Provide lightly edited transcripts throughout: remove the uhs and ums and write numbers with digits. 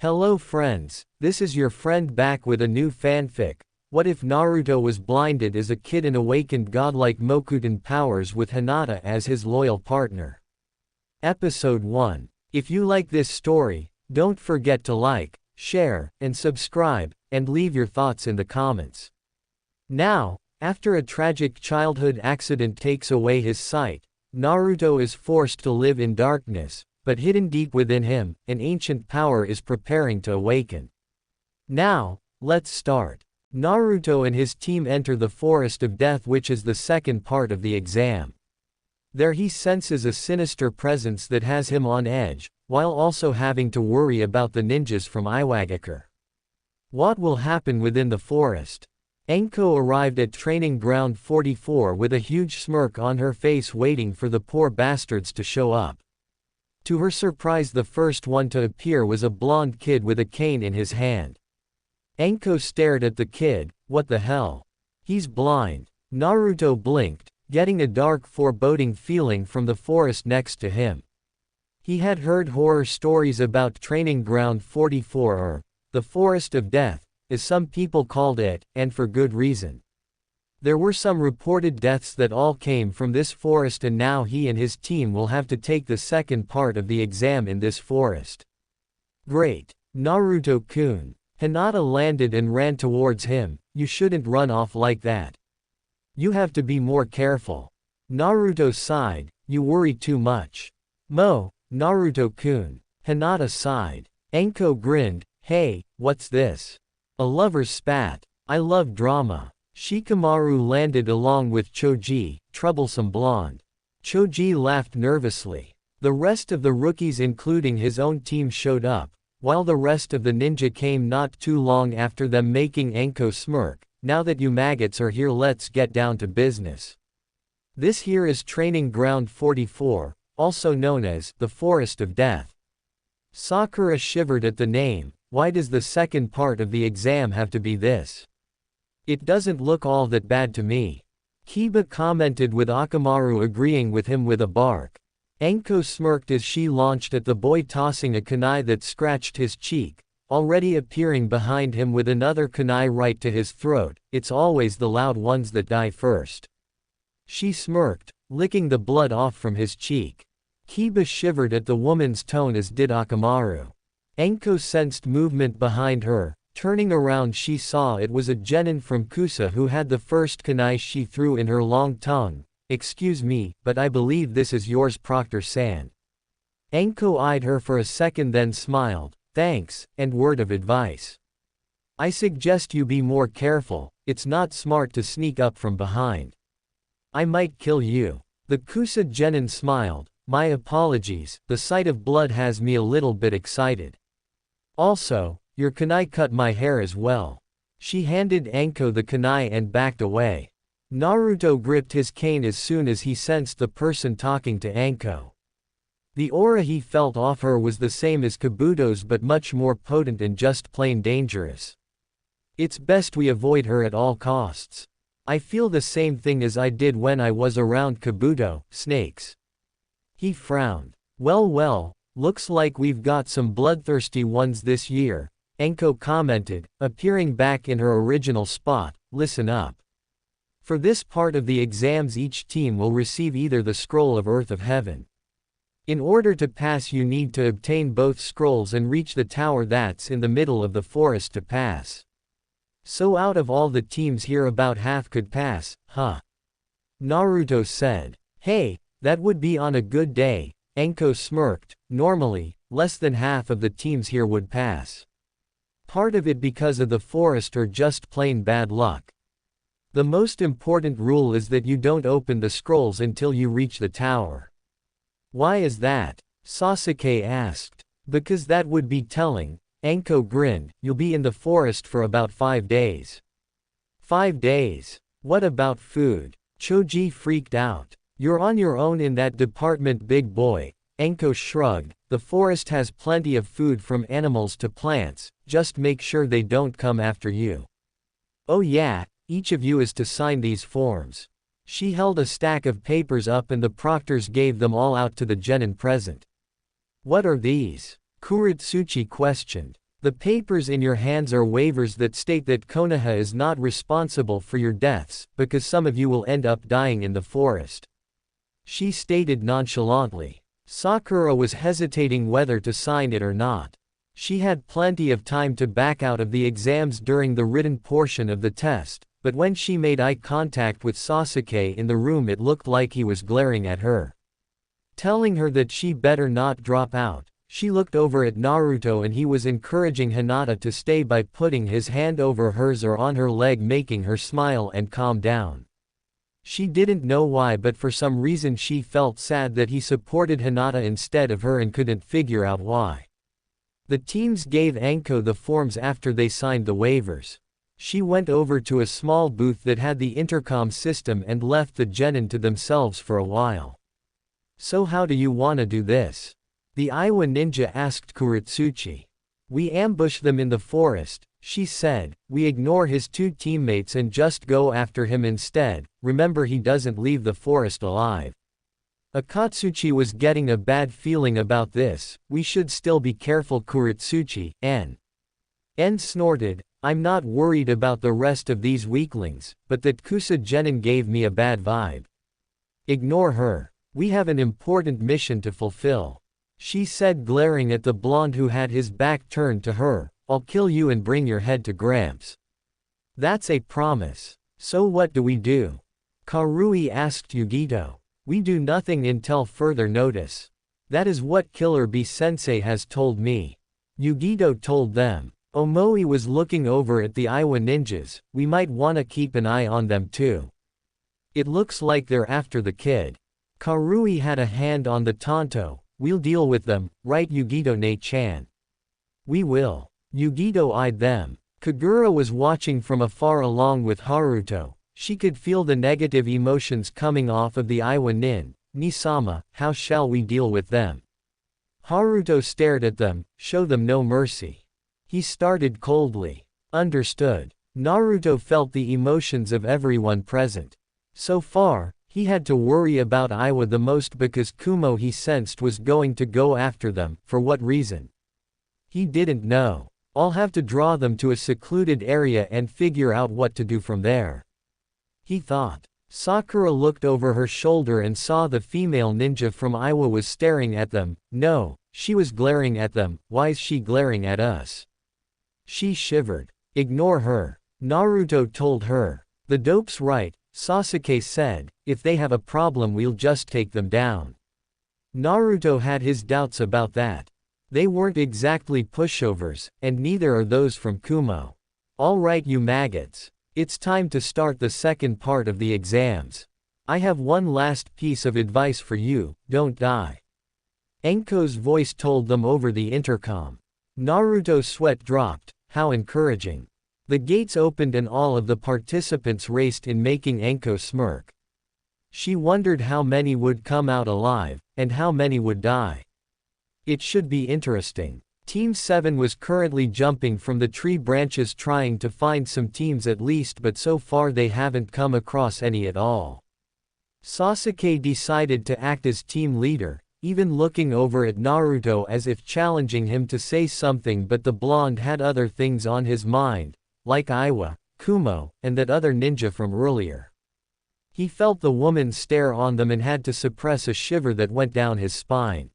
Hello friends, this is your friend back with a new fanfic. What if Naruto was blinded as a kid and awakened godlike Mokuton powers with Hinata as his loyal partner? Episode 1. If you like this story, don't forget to like, share, and subscribe, and leave your thoughts in the comments. Now, after a tragic childhood accident takes away his sight, Naruto is forced to live in darkness, but hidden deep within him, an ancient power is preparing to awaken. Now, let's start. Naruto and his team enter the Forest of Death, which is the second part of the exam. There he senses a sinister presence that has him on edge, while also having to worry about the ninjas from Iwagakure. What will happen within the forest? Enko arrived at Training Ground 44 with a huge smirk on her face, waiting for the poor bastards to show up. To her surprise, the first one to appear was a blonde kid with a cane in his hand. Enko stared at the kid. What the hell? He's blind. Naruto blinked, getting a dark foreboding feeling from the forest next to him. He had heard horror stories about Training Ground 44, or the Forest of Death, as some people called it, and for good reason. There were some reported deaths that all came from this forest, and now he and his team will have to take the second part of the exam in this forest. Great. Naruto-kun. Hinata landed and ran towards him. You shouldn't run off like that. You have to be more careful. Naruto sighed. You worry too much. Naruto-kun. Hinata sighed. Enko grinned. Hey, what's this? A lover's spat. I love drama. Shikamaru landed along with Choji, troublesome blonde. Choji laughed nervously. The rest of the rookies, including his own team, showed up, while the rest of the ninja came not too long after them, making Enko smirk. Now that you maggots are here, let's get down to business. This here is Training Ground 44, also known as the Forest of Death. Sakura shivered at the name. Why does the second part of the exam have to be this? It doesn't look all that bad to me. Kiba commented, with Akamaru agreeing with him with a bark. Enko smirked as she launched at the boy, tossing a kunai that scratched his cheek, already appearing behind him with another kunai right to his throat. It's always the loud ones that die first. She smirked, licking the blood off from his cheek. Kiba shivered at the woman's tone, as did Akamaru. Enko sensed movement behind her. Turning around, she saw it was a genin from Kusa who had the first kunai she threw in her long tongue. Excuse me, but I believe this is yours, Proctor-san. Enko eyed her for a second, then smiled. Thanks, and word of advice. I suggest you be more careful. It's not smart to sneak up from behind. I might kill you. The Kusa genin smiled. My apologies, the sight of blood has me a little bit excited. Also, your kunai cut my hair as well. She handed Enko the kunai and backed away. Naruto gripped his cane as soon as he sensed the person talking to Enko. The aura he felt off her was the same as Kabuto's, but much more potent and just plain dangerous. It's best we avoid her at all costs. I feel the same thing as I did when I was around Kabuto. Snakes. He frowned. Well, looks like we've got some bloodthirsty ones this year, Enko commented, appearing back in her original spot. Listen up. For this part of the exams, each team will receive either the Scroll of Earth of Heaven. In order to pass, you need to obtain both scrolls and reach the tower that's in the middle of the forest to pass. So out of all the teams here, about half could pass, huh? Naruto said. Hey, that would be on a good day, Enko smirked. Normally, less than half of the teams here would pass. Part of it because of the forest, or just plain bad luck. The most important rule is that you don't open the scrolls until you reach the tower. Why is that? Sasuke asked. Because that would be telling. Enko grinned. You'll be in the forest for about 5 days. 5 days? What about food? Choji freaked out. You're on your own in that department, big boy. Enko shrugged. The forest has plenty of food, from animals to plants, just make sure they don't come after you. Oh yeah, each of you is to sign these forms. She held a stack of papers up and the proctors gave them all out to the genin present. What are these? Kuritsuchi questioned. The papers in your hands are waivers that state that Konoha is not responsible for your deaths, because some of you will end up dying in the forest. She stated nonchalantly. Sakura was hesitating whether to sign it or not. She had plenty of time to back out of the exams during the written portion of the test, but when she made eye contact with Sasuke in the room, it looked like he was glaring at her, telling her that she better not drop out. She looked over at Naruto and he was encouraging Hinata to stay by putting his hand over hers or on her leg, making her smile and calm down. She didn't know why, but for some reason she felt sad that he supported Hinata instead of her and couldn't figure out why. The teams gave Anko the forms after they signed the waivers. She went over to a small booth that had the intercom system and left the genin to themselves for a while. So how do you wanna do this? The Iowa ninja asked Kuretsuchi. We ambush them in the forest, she said. We ignore his two teammates and just go after him instead. Remember, he doesn't leave the forest alive. Akatsuchi was getting a bad feeling about this. We should still be careful, Kuretsuchi. N snorted. I'm not worried about the rest of these weaklings, but that Kusa genin gave me a bad vibe. Ignore her. We have an important mission to fulfill, she said, glaring at the blonde who had his back turned to her. I'll kill you and bring your head to Gramps. That's a promise. So what do we do? Karui asked Yugito. We do nothing until further notice. That is what Killer Bee Sensei has told me. Yugito told them. Omoi was looking over at the Iowa ninjas. We might wanna keep an eye on them too. It looks like they're after the kid. Karui had a hand on the Tonto. We'll deal with them, right, Yugito-ne-chan? We will. Yugito eyed them. Kagura was watching from afar along with Haruto. She could feel the negative emotions coming off of the Iowa nin. Nisama, how shall we deal with them? Haruto stared at them. Show them no mercy. He started coldly. Understood. Naruto felt the emotions of everyone present. So far, he had to worry about Iowa the most because Kumo, he sensed, was going to go after them. For what reason? He didn't know. I'll have to draw them to a secluded area and figure out what to do from there, he thought. Sakura looked over her shoulder and saw the female ninja from Iowa was staring at them. No, she was glaring at them. Why's she glaring at us? She shivered. Ignore her, Naruto told her. The dope's right, Sasuke said. If they have a problem, we'll just take them down. Naruto had his doubts about that. They weren't exactly pushovers, and neither are those from Kumo. All right, you maggots. It's time to start the second part of the exams. I have one last piece of advice for you, don't die. Enko's voice told them over the intercom. Naruto's sweat dropped. How encouraging. The gates opened and all of the participants raced in, making Enko smirk. She wondered how many would come out alive, and how many would die. It should be interesting. Team 7 was currently jumping from the tree branches trying to find some teams at least, but so far they haven't come across any at all. Sasuke decided to act as team leader, even looking over at Naruto as if challenging him to say something, but the blonde had other things on his mind, like Iowa, Kumo, and that other ninja from earlier. He felt the woman stare on them and had to suppress a shiver that went down his spine.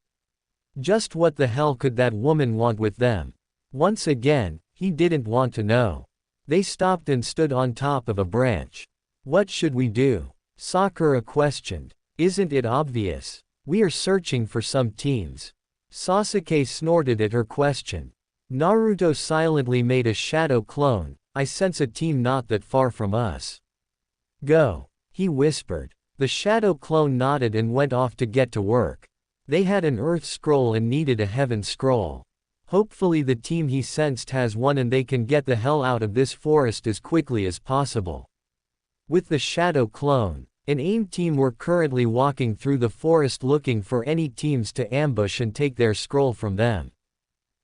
Just what the hell could that woman want with them? Once again, he didn't want to know. They stopped and stood on top of a branch. What should we do? Sakura questioned. Isn't it obvious? We are searching for some teams. Sasuke snorted at her question. Naruto silently made a shadow clone. I sense a team not that far from us. Go, he whispered. The shadow clone nodded and went off to get to work. They had an earth scroll and needed a heaven scroll. Hopefully the team he sensed has one and they can get the hell out of this forest as quickly as possible. With the shadow clone, an AIM team were currently walking through the forest looking for any teams to ambush and take their scroll from them.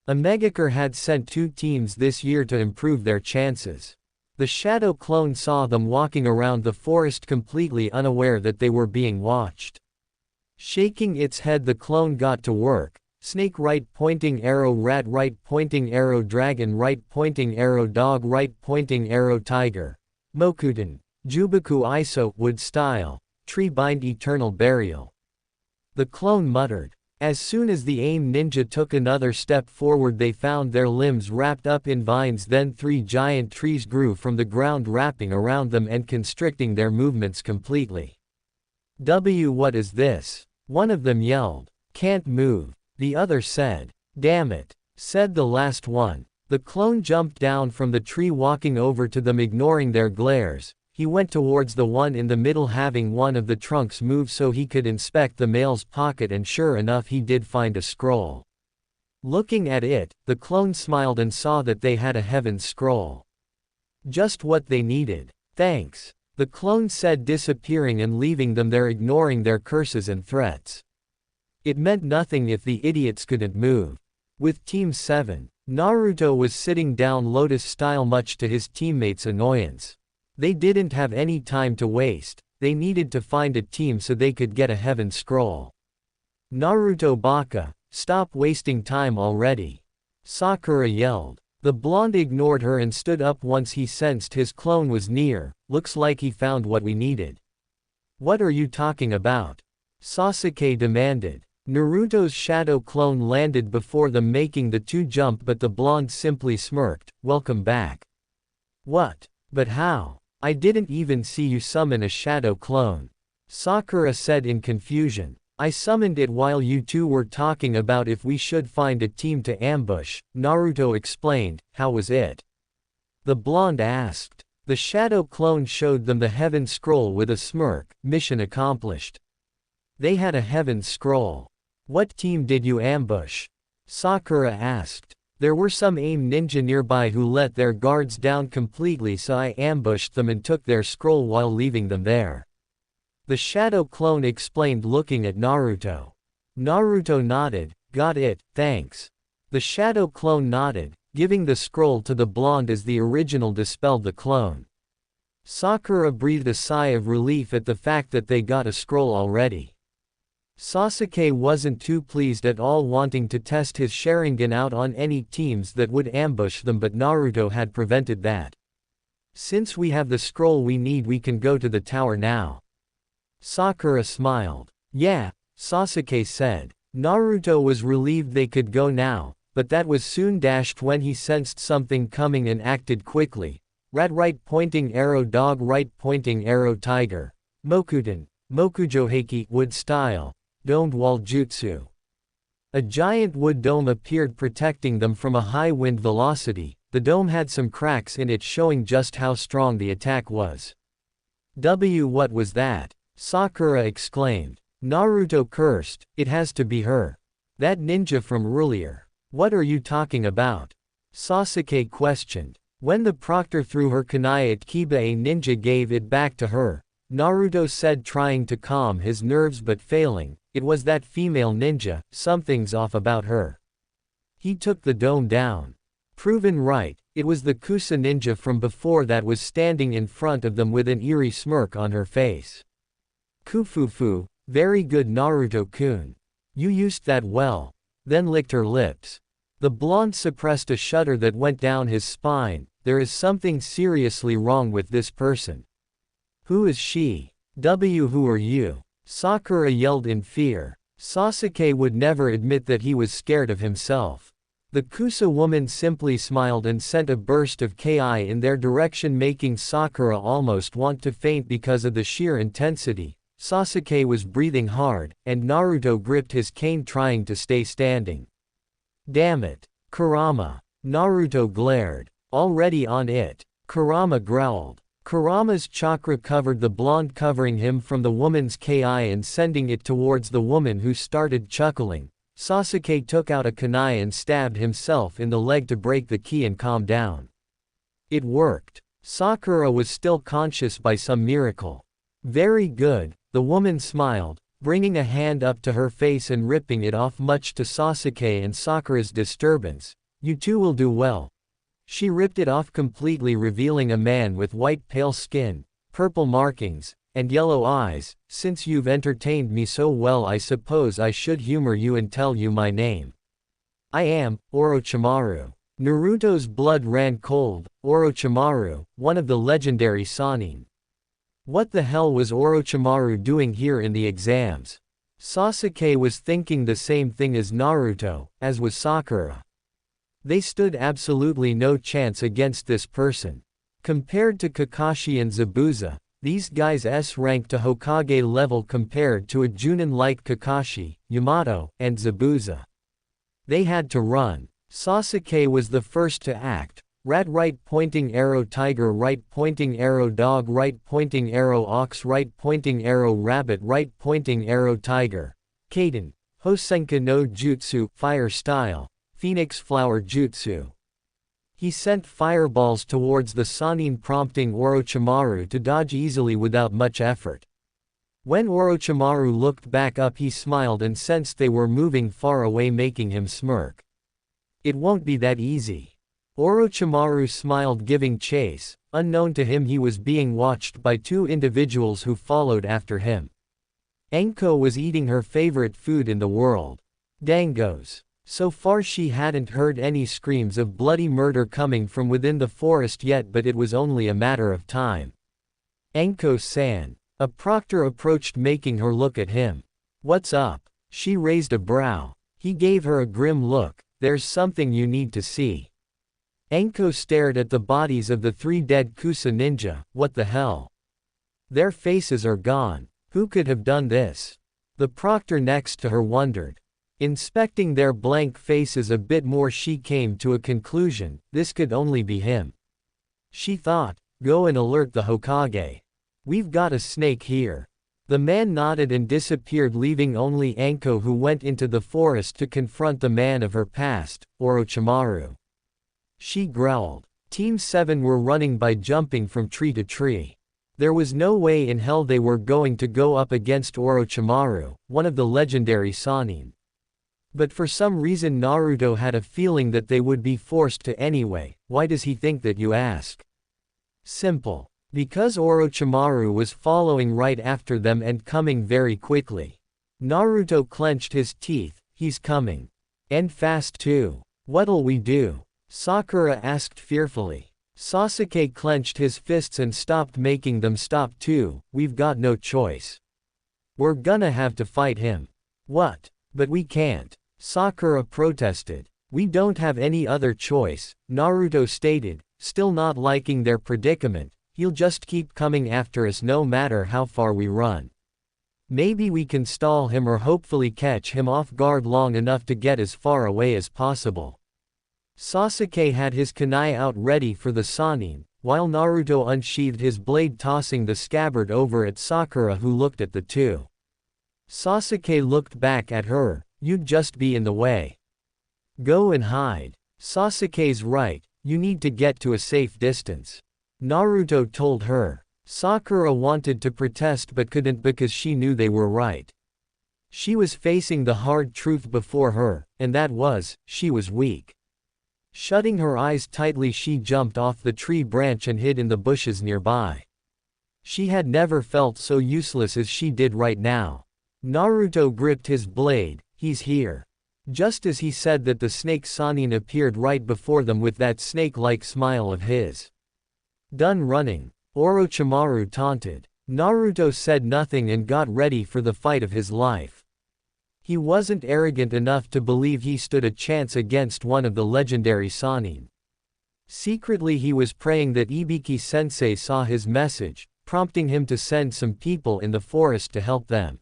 A Megakure had sent 2 teams this year to improve their chances. The shadow clone saw them walking around the forest completely unaware that they were being watched. Shaking its head, the clone got to work. Snake right pointing arrow, rat right pointing arrow, dragon right pointing arrow, dog right pointing arrow, tiger. Mokuton. Jubaku iso, wood style. Tree bind eternal burial. The clone muttered. As soon as the aim ninja took another step forward, they found their limbs wrapped up in vines. Then 3 giant trees grew from the ground, wrapping around them and constricting their movements completely. What is this? One of them yelled. Can't move. The other said. Damn it, said the last one. The clone jumped down from the tree, walking over to them, ignoring their glares. He went towards the one in the middle, having one of the trunks move so he could inspect the male's pocket, and sure enough he did find a scroll. Looking at it, the clone smiled and saw that they had a heaven's scroll. Just what they needed. Thanks, the clone said, disappearing and leaving them there, ignoring their curses and threats. It meant nothing if the idiots couldn't move. With Team 7, Naruto was sitting down lotus style, much to his teammates' annoyance. They didn't have any time to waste, they needed to find a team so they could get a heaven scroll. Naruto baka, stop wasting time already. Sakura yelled. The blonde ignored her and stood up once he sensed his clone was near. Looks like he found what we needed. What are you talking about? Sasuke demanded. Naruto's shadow clone landed before them, making the two jump, but the blonde simply smirked. Welcome back. What? But how? I didn't even see you summon a shadow clone. Sakura said in confusion. I summoned it while you two were talking about if we should find a team to ambush, Naruto explained. How was it? The blonde asked. The shadow clone showed them the heaven scroll with a smirk. Mission accomplished. They had a heaven scroll. What team did you ambush? Sakura asked. There were some aim ninja nearby who let their guards down completely, so I ambushed them and took their scroll while leaving them there. The shadow clone explained, looking at Naruto. Naruto nodded. Got it, thanks. The shadow clone nodded, giving the scroll to the blonde as the original dispelled the clone. Sakura breathed a sigh of relief at the fact that they got a scroll already. Sasuke wasn't too pleased at all, wanting to test his Sharingan out on any teams that would ambush them, but Naruto had prevented that. Since we have the scroll we need, we can go to the tower now. Sakura smiled. Yeah, Sasuke said. Naruto was relieved they could go now, but that was soon dashed when he sensed something coming and acted quickly. Rat right pointing arrow, dog right pointing arrow, tiger. Mokuton. Mokujoheki, wood style. Domed wall jutsu. A giant wood dome appeared, protecting them from a high wind velocity. The dome had some cracks in it, showing just how strong the attack was. What was that? Sakura exclaimed. Naruto cursed. It has to be her. That ninja from earlier. What are you talking about? Sasuke questioned. When the proctor threw her kunai at Kiba, a ninja gave it back to her. Naruto said, trying to calm his nerves but failing. It was that female ninja, something's off about her. He took the dome down. Proven right, it was the Kusa ninja from before that was standing in front of them with an eerie smirk on her face. Kufufu, very good Naruto-kun. You used that well. Then licked her lips. The blonde suppressed a shudder that went down his spine. There is something seriously wrong with this person. Who is she? Who are you? Sakura yelled in fear. Sasuke would never admit that he was scared of himself. The Kusa woman simply smiled and sent a burst of ki in their direction, making Sakura almost want to faint because of the sheer intensity. Sasuke was breathing hard, and Naruto gripped his cane, trying to stay standing. Damn it. Kurama. Naruto glared. Already on it. Kurama growled. Kurama's chakra covered the blonde, covering him from the woman's ki and sending it towards the woman, who started chuckling. Sasuke took out a kunai and stabbed himself in the leg to break the ki and calm down. It worked. Sakura was still conscious by some miracle. Very good, the woman smiled, bringing a hand up to her face and ripping it off, much to Sasuke and Sakura's disturbance. You two will do well. She ripped it off completely, revealing a man with white pale skin, purple markings, and yellow eyes. Since you've entertained me so well, I suppose I should humor you and tell you my name. I am Orochimaru. Naruto's blood ran cold. Orochimaru, one of the legendary Sannin. What the hell was Orochimaru doing here in the exams? Sasuke was thinking the same thing as Naruto, as was Sakura. They stood absolutely no chance against this person. Compared to Kakashi and Zabuza, these guys' S-rank to Hokage level compared to a Junin like Kakashi, Yamato, and Zabuza. They had to run. Sasuke was the first to act. Rat right pointing arrow, tiger right pointing arrow, dog right pointing arrow, ox right pointing arrow, rabbit right pointing arrow, tiger. Kaden, Hosenka no Jutsu, fire style, Phoenix flower jutsu. He sent fireballs towards the Sannin, prompting Orochimaru to dodge easily without much effort. When Orochimaru looked back up, he smiled and sensed they were moving far away, making him smirk. It won't be that easy. Orochimaru smiled, giving chase. Unknown to him, he was being watched by two individuals who followed after him. Enko was eating her favorite food in the world. Dangos. So far she hadn't heard any screams of bloody murder coming from within the forest yet, but it was only a matter of time. Enko-san. A proctor approached, making her look at him. What's up? She raised a brow. He gave her a grim look. There's something you need to see. Enko stared at the bodies of the three dead Kusa ninja. What the hell? Their faces are gone. Who could have done this? The proctor next to her wondered. Inspecting their blank faces a bit more, she came to a conclusion. This could only be him. She thought, go and alert the Hokage. We've got a snake here. The man nodded and disappeared, leaving only Enko, who went into the forest to confront the man of her past, Orochimaru. She growled. Team 7 were running by jumping from tree to tree. There was no way in hell they were going to go up against Orochimaru, one of the legendary Sannin. But for some reason Naruto had a feeling that they would be forced to anyway. Why does he think that, you ask? Simple. Because Orochimaru was following right after them and coming very quickly. Naruto clenched his teeth. He's coming. And fast too. What'll we do? Sakura asked fearfully. Sasuke clenched his fists and stopped, making them stop too. We've got no choice. We're gonna have to fight him. What? But we can't. Sakura protested. We don't have any other choice, Naruto stated, still not liking their predicament. He'll just keep coming after us no matter how far we run. Maybe we can stall him or hopefully catch him off guard long enough to get as far away as possible. Sasuke had his kunai out ready for the Sannin, while Naruto unsheathed his blade, tossing the scabbard over at Sakura, who looked at the two. Sasuke looked back at her. You'd just be in the way. Go and hide. Sasuke's right, you need to get to a safe distance. Naruto told her. Sakura wanted to protest but couldn't because she knew they were right. She was facing the hard truth before her, and that was, she was weak. Shutting her eyes tightly, she jumped off the tree branch and hid in the bushes nearby. She had never felt so useless as she did right now. Naruto gripped his blade. He's here. Just as he said that, the snake Sannin appeared right before them with that snake-like smile of his. Done running? Orochimaru taunted. Naruto said nothing and got ready for the fight of his life. He wasn't arrogant enough to believe he stood a chance against one of the legendary Sannin. Secretly he was praying that Ibiki-sensei saw his message, prompting him to send some people in the forest to help them.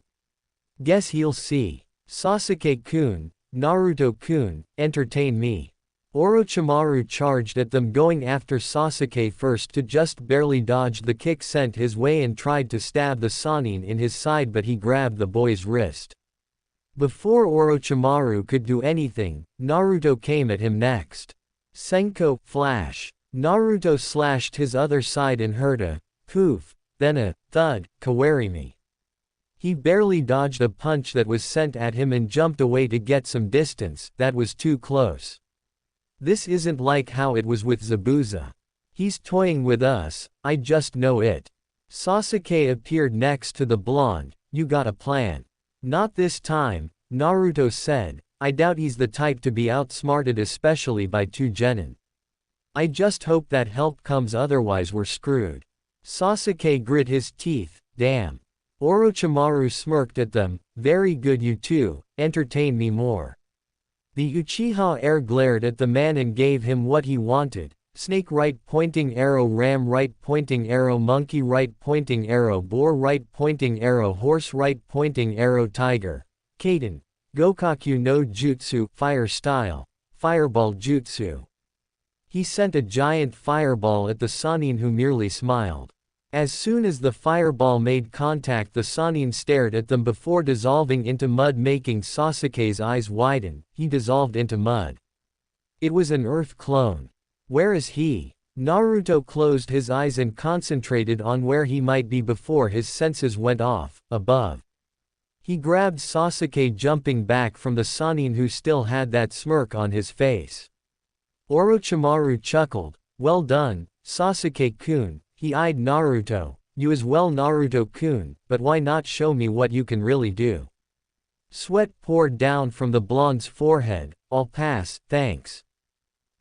Guess he'll see. Sasuke-kun, Naruto-kun, entertain me. Orochimaru charged at them, going after Sasuke first to just barely dodge the kick sent his way and tried to stab the Sannin in his side, but he grabbed the boy's wrist. Before Orochimaru could do anything, Naruto came at him next. Senko, flash. Naruto slashed his other side and heard a poof, then a thud, kawarimi. He barely dodged a punch that was sent at him and jumped away to get some distance. That was too close. This isn't like how it was with Zabuza. He's toying with us, I just know it. Sasuke appeared next to the blonde. You got a plan? Not this time, Naruto said. I doubt he's the type to be outsmarted, especially by two genin. I just hope that help comes, otherwise we're screwed. Sasuke grit his teeth. Damn. Orochimaru smirked at them. Very good, you two, entertain me more. The Uchiha heir glared at the man and gave him what he wanted. Snake right pointing arrow, ram right pointing arrow, monkey right pointing arrow, boar right pointing arrow, horse right pointing arrow, tiger. Kaden. Gokaku no Jutsu, fire style. Fireball jutsu. He sent a giant fireball at the Sannin, who merely smiled. As soon as the fireball made contact, the Sannin stared at them before dissolving into mud, making Sasuke's eyes widen. He dissolved into mud. It was an earth clone. Where is he? Naruto closed his eyes and concentrated on where he might be before his senses went off. Above. He grabbed Sasuke, jumping back from the Sannin, who still had that smirk on his face. Orochimaru chuckled. Well done, Sasuke-kun. He eyed Naruto. You as well, Naruto-kun, but why not show me what you can really do? Sweat poured down from the blonde's forehead. I'll pass, thanks.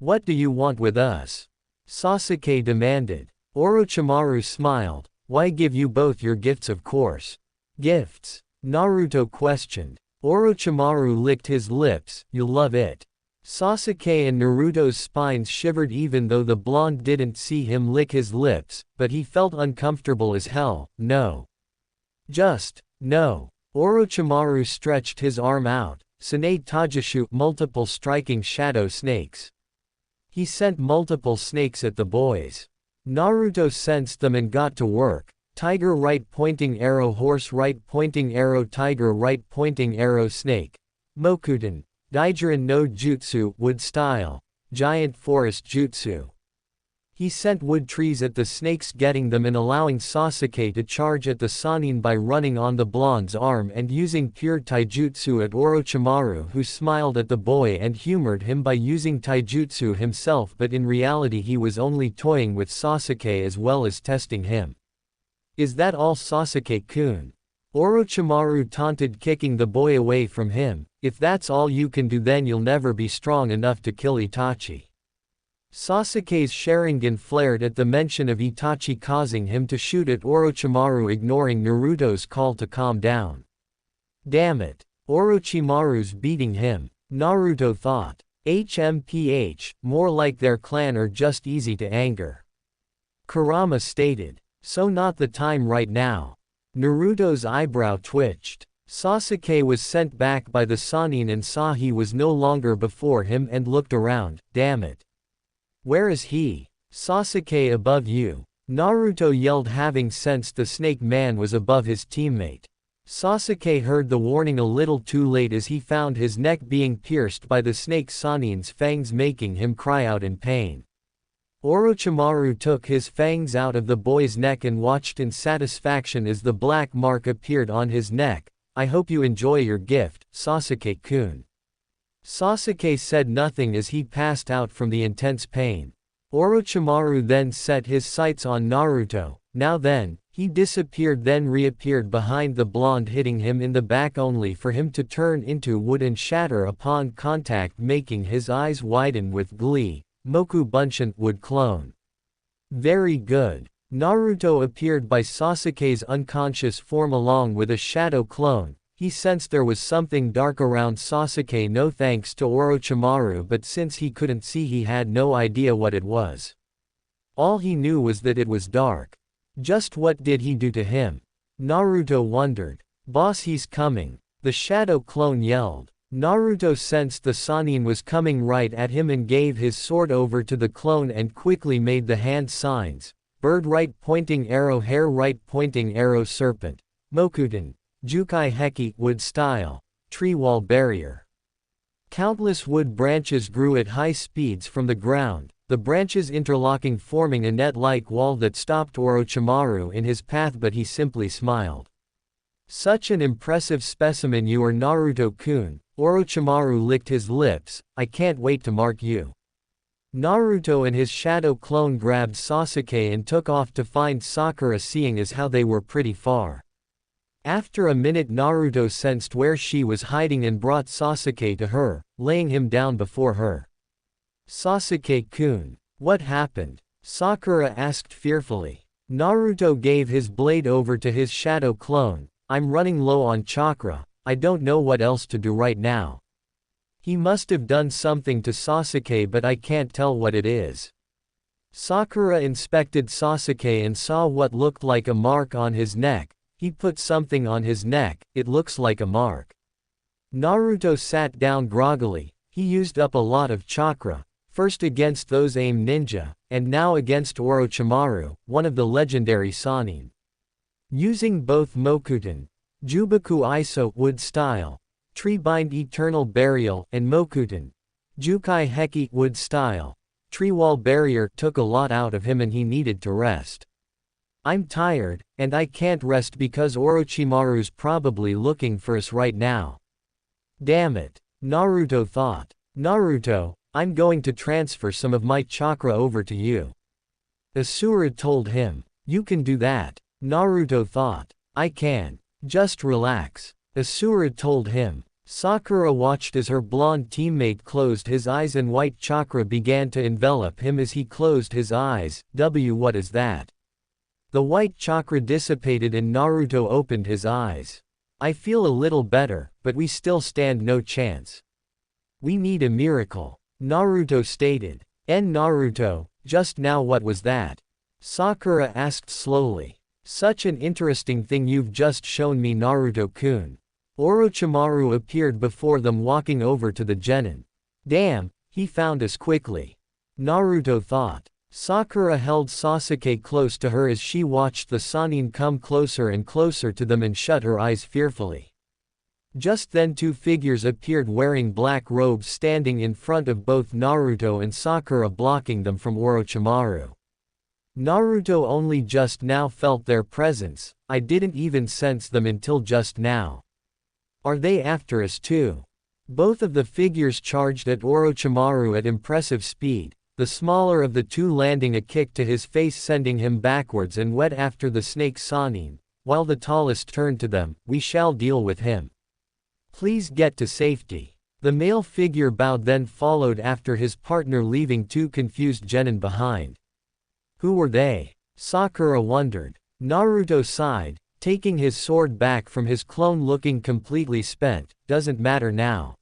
What do you want with us? Sasuke demanded. Orochimaru smiled. Why give you both your gifts, of course. Gifts? Naruto questioned. Orochimaru licked his lips. You'll love it. Sasuke and Naruto's spines shivered even though the blonde didn't see him lick his lips, but he felt uncomfortable as hell. No. Just, no. Orochimaru stretched his arm out. Sane Tajishu, multiple striking shadow snakes. He sent multiple snakes at the boys. Naruto sensed them and got to work. Tiger right pointing arrow, horse right pointing arrow, tiger right pointing arrow, snake. Mokuton. Daijirin no Jutsu, wood style. Giant forest jutsu. He sent wood trees at the snakes, getting them and allowing Sasuke to charge at the Sannin by running on the blonde's arm and using pure taijutsu at Orochimaru, who smiled at the boy and humored him by using taijutsu himself, but in reality he was only toying with Sasuke as well as testing him. Is that all, Sasuke-kun? Orochimaru taunted, kicking the boy away from him. If that's all you can do, then you'll never be strong enough to kill Itachi. Sasuke's Sharingan flared at the mention of Itachi, causing him to shoot at Orochimaru, ignoring Naruto's call to calm down. Damn it. Orochimaru's beating him. Naruto thought. HMPH, more like their clan are just easy to anger. Kurama stated. So not the time right now. Naruto's eyebrow twitched. Sasuke was sent back by the Sannin and saw he was no longer before him and looked around. Damn it. Where is he? Sasuke above you. Naruto yelled, having sensed the snake man was above his teammate. Sasuke heard the warning a little too late as he found his neck being pierced by the snake Sannin's fangs, making him cry out in pain. Orochimaru took his fangs out of the boy's neck and watched in satisfaction as the black mark appeared on his neck. I hope you enjoy your gift, Sasuke-kun. Sasuke said nothing as he passed out from the intense pain. Orochimaru then set his sights on Naruto. Now then, he disappeared, then reappeared behind the blonde, hitting him in the back only for him to turn into wood and shatter upon contact, making his eyes widen with glee. Moku Bunshin, wood clone. Very good. Naruto appeared by Sasuke's unconscious form along with a shadow clone. He sensed there was something dark around Sasuke, no thanks to Orochimaru, but since he couldn't see, he had no idea what it was. All he knew was that it was dark. Just what did he do to him? Naruto wondered. Boss, he's coming. The shadow clone yelled. Naruto sensed the Sannin was coming right at him and gave his sword over to the clone and quickly made the hand signs. Bird right pointing arrow, hare right pointing arrow, serpent. Mokuton. Jukai Heki, wood style. Tree wall barrier. Countless wood branches grew at high speeds from the ground, the branches interlocking, forming a net-like wall that stopped Orochimaru in his path, but he simply smiled. Such an impressive specimen you are, Naruto-kun. Orochimaru licked his lips. I can't wait to mark you. Naruto and his shadow clone grabbed Sasuke and took off to find Sakura, seeing as how they were pretty far. After a minute, Naruto sensed where she was hiding and brought Sasuke to her, laying him down before her. "Sasuke-kun, what happened?" Sakura asked fearfully. Naruto gave his blade over to his shadow clone. "I'm running low on chakra, I don't know what else to do right now. He must have done something to Sasuke, but I can't tell what it is." Sakura inspected Sasuke and saw what looked like a mark on his neck. "He put something on his neck, it looks like a mark." Naruto sat down groggily. He used up a lot of chakra, first against those aim ninja, and now against Orochimaru, one of the legendary Sannin. Using both Mokuton, Jubaku Iso wood style, Tree Bind Eternal Burial, and Mokuton, Jukai Heki wood style, Tree Wall Barrier, took a lot out of him and he needed to rest. "I'm tired, and I can't rest because Orochimaru's probably looking for us right now." "Damn it," Naruto thought. "Naruto, I'm going to transfer some of my chakra over to you." Asura told him. "You can do that." Naruto thought. "I can. Just relax." Asura told him. Sakura watched as her blonde teammate closed his eyes and white chakra began to envelop him as he closed his eyes. What is that? The white chakra dissipated and Naruto opened his eyes. "I feel a little better, but we still stand no chance. We need a miracle," Naruto stated. Naruto, just now what was that?" Sakura asked slowly. "Such an interesting thing you've just shown me, Naruto-kun." Orochimaru appeared before them walking over to the genin. "Damn, he found us quickly," Naruto thought. Sakura held Sasuke close to her as she watched the Sannin come closer and closer to them and shut her eyes fearfully. Just then two figures appeared wearing black robes standing in front of both Naruto and Sakura, blocking them from Orochimaru. Naruto only just now felt their presence. "I didn't even sense them until just now. Are they after us too?" Both of the figures charged at Orochimaru at impressive speed, the smaller of the two landing a kick to his face sending him backwards and went after the snake Sannin, while the tallest turned to them. "We shall deal with him. Please get to safety." The male figure bowed, then followed after his partner, leaving two confused genin behind. Who were they? Sakura wondered. Naruto sighed, taking his sword back from his clone looking completely spent. "Doesn't matter now.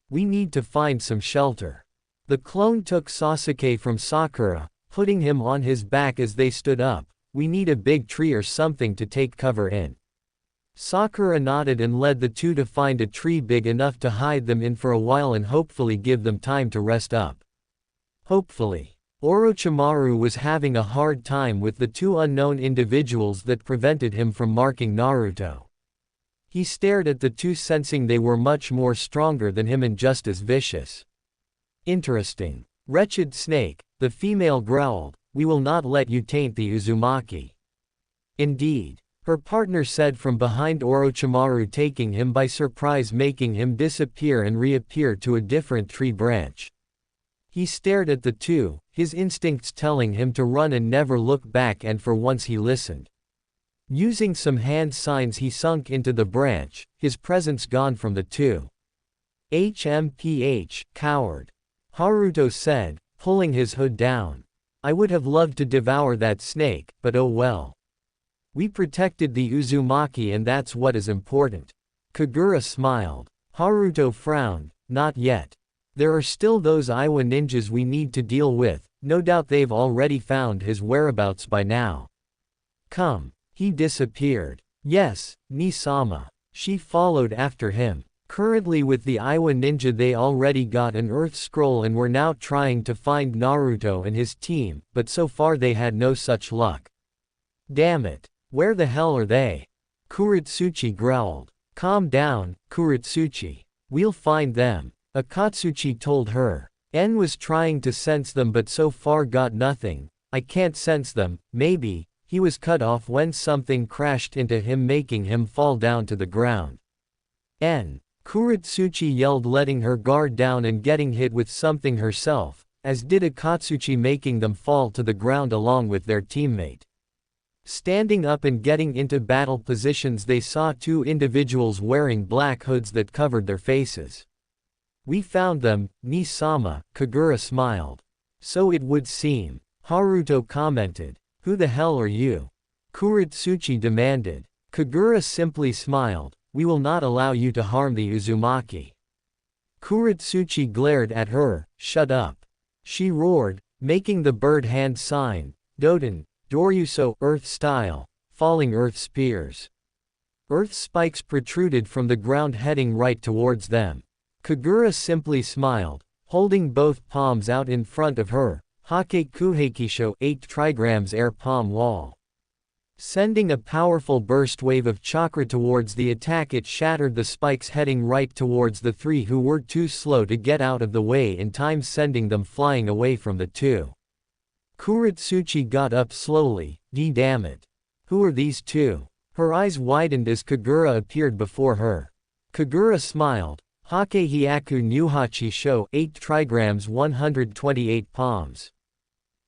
We need to find some shelter." The clone took Sasuke from Sakura, putting him on his back as they stood up. "We need a big tree or something to take cover in." Sakura nodded and led the two to find a tree big enough to hide them in for a while and hopefully give them time to rest up. Hopefully. Orochimaru was having a hard time with the two unknown individuals that prevented him from marking Naruto. He stared at the two, sensing they were much more stronger than him and just as vicious. "Interesting. Wretched snake," the female growled, "we will not let you taint the Uzumaki." "Indeed," her partner said from behind Orochimaru, taking him by surprise, making him disappear and reappear to a different tree branch. He stared at the two, his instincts telling him to run and never look back, and for once he listened. Using some hand signs he sunk into the branch, his presence gone from the two. "HMPH, coward," Haruto said, pulling his hood down. "I would have loved to devour that snake, but oh well. We protected the Uzumaki and that's what is important." Kagura smiled. Haruto frowned. "Not yet. There are still those Iwa ninjas we need to deal with. No doubt they've already found his whereabouts by now." "Come." He disappeared. "Yes, Ni-sama." She followed after him. Currently with the Iwa ninja they already got an Earth Scroll and were now trying to find Naruto and his team, but so far they had no such luck. "Damn it. Where the hell are they?" Kuritsuchi growled. "Calm down, Kuritsuchi. We'll find them," Akatsuchi told her. "En was trying to sense them but so far got nothing. I can't sense them." "Maybe." He was cut off when something crashed into him, making him fall down to the ground. "En." Kuritsuchi yelled, letting her guard down and getting hit with something herself. as did Akatsuchi, making them fall to the ground along with their teammate. Standing up and getting into battle positions, they saw two individuals wearing black hoods that covered their faces. "We found them, Ni-sama," Kagura smiled. "So it would seem," Haruto commented. "Who the hell are you?" Kuretsuchi demanded. Kagura simply smiled. "We will not allow you to harm the Uzumaki." Kuretsuchi glared at her. "Shut up," she roared, making the bird hand sign. "Doden, Doryuso, Earth style, falling Earth spears." Earth spikes protruded from the ground heading right towards them. Kagura simply smiled, holding both palms out in front of her. Hake Kuheikisho, 8 trigrams air palm wall. Sending a powerful burst wave of chakra towards the attack, it shattered the spikes heading right towards the three who were too slow to get out of the way in time, sending them flying away from the two. Kuretsuchi got up slowly. Damn it. Who are these two?" Her eyes widened as Kagura appeared before her. Kagura smiled. Hake Hyaku Nuhachi Sho, 8 trigrams 128 palms.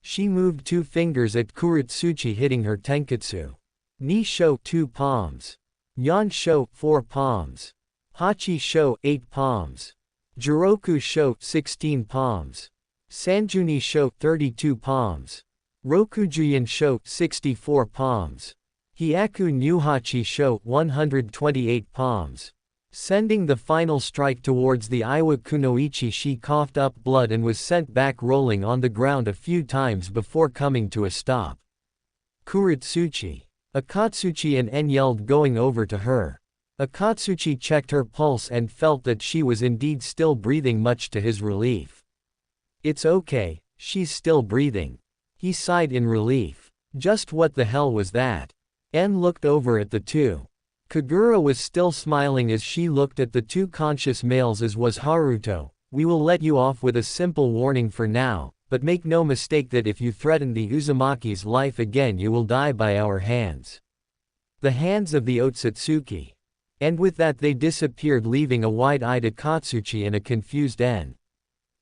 She moved 2 fingers at Kuretsuchi, hitting her tenketsu. Ni Sho, 2 palms. Yan Sho, 4 palms. Hachi Sho, 8 palms. Jiroku Sho, 16 palms. Sanjuni Sho, 32 palms. Rokujuyan Sho, 64 palms. Hyaku Nuhachi Sho, 128 palms. Sending the final strike towards the Iwa Kunoichi, she coughed up blood and was sent back rolling on the ground a few times before coming to a stop. Kuretsuchi. Akatsuchi and En yelled, going over to her. Akatsuchi checked her pulse and felt that she was indeed still breathing, much to his relief. "It's okay, she's still breathing." He sighed in relief. Just what the hell was that? En looked over at the two. Kagura was still smiling as she looked at the two conscious males, as was Haruto. "We will let you off with a simple warning for now, but make no mistake that if you threaten the Uzumaki's life again, you will die by our hands. The hands of the Otsutsuki." And with that they disappeared, leaving a wide-eyed Akatsuchi and a confused En.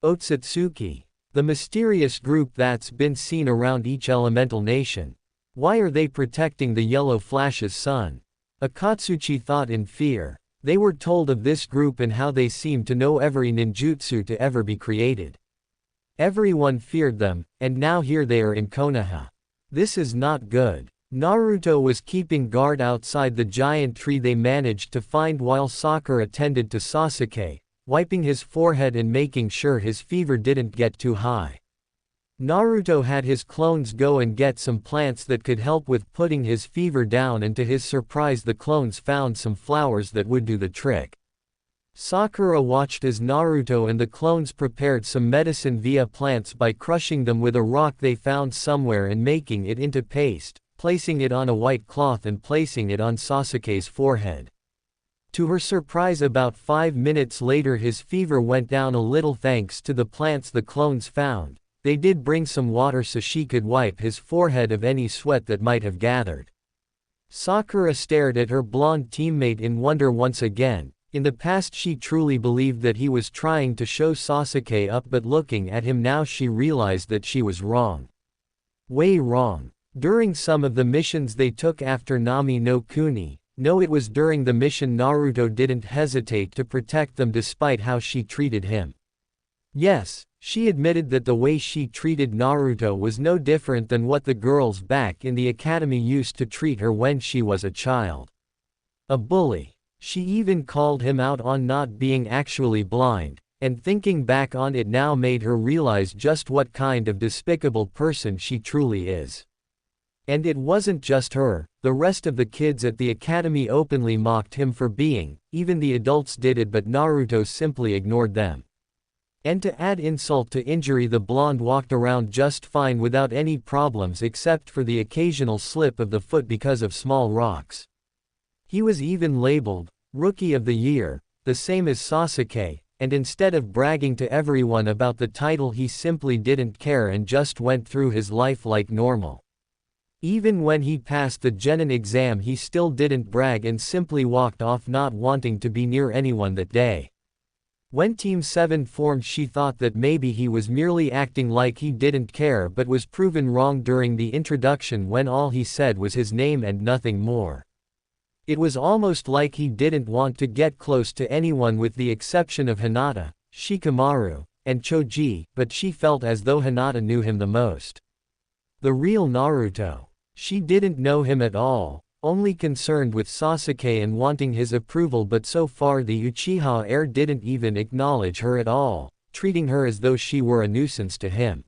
Otsutsuki. The mysterious group that's been seen around each elemental nation. Why are they protecting the Yellow Flash's son? Akatsuchi thought in fear. They were told of this group and how they seemed to know every ninjutsu to ever be created. Everyone feared them, and now here they are in Konoha. This is not good. Naruto was keeping guard outside the giant tree they managed to find while Sakura attended to Sasuke, wiping his forehead and making sure his fever didn't get too high. Naruto had his clones go and get some plants that could help with putting his fever down, and to his surprise the clones found some flowers that would do the trick. Sakura watched as Naruto and the clones prepared some medicine via plants by crushing them with a rock they found somewhere and making it into paste, placing it on a white cloth and placing it on Sasuke's forehead. To her surprise, about 5 minutes later his fever went down a little thanks to the plants the clones found. They did bring some water so she could wipe his forehead of any sweat that might have gathered. Sakura stared at her blonde teammate in wonder once again. In the past she truly believed that he was trying to show Sasuke up, but looking at him now she realized that she was wrong. Way wrong. During some of the missions they took after Nami no Kuni, it was during the mission Naruto didn't hesitate to protect them despite how she treated him. Yes, she admitted that the way she treated Naruto was no different than what the girls back in the academy used to treat her when she was a child. A bully. She even called him out on not being actually blind, and thinking back on it now made her realize just what kind of despicable person she truly is. And it wasn't just her, the rest of the kids at the academy openly mocked him for being, even the adults did it, but Naruto simply ignored them. And to add insult to injury, the blonde walked around just fine without any problems except for the occasional slip of the foot because of small rocks. He was even labeled Rookie of the Year, the same as Sasuke, and instead of bragging to everyone about the title he simply didn't care and just went through his life like normal. Even when he passed the Genin exam he still didn't brag and simply walked off, not wanting to be near anyone that day. When Team 7 formed, she thought that maybe he was merely acting like he didn't care, but was proven wrong during the introduction when all he said was his name and nothing more. It was almost like he didn't want to get close to anyone with the exception of Hinata, Shikamaru, and Choji, but she felt as though Hinata knew him the most. The real Naruto. She didn't know him at all, only concerned with Sasuke and wanting his approval, but so far the Uchiha heir didn't even acknowledge her at all, treating her as though she were a nuisance to him.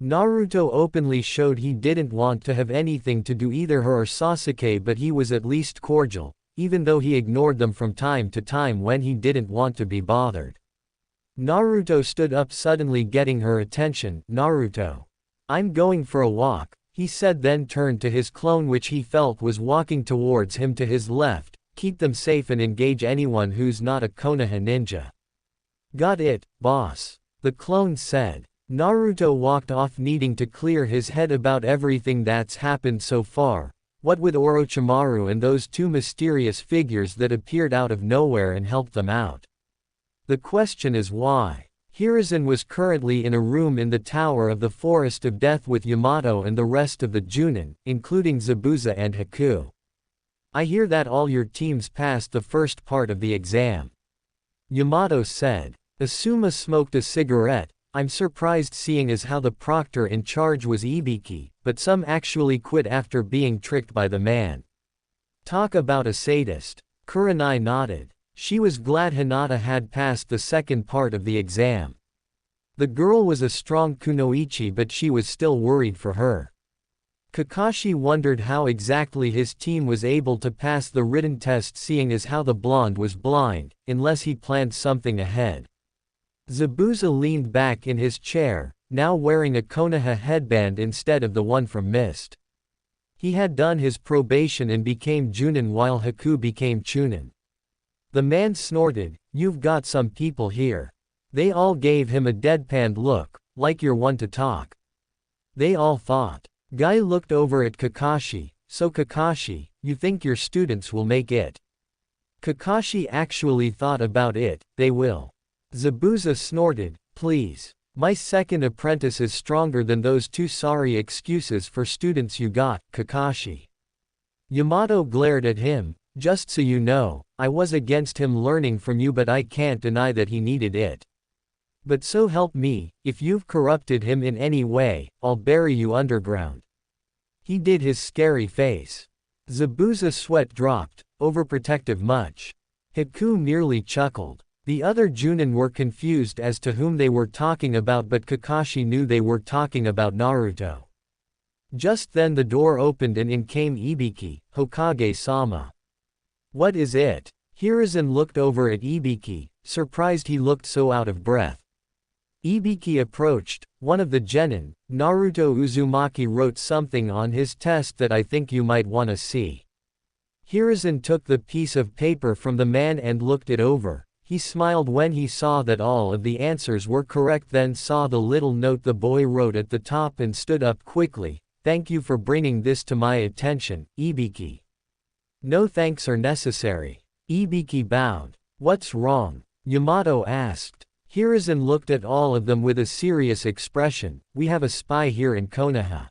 Naruto openly showed he didn't want to have anything to do either her or Sasuke, but he was at least cordial, even though he ignored them from time to time when he didn't want to be bothered. Naruto stood up, suddenly getting her attention. "Naruto. I'm going for a walk," he said, then turned to his clone, which he felt was walking towards him to his left. "Keep them safe and engage anyone who's not a Konoha ninja." "Got it, boss," the clone said. Naruto walked off, needing to clear his head about everything that's happened so far. What with Orochimaru and those two mysterious figures that appeared out of nowhere and helped them out. The question is why. Hiruzen was currently in a room in the Tower of the Forest of Death with Yamato and the rest of the Junin, including Zabuza and Haku. "I hear that all your teams passed the first part of the exam," Yamato said. Asuma smoked a cigarette. "I'm surprised, seeing as how the proctor in charge was Ibiki, but some actually quit after being tricked by the man." "Talk about a sadist." Kurenai nodded. She was glad Hinata had passed the second part of the exam. The girl was a strong kunoichi, but she was still worried for her. Kakashi wondered how exactly his team was able to pass the written test, seeing as how the blonde was blind, unless he planned something ahead. Zabuza leaned back in his chair, now wearing a Konoha headband instead of the one from Mist. He had done his probation and became Junin, while Haku became Chunin. The man snorted, "You've got some people here." They all gave him a deadpan look, like you're one to talk. They all thought. Guy looked over at Kakashi. "So Kakashi, you think your students will make it?" Kakashi actually thought about it. "They will." Zabuza snorted, "Please. My second apprentice is stronger than those two sorry excuses for students you got, Kakashi." Yamato glared at him. "Just so you know, I was against him learning from you, but I can't deny that he needed it. But so help me, if you've corrupted him in any way, I'll bury you underground." He did his scary face. Zabuza's sweat dropped. "Overprotective much?" Haku merely chuckled. The other Junin were confused as to whom they were talking about, but Kakashi knew they were talking about Naruto. Just then the door opened and in came Ibiki, "Hokage-sama." "What is it?" Hiruzen looked over at Ibiki, surprised he looked so out of breath. Ibiki approached. "One of the genin, Naruto Uzumaki, wrote something on his test that I think you might wanna see." Hiruzen took the piece of paper from the man and looked it over. He smiled when he saw that all of the answers were correct, then saw the little note the boy wrote at the top and stood up quickly. "Thank you for bringing this to my attention, Ibiki." "No thanks are necessary." Ibiki bowed. "What's wrong?" Yamato asked. Hiruzen looked at all of them with a serious expression. "We have a spy here in Konoha."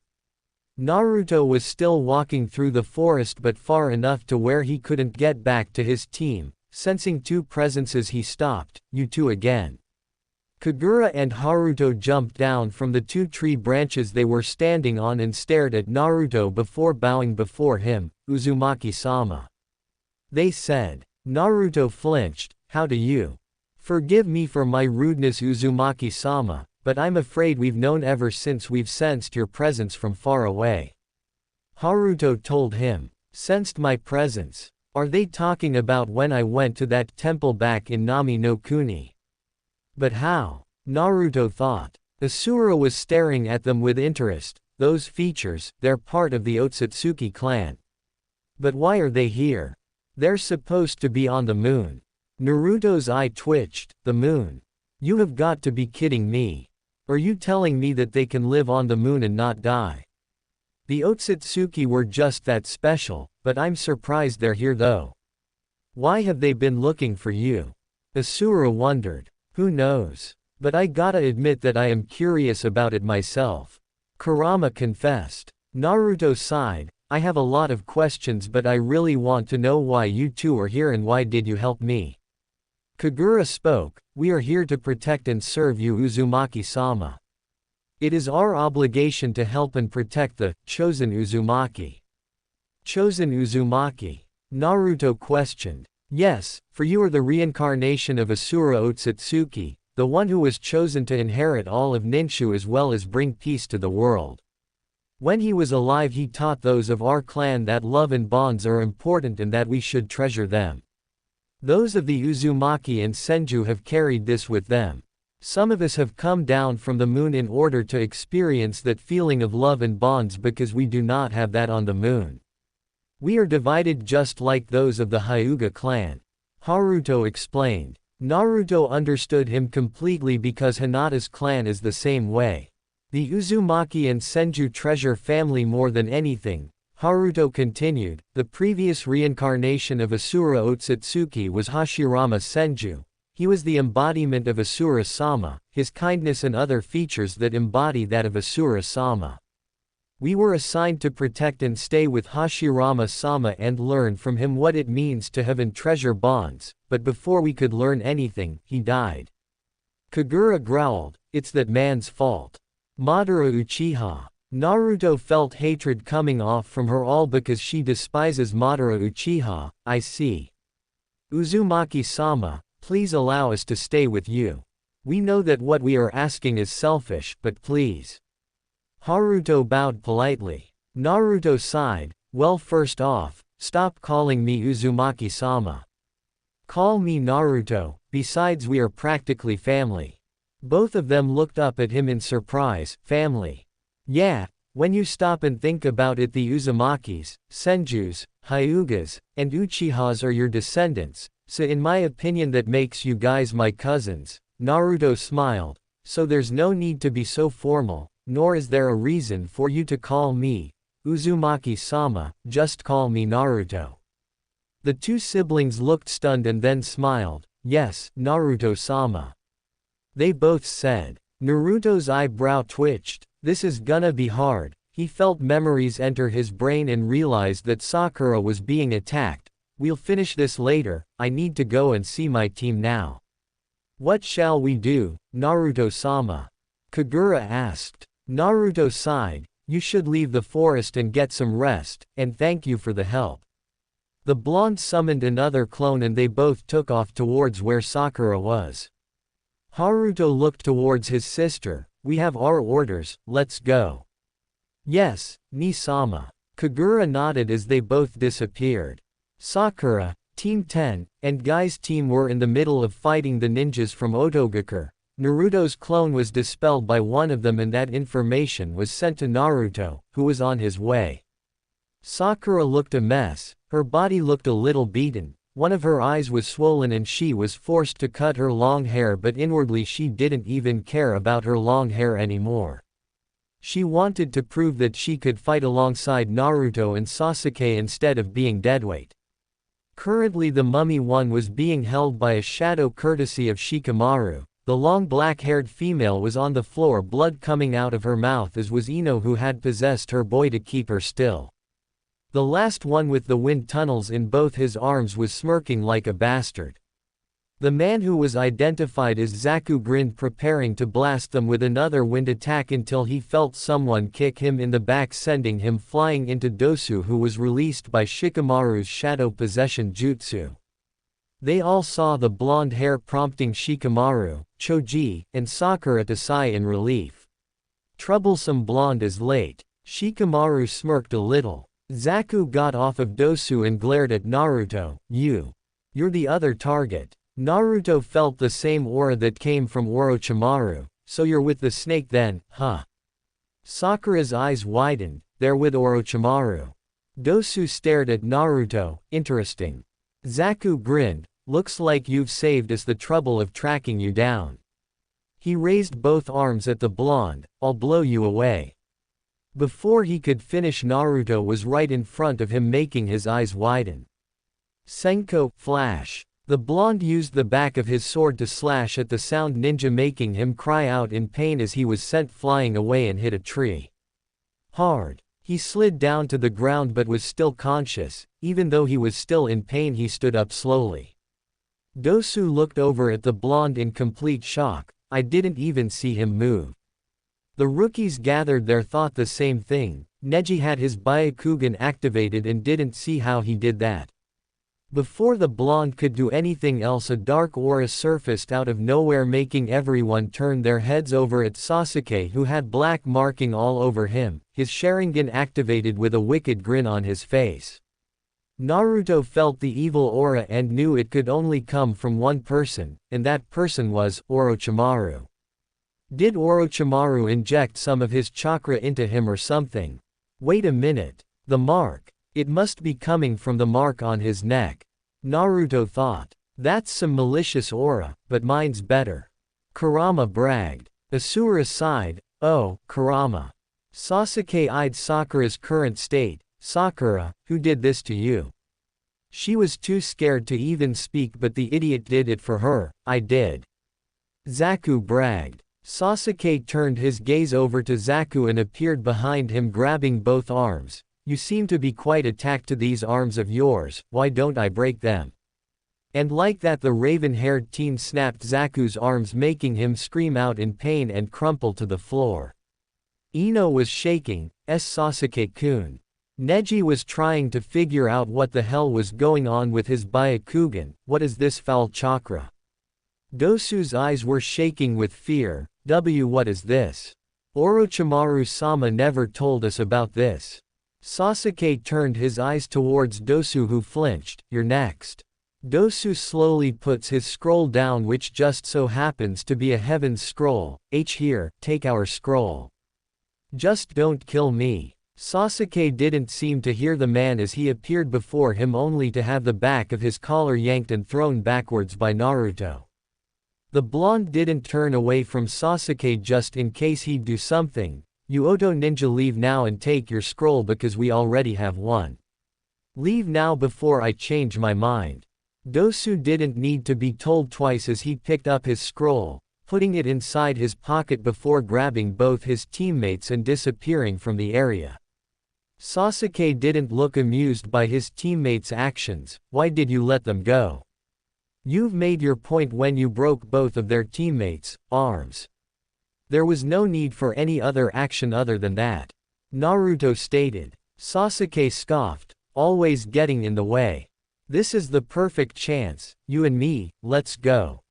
Naruto was still walking through the forest, but far enough to where he couldn't get back to his team. Sensing two presences, he stopped. "You two again." Kagura and Haruto jumped down from the two tree branches they were standing on and stared at Naruto before bowing before him. "Uzumaki-sama," they said. Naruto flinched. "How do you?" "Forgive me for my rudeness, Uzumaki-sama, but I'm afraid we've known ever since we've sensed your presence from far away." Haruto told him. "Sensed my presence? Are they talking about when I went to that temple back in Nami no Kuni?" "But how?" Naruto thought. Asura was staring at them with interest. "Those features, they're part of the Otsutsuki clan." "But why are they here?" "They're supposed to be on the moon." Naruto's eye twitched. "The moon? You have got to be kidding me. Are you telling me that they can live on the moon and not die?" "The Otsutsuki were just that special, but I'm surprised they're here though." "Why have they been looking for you?" Asura wondered. Who knows? But I gotta admit that I am curious about it myself. Kurama confessed. Naruto sighed. I have a lot of questions, but I really want to know why you two are here and why did you help me? Kagura spoke. We are here to protect and serve you, Uzumaki-sama. It is our obligation to help and protect the chosen Uzumaki. Chosen Uzumaki? Naruto questioned. Yes, for you are the reincarnation of Asura Otsutsuki, the one who was chosen to inherit all of Ninshu as well as bring peace to the world. When he was alive he taught those of our clan that love and bonds are important and that we should treasure them. Those of the Uzumaki and Senju have carried this with them. Some of us have come down from the moon in order to experience that feeling of love and bonds because we do not have that on the moon. We are divided just like those of the Hyuga clan. Haruto explained. Naruto understood him completely because Hinata's clan is the same way. The Uzumaki and Senju treasure family more than anything. Haruto continued. The previous reincarnation of Asura Otsutsuki was Hashirama Senju. He was the embodiment of Asura-sama, his kindness and other features that embody that of Asura-sama. We were assigned to protect and stay with Hashirama-sama and learn from him what it means to have and treasure bonds, but before we could learn anything, he died. Kagura growled, it's that man's fault. Madara Uchiha. Naruto felt hatred coming off from her all because she despises Madara Uchiha. I see. Uzumaki-sama, please allow us to stay with you. We know that what we are asking is selfish, but please. Haruto bowed politely. Naruto sighed. Well, first off, stop calling me Uzumaki-sama. Call me Naruto, besides we are practically family. Both of them looked up at him in surprise. Family. Yeah, when you stop and think about it, the Uzumakis, Senjus, Hyugas, and Uchihas are your descendants, so in my opinion that makes you guys my cousins. Naruto smiled. So there's no need to be so formal, nor is there a reason for you to call me Uzumaki-sama, just call me Naruto. The two siblings looked stunned and then smiled. Yes, Naruto-sama. They both said. Naruto's eyebrow twitched. This is gonna be hard. He felt memories enter his brain and realized that Sakura was being attacked. We'll finish this later, I need to go and see my team now. What shall we do, Naruto-sama? Kagura asked. Naruto sighed. You should leave the forest and get some rest, and thank you for the help. The blonde summoned another clone and they both took off towards where Sakura was. Haruto looked towards his sister. We have our orders, let's go. Yes, Ni-sama. Kagura nodded as they both disappeared. Sakura, Team 10, and Guy's team were in the middle of fighting the ninjas from Otogakure. Naruto's clone was dispelled by one of them and that information was sent to Naruto, who was on his way. Sakura looked a mess. Her body looked a little beaten. One of her eyes was swollen and she was forced to cut her long hair, but inwardly she didn't even care about her long hair anymore. She wanted to prove that she could fight alongside Naruto and Sasuke instead of being deadweight. Currently the mummy one was being held by a shadow courtesy of Shikamaru. The long black-haired female was on the floor, blood coming out of her mouth, as was Ino, who had possessed her boy to keep her still. The last one with the wind tunnels in both his arms was smirking like a bastard. The man who was identified as Zaku grinned, preparing to blast them with another wind attack until he felt someone kick him in the back, sending him flying into Dosu, who was released by Shikamaru's shadow possession jutsu. They all saw the blonde hair, prompting Shikamaru, Choji, and Sakura to sigh in relief. Troublesome blonde is late. Shikamaru smirked a little. Zaku got off of Dosu and glared at Naruto. You're the other target. Naruto felt the same aura that came from Orochimaru. So you're with the snake then, huh? Sakura's eyes widened. They're with Orochimaru. Dosu stared at Naruto. Interesting. Zaku grinned. Looks like you've saved us the trouble of tracking you down. He raised both arms at the blonde. I'll blow you away. Before he could finish, Naruto was right in front of him, making his eyes widen. Senko, flash. The blonde used the back of his sword to slash at the sound ninja, making him cry out in pain as he was sent flying away and hit a tree. Hard. He slid down to the ground but was still conscious. Even though he was still in pain, he stood up slowly. Dosu looked over at the blonde in complete shock. I didn't even see him move. The rookies gathered there thought the same thing. Neji had his Byakugan activated and didn't see how he did that. Before the blonde could do anything else, a dark aura surfaced out of nowhere, making everyone turn their heads over at Sasuke, who had black marking all over him, his Sharingan activated with a wicked grin on his face. Naruto felt the evil aura and knew it could only come from one person, and that person was Orochimaru. Did Orochimaru inject some of his chakra into him or something? Wait a minute. The mark. It must be coming from the mark on his neck. Naruto thought. That's some malicious aura, but mine's better. Kurama bragged. Asura sighed. Oh, Kurama. Sasuke eyed Sakura's current state. Sakura, who did this to you? She was too scared to even speak, but the idiot did it for her. I did. Zaku bragged. Sasuke turned his gaze over to Zaku and appeared behind him, grabbing both arms. You seem to be quite attached to these arms of yours, why don't I break them? And like that, the raven-haired teen snapped Zaku's arms, making him scream out in pain and crumple to the floor. Ino was shaking. Sasuke-kun. Neji was trying to figure out what the hell was going on with his Byakugan. What is this foul chakra? Dosu's eyes were shaking with fear. What is this? Orochimaru-sama never told us about this. Sasuke turned his eyes towards Dosu, who flinched. You're next. Dosu slowly puts his scroll down, which just so happens to be a heaven's scroll. Here, take our scroll. Just don't kill me. Sasuke didn't seem to hear the man as he appeared before him, only to have the back of his collar yanked and thrown backwards by Naruto. The blonde didn't turn away from Sasuke just in case he'd do something. You Oto ninja, leave now and take your scroll because we already have one. Leave now before I change my mind. Dosu didn't need to be told twice as he picked up his scroll, putting it inside his pocket before grabbing both his teammates and disappearing from the area. Sasuke didn't look amused by his teammates' actions. Why did you let them go? You've made your point when you broke both of their teammates' arms. There was no need for any other action other than that. Naruto stated. Sasuke scoffed, always getting in the way. This is the perfect chance, you and me, let's go.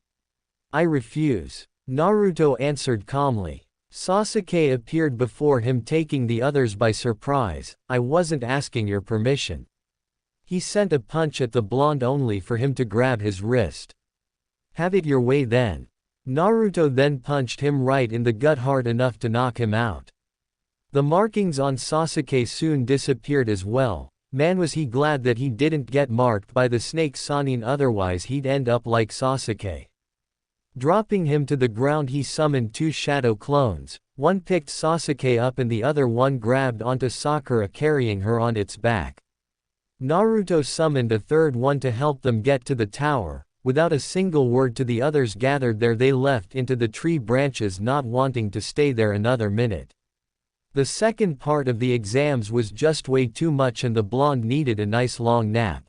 I refuse. Naruto answered calmly. Sasuke appeared before him, taking the others by surprise. I wasn't asking your permission. He sent a punch at the blonde only for him to grab his wrist. Have it your way then. Naruto then punched him right in the gut, hard enough to knock him out. The markings on Sasuke soon disappeared as well. Man, was he glad that he didn't get marked by the snake Sannin, otherwise he'd end up like Sasuke. Dropping him to the ground, he summoned two shadow clones. One picked Sasuke up and the other one grabbed onto Sakura, carrying her on its back. Naruto summoned a third one to help them get to the tower. Without a single word to the others gathered there, they left into the tree branches, not wanting to stay there another minute. The second part of the exams was just way too much and the blonde needed a nice long nap.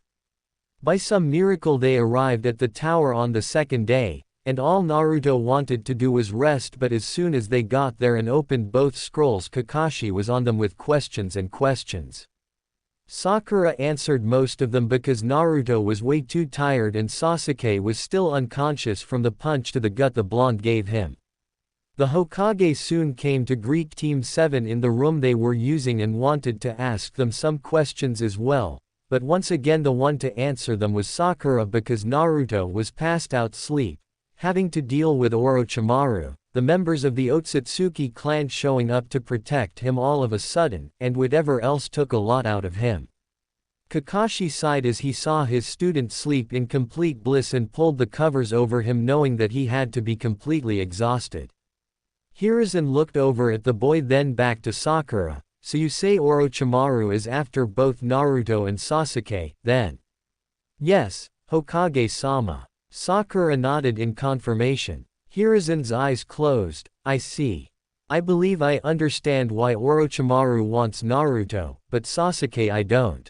By some miracle they arrived at the tower on the second day, and all Naruto wanted to do was rest, but as soon as they got there and opened both scrolls, Kakashi was on them with questions and questions. Sakura answered most of them because Naruto was way too tired and Sasuke was still unconscious from the punch to the gut the blonde gave him. The Hokage soon came to greet Team 7 in the room they were using and wanted to ask them some questions as well, but once again the one to answer them was Sakura because Naruto was passed out sleep, having to deal with Orochimaru, the members of the Otsutsuki clan showing up to protect him all of a sudden, and whatever else took a lot out of him. Kakashi sighed as he saw his student sleep in complete bliss and pulled the covers over him, knowing that he had to be completely exhausted. Hiruzen looked over at the boy, then back to Sakura. So you say Orochimaru is after both Naruto and Sasuke, then? Yes, Hokage-sama. Sakura nodded in confirmation. Hiruzen's eyes closed. I see. I believe I understand why Orochimaru wants Naruto, but Sasuke I don't.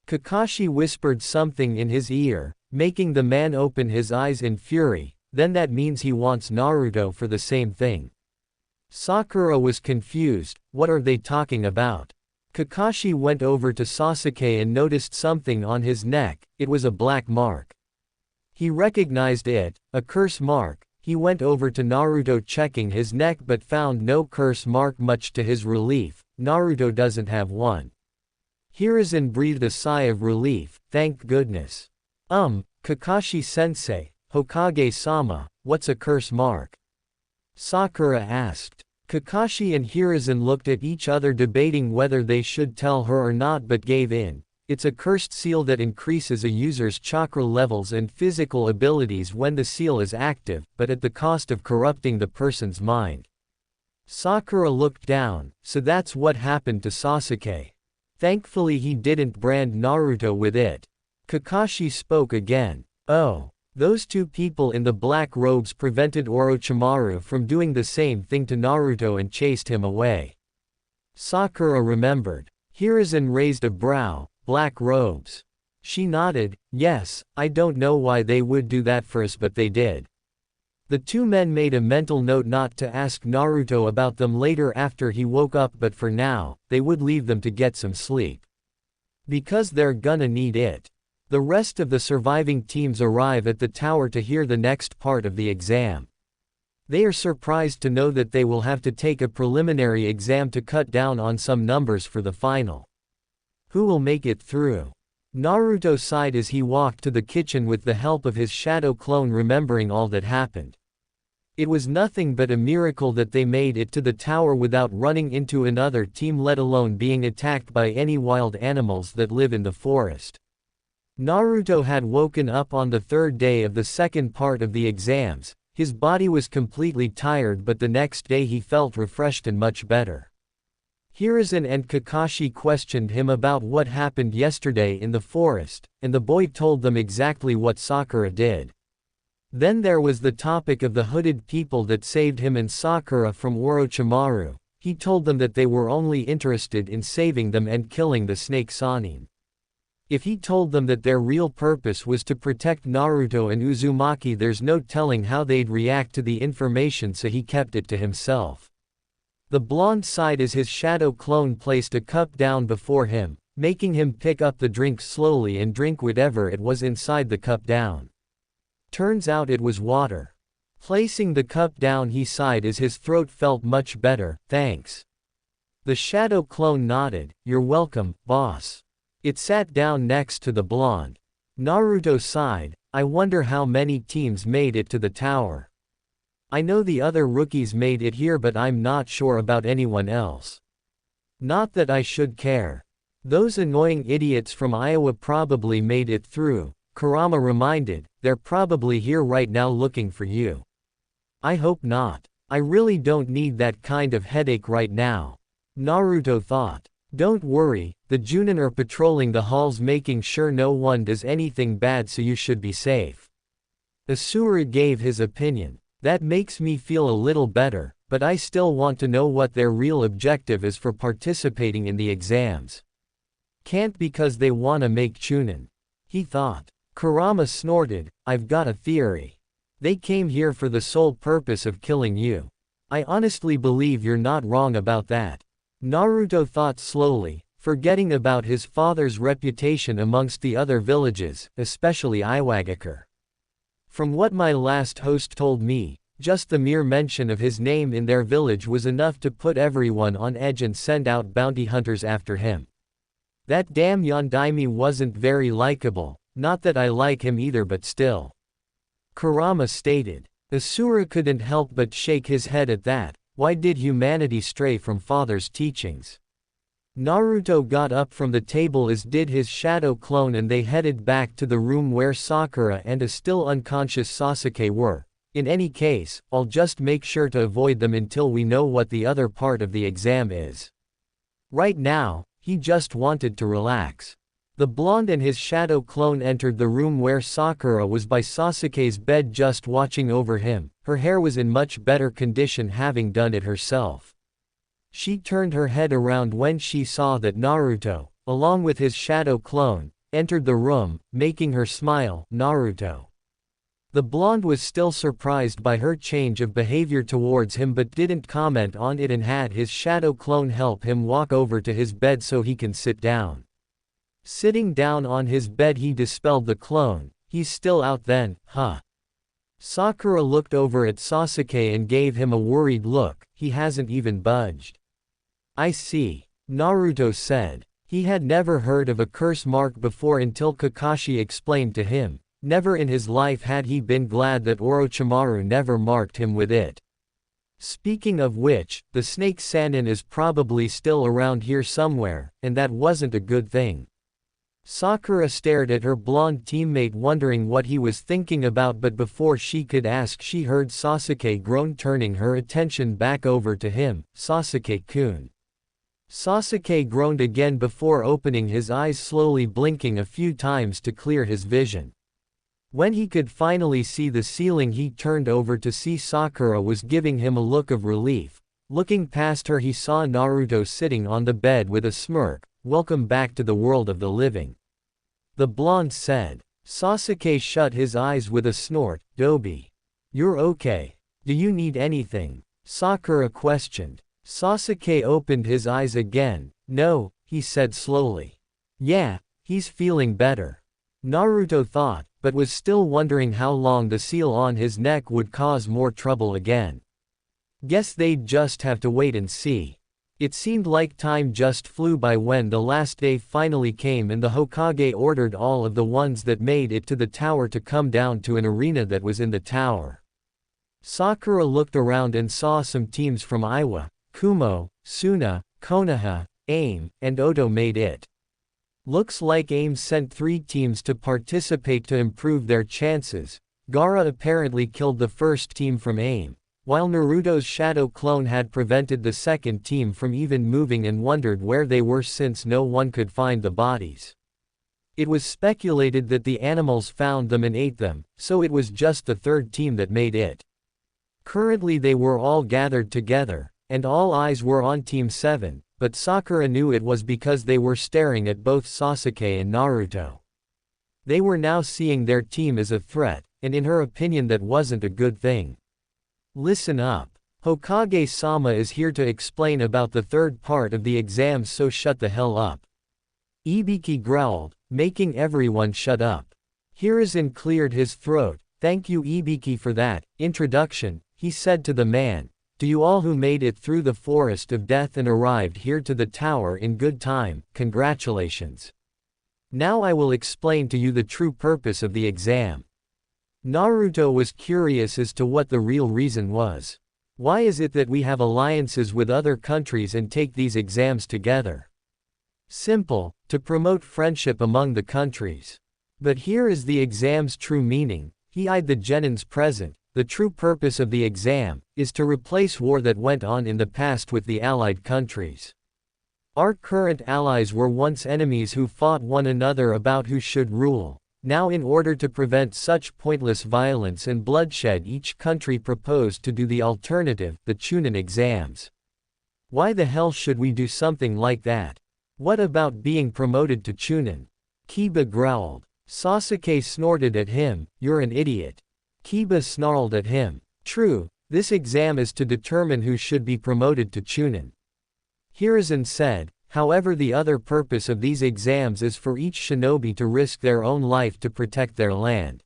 Kakashi whispered something in his ear, making the man open his eyes in fury. Then that means he wants Naruto for the same thing. Sakura was confused. What are they talking about? Kakashi went over to Sasuke and noticed something on his neck. It was a black mark. He recognized it, a curse mark. He went over to Naruto checking his neck but found no curse mark. Much to his relief, Naruto doesn't have one. Hiruzen breathed a sigh of relief, thank goodness. Kakashi-sensei, Hokage-sama, what's a curse mark? Sakura asked. Kakashi and Hiruzen looked at each other debating whether they should tell her or not but gave in. It's a cursed seal that increases a user's chakra levels and physical abilities when the seal is active, but at the cost of corrupting the person's mind. Sakura looked down, so that's what happened to Sasuke. Thankfully he didn't brand Naruto with it. Kakashi spoke again. Oh. Those two people in the black robes prevented Orochimaru from doing the same thing to Naruto and chased him away. Sakura remembered. Hiruzen raised a brow. Black robes. She nodded. Yes, I don't know why they would do that for us but they did. The two men made a mental note not to ask Naruto about them later after he woke up, but for now, they would leave them to get some sleep. Because they're gonna need it. The rest of the surviving teams arrive at the tower to hear the next part of the exam. They are surprised to know that they will have to take a preliminary exam to cut down on some numbers for the final. Who will make it through? Naruto sighed as he walked to the kitchen with the help of his shadow clone, remembering all that happened. It was nothing but a miracle that they made it to the tower without running into another team, let alone being attacked by any wild animals that live in the forest. Naruto had woken up on the third day of the second part of the exams. His body was completely tired, but the next day he felt refreshed and much better. Hiruzen and Kakashi questioned him about what happened yesterday in the forest, and the boy told them exactly what Sakura did. Then there was the topic of the hooded people that saved him and Sakura from Orochimaru. He told them that they were only interested in saving them and killing the snake Sannin. If he told them that their real purpose was to protect Naruto and Uzumaki, there's no telling how they'd react to the information, so he kept it to himself. The blonde sighed as his shadow clone placed a cup down before him, making him pick up the drink slowly and drink whatever it was inside the cup down. Turns out it was water. Placing the cup down, he sighed as his throat felt much better. Thanks. The shadow clone nodded. You're welcome, boss. It sat down next to the blonde. Naruto sighed. I wonder how many teams made it to the tower. I know the other rookies made it here, but I'm not sure about anyone else. Not that I should care. Those annoying idiots from Iowa probably made it through, Kurama reminded. They're probably here right now looking for you. I hope not. I really don't need that kind of headache right now. Naruto thought. Don't worry, the Junin are patrolling the halls making sure no one does anything bad, so you should be safe. Asura gave his opinion. That makes me feel a little better, but I still want to know what their real objective is for participating in the exams. Can't because they wanna make Chunin. He thought. Kurama snorted. I've got a theory. They came here for the sole purpose of killing you. I honestly believe you're not wrong about that. Naruto thought slowly, forgetting about his father's reputation amongst the other villages, especially Iwagakure. From what my last host told me, just the mere mention of his name in their village was enough to put everyone on edge and send out bounty hunters after him. That damn Yondaime wasn't very likable, not that I like him either, but still. Kurama stated. Asura couldn't help but shake his head at that. Why did humanity stray from father's teachings? Naruto got up from the table, as did his shadow clone, and they headed back to the room where Sakura and a still unconscious Sasuke were. In any case, I'll just make sure to avoid them until we know what the other part of the exam is. Right now, he just wanted to relax. The blonde and his shadow clone entered the room where Sakura was by Sasuke's bed just watching over him. Her hair was in much better condition having done it herself. She turned her head around when she saw that Naruto, along with his shadow clone, entered the room, making her smile. Naruto. The blonde was still surprised by her change of behavior towards him but didn't comment on it and had his shadow clone help him walk over to his bed so he can sit down. Sitting down on his bed he dispelled the clone. He's still out then, huh? Sakura looked over at Sasuke and gave him a worried look. He hasn't even budged. I see. Naruto said. He had never heard of a curse mark before until Kakashi explained to him. Never in his life had he been glad that Orochimaru never marked him with it. Speaking of which, the snake Sannin is probably still around here somewhere, and that wasn't a good thing. Sakura stared at her blonde teammate wondering what he was thinking about, but before she could ask she heard Sasuke groan, turning her attention back over to him. Sasuke-kun. Sasuke groaned again before opening his eyes, slowly blinking a few times to clear his vision. When he could finally see the ceiling he turned over to see Sakura was giving him a look of relief. Looking past her he saw Naruto sitting on the bed with a smirk. Welcome back to the world of the living. The blonde said. Sasuke shut his eyes with a snort. Dobi. You're okay. Do you need anything? Sakura questioned. Sasuke opened his eyes again. No, he said slowly. Yeah, he's feeling better. Naruto thought, but was still wondering how long the seal on his neck would cause more trouble again. Guess they'd just have to wait and see. It seemed like time just flew by when the last day finally came and the Hokage ordered all of the ones that made it to the tower to come down to an arena that was in the tower. Sakura looked around and saw some teams from Iwa, Kumo, Suna, Konoha, AIM, and Oto made it. Looks like AIM sent 3 teams to participate to improve their chances. Gaara apparently killed the first team from AIM, while Naruto's shadow clone had prevented the second team from even moving and wondered where they were since no one could find the bodies. It was speculated that the animals found them and ate them, so it was just the third team that made it. Currently they were all gathered together, and all eyes were on Team 7, but Sakura knew it was because they were staring at both Sasuke and Naruto. They were now seeing their team as a threat, and in her opinion that wasn't a good thing. Listen up. Hokage-sama is here to explain about the third part of the exams, so shut the hell up. Ibiki growled, making everyone shut up. Hiruzen cleared his throat. Thank you Ibiki for that introduction, he said to the man. To you all who made it through the forest of death and arrived here to the tower in good time, congratulations. Now I will explain to you the true purpose of the exam. Naruto was curious as to what the real reason was. Why is it that we have alliances with other countries and take these exams together? Simple, to promote friendship among the countries. But here is the exam's true meaning. He eyed the genins present. The true purpose of the exam is to replace war that went on in the past with the allied countries. Our current allies were once enemies who fought one another about who should rule. Now in order to prevent such pointless violence and bloodshed each country proposed to do the alternative, the Chunin exams. Why the hell should we do something like that? What about being promoted to Chunin? Kiba growled. Sasuke snorted at him, you're an idiot. Kiba snarled at him. True, this exam is to determine who should be promoted to Chunin. Hiruzen said. However, the other purpose of these exams is for each shinobi to risk their own life to protect their land.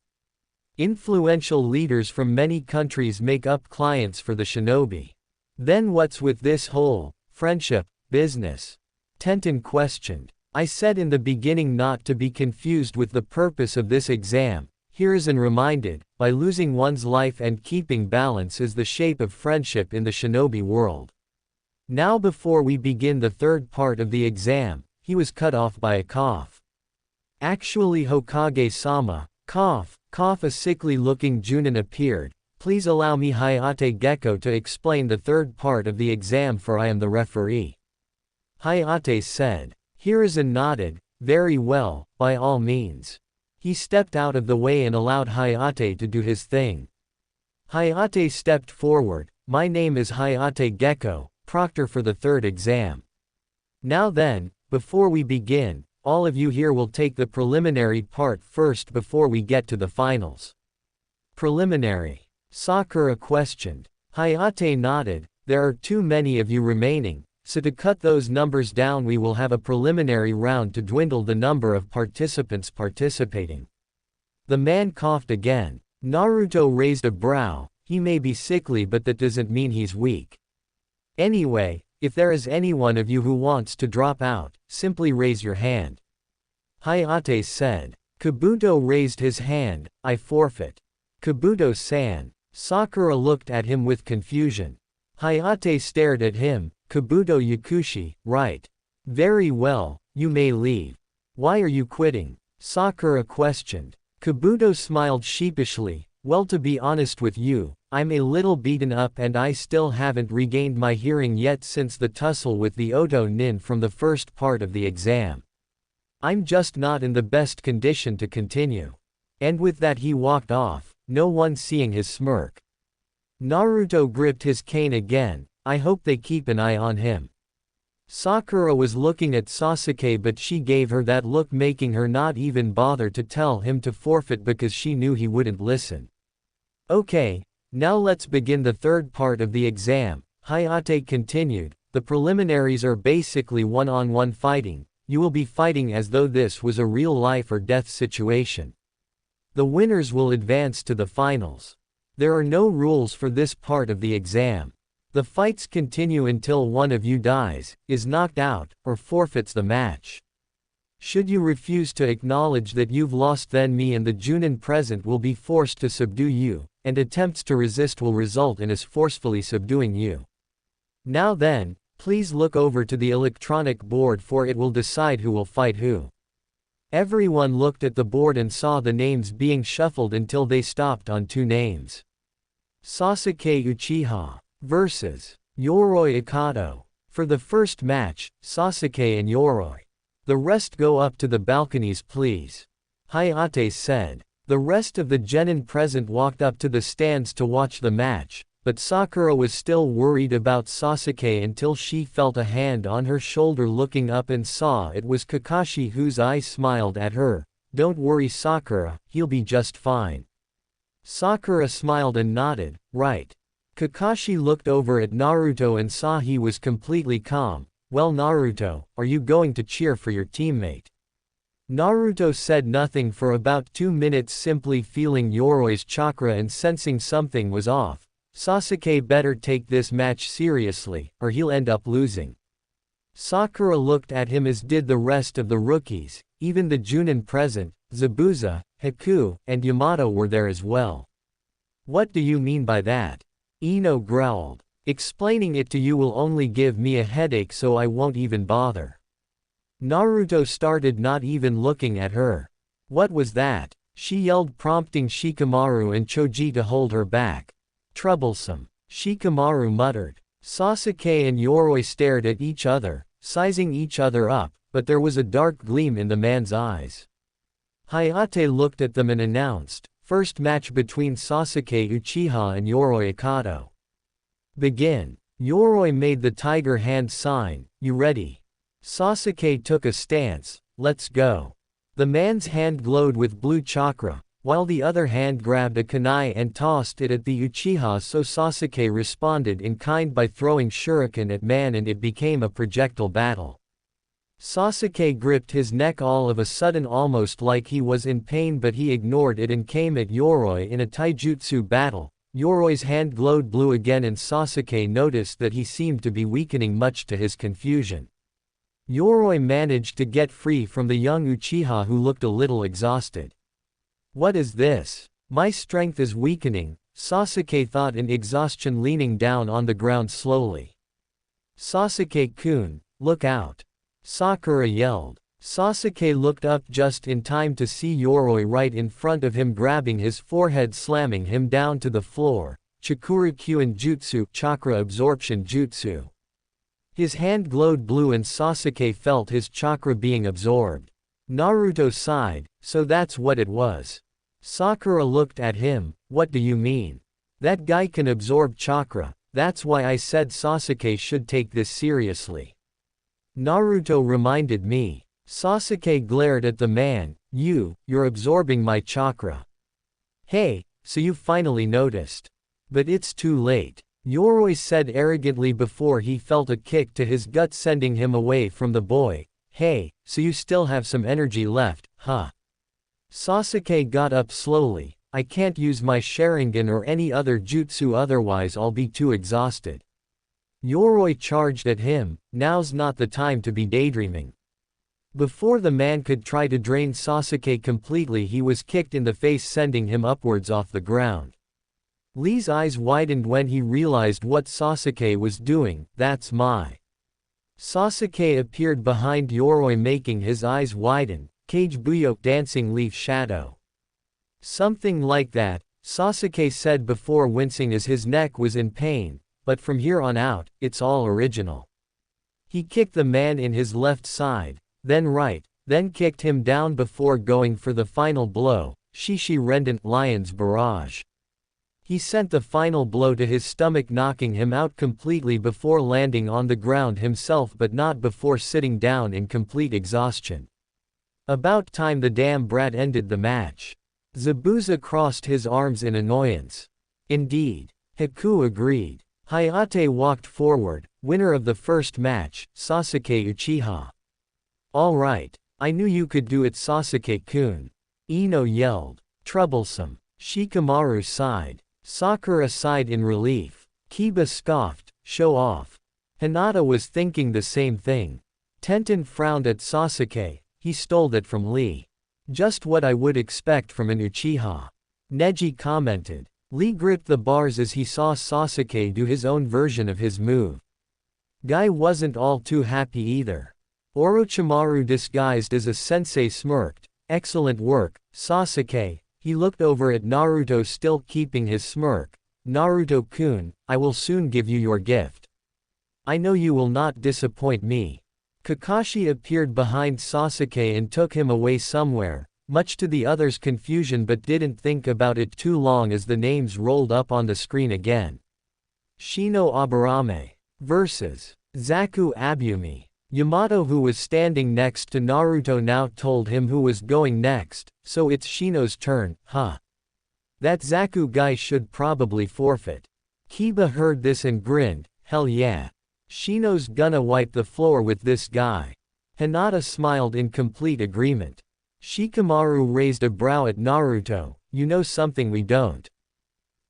Influential leaders from many countries make up clients for the shinobi. Then what's with this whole friendship business? Tenten questioned. I said in the beginning not to be confused with the purpose of this exam. Hiruzen reminded, by losing one's life and keeping balance is the shape of friendship in the shinobi world. Now before we begin the third part of the exam, he was cut off by a cough. Actually Hokage-sama, cough, a sickly-looking Junin appeared. Please allow me Hayate Gecko to explain the third part of the exam for I am the referee. Hayate said. Hiruzen nodded. Very well, by all means. He stepped out of the way and allowed Hayate to do his thing. Hayate stepped forward. My name is Hayate Gecko, proctor for the third exam. Now then, before we begin, all of you here will take the preliminary part first before we get to the finals. Preliminary. Sakura questioned. Hayate nodded. There are too many of you remaining, so to cut those numbers down we will have a preliminary round to dwindle the number of participants participating. The man coughed again. Naruto raised a brow. He may be sickly but that doesn't mean he's weak. Anyway, if there is any one of you who wants to drop out, simply raise your hand. Hayate said. Kabuto raised his hand. I forfeit. Kabuto-san. Sakura looked at him with confusion. Hayate stared at him. Kabuto Yakushi, right. Very well, you may leave. Why are you quitting? Sakura questioned. Kabuto smiled sheepishly. Well, to be honest with you, I'm a little beaten up and I still haven't regained my hearing yet since the tussle with the Oto Nin from the first part of the exam. I'm just not in the best condition to continue. And with that he walked off, no one seeing his smirk. Naruto gripped his cane again. I hope they keep an eye on him. Sakura was looking at Sasuke but she gave her that look making her not even bother to tell him to forfeit because she knew he wouldn't listen. Okay, now let's begin the third part of the exam, Hayate continued. The preliminaries are basically one-on-one fighting. You will be fighting as though this was a real life or death situation. The winners will advance to the finals. There are no rules for this part of the exam. The fights continue until one of you dies, is knocked out, or forfeits the match. Should you refuse to acknowledge that you've lost, then me and the Junin present will be forced to subdue you, and attempts to resist will result in us forcefully subduing you. Now then, please look over to the electronic board for it will decide who will fight who. Everyone looked at the board and saw the names being shuffled until they stopped on 2 names. Sasuke Uchiha versus Yoroi Ikado. For the first match, Sasuke and Yoroi. The rest go up to the balconies please. Hayate said. The rest of the genin present walked up to the stands to watch the match, but Sakura was still worried about Sasuke until she felt a hand on her shoulder. Looking up and saw it was Kakashi, whose eyes smiled at her. Don't worry Sakura, he'll be just fine. Sakura smiled and nodded, right. Kakashi looked over at Naruto and saw he was completely calm. Well Naruto, are you going to cheer for your teammate? Naruto said nothing for about 2 minutes, simply feeling Yoroi's chakra and sensing something was off. Sasuke better take this match seriously, or he'll end up losing. Sakura looked at him as did the rest of the rookies, even the Junin present. Zabuza, Haku, and Yamato were there as well. What do you mean by that? Ino growled. Explaining it to you will only give me a headache, so I won't even bother. Naruto started not even looking at her. What was that? She yelled, prompting Shikamaru and Choji to hold her back. Troublesome. Shikamaru muttered. Sasuke and Yoroi stared at each other, sizing each other up, but there was a dark gleam in the man's eyes. Hayate looked at them and announced, first match between Sasuke Uchiha and Yoroi Ikado. Begin. Yoroi made the tiger hand sign. You ready? Sasuke took a stance. Let's go. The man's hand glowed with blue chakra, while the other hand grabbed a kunai and tossed it at the Uchiha, so Sasuke responded in kind by throwing shuriken at man and it became a projectile battle. Sasuke gripped his neck all of a sudden, almost like he was in pain, but he ignored it and came at Yoroi in a taijutsu battle. Yoroi's hand glowed blue again and Sasuke noticed that he seemed to be weakening, much to his confusion. Yoroi managed to get free from the young Uchiha, who looked a little exhausted. What is this? My strength is weakening, Sasuke thought in exhaustion, leaning down on the ground slowly. Sasuke-kun, look out! Sakura yelled. Sasuke looked up just in time to see Yoroi right in front of him, grabbing his forehead, slamming him down to the floor. Chakura-kyuan jutsu, chakra absorption jutsu. His hand glowed blue and Sasuke felt his chakra being absorbed. Naruto sighed, so that's what it was. Sakura looked at him, what do you mean? That guy can absorb chakra, that's why I said Sasuke should take this seriously. Naruto reminded me. Sasuke glared at the man, you're absorbing my chakra. Hey, so you finally noticed. But it's too late. Yoroi said arrogantly before he felt a kick to his gut sending him away from the boy. Hey, so you still have some energy left, huh? Sasuke got up slowly. I can't use my Sharingan or any other jutsu otherwise I'll be too exhausted. Yoroi charged at him, now's not the time to be daydreaming. Before the man could try to drain Sasuke completely he was kicked in the face sending him upwards off the ground. Lee's eyes widened when he realized what Sasuke was doing, that's my. Sasuke appeared behind Yoroi making his eyes widen, Kage Buyo dancing leaf shadow. Something like that, Sasuke said before wincing as his neck was in pain, but from here on out, it's all original. He kicked the man in his left side, then right, then kicked him down before going for the final blow, Shishi Rendant Lion's Barrage. He sent the final blow to his stomach knocking him out completely before landing on the ground himself but not before sitting down in complete exhaustion. About time the damn brat ended the match. Zabuza crossed his arms in annoyance. Indeed. Haku agreed. Hayate walked forward, winner of the first match, Sasuke Uchiha. Alright. I knew you could do it Sasuke-kun. Ino yelled. Troublesome. Shikamaru sighed. Sakura sighed in relief. Kiba scoffed, show off. Hinata was thinking the same thing. Tenten frowned at Sasuke, he stole that from Lee. Just what I would expect from an Uchiha. Neji commented. Lee gripped the bars as he saw Sasuke do his own version of his move. Guy wasn't all too happy either. Orochimaru disguised as a sensei smirked. Excellent work, Sasuke. He looked over at Naruto still keeping his smirk. Naruto-kun, I will soon give you your gift. I know you will not disappoint me. Kakashi appeared behind Sasuke and took him away somewhere, much to the others' confusion but didn't think about it too long as the names rolled up on the screen again. Shino Aburame vs. Zaku Abumi. Yamato, who was standing next to Naruto, now told him who was going next, so it's Shino's turn, huh? That Zaku guy should probably forfeit. Kiba heard this and grinned, hell yeah. Shino's gonna wipe the floor with this guy. Hinata smiled in complete agreement. Shikamaru raised a brow at Naruto, you know something we don't.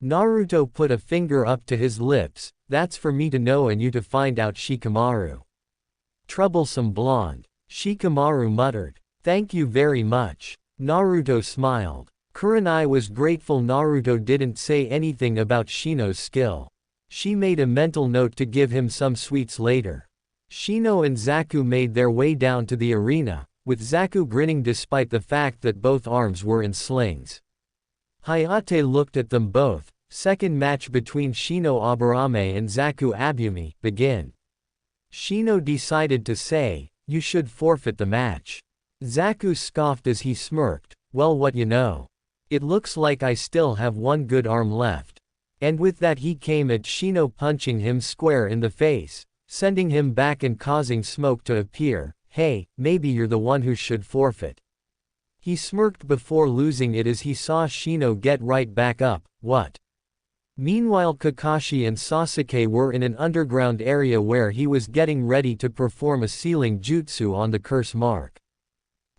Naruto put a finger up to his lips, that's for me to know and you to find out Shikamaru. Troublesome blonde. Shikamaru muttered. Thank you very much. Naruto smiled. Kurenai was grateful Naruto didn't say anything about Shino's skill. She made a mental note to give him some sweets later. Shino and Zaku made their way down to the arena, with Zaku grinning despite the fact that both arms were in slings. Hayate looked at them both. Second match between Shino Aburame and Zaku Abumi, begin. Shino decided to say, you should forfeit the match. Zaku scoffed as he smirked, well what you know. It looks like I still have one good arm left. And with that he came at Shino punching him square in the face, sending him back and causing smoke to appear. Hey, maybe you're the one who should forfeit. He smirked before losing it as he saw Shino get right back up, what? Meanwhile Kakashi and Sasuke were in an underground area where he was getting ready to perform a sealing jutsu on the curse mark.